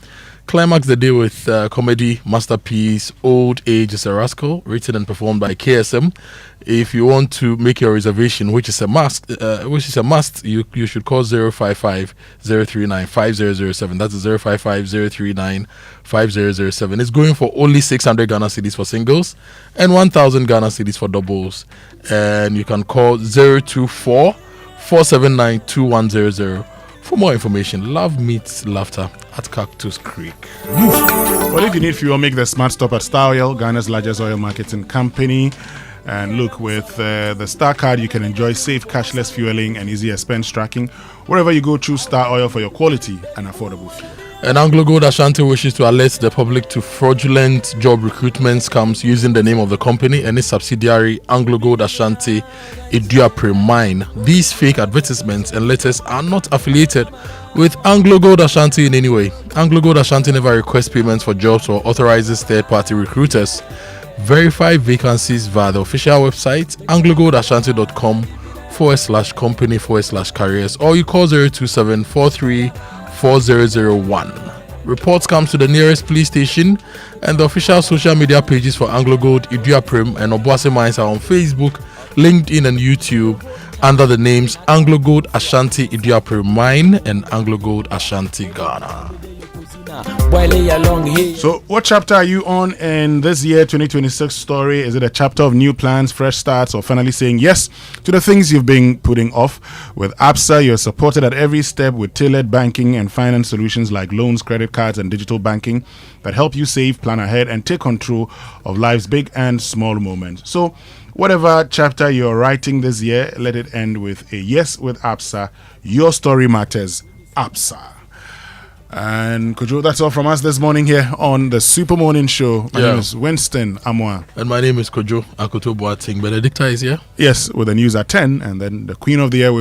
Climax the day with comedy masterpiece Old Age is a Rascal, written and performed by KSM. If you want to make your reservation, which is a must, you should call 055-039-5007. That's 055-039-5007. It's going for only 600 Ghana cedis for singles and 1,000 Ghana cedis for doubles. And you can call 024-479-2100 for more information. Love meets laughter at Cactus Creek. Well, if you need fuel, make the smart stop at Star Oil, Ghana's largest oil marketing company. And look, with the Star card, you can enjoy safe, cashless fueling and easy expense tracking. Wherever you go, choose Star Oil for your quality and affordable fuel. And Anglo Gold Ashanti wishes to alert the public to fraudulent job recruitment scams using the name of the company and its subsidiary Anglo Gold Ashanti Iduapre Mine. These fake advertisements and letters are not affiliated with Anglo Gold Ashanti in any way. Anglo Gold Ashanti never requests payments for jobs or authorizes third-party recruiters. Verify vacancies via the official website anglogoldashanti.com/company/careers, or you call 027-43-4001. Reports comes to the nearest police station, and the official social media pages for Anglo Gold, Iduaprim and Obuasi Mines are on Facebook, LinkedIn and YouTube under the names Anglo Gold Ashanti Iduaprim Mine and Anglo Gold Ashanti Ghana. So what chapter are you on in this year 2026 story? Is it a chapter of new plans, fresh starts, or finally saying yes to the things you've been putting off? With ABSA, you're supported at every step with tailored banking and finance solutions like loans, credit cards, and digital banking that help you save, plan ahead, and take control of life's big and small moments. So whatever chapter you're writing this year, let it end with a yes with ABSA. Your story matters, ABSA. And Kojo, that's all from us this morning here on the Super Morning Show. My name is Winston Amoah. And my name is Kojo Akoto Boateng. Benedicta is here. Yes, with the news at 10, and then the Queen of the Air will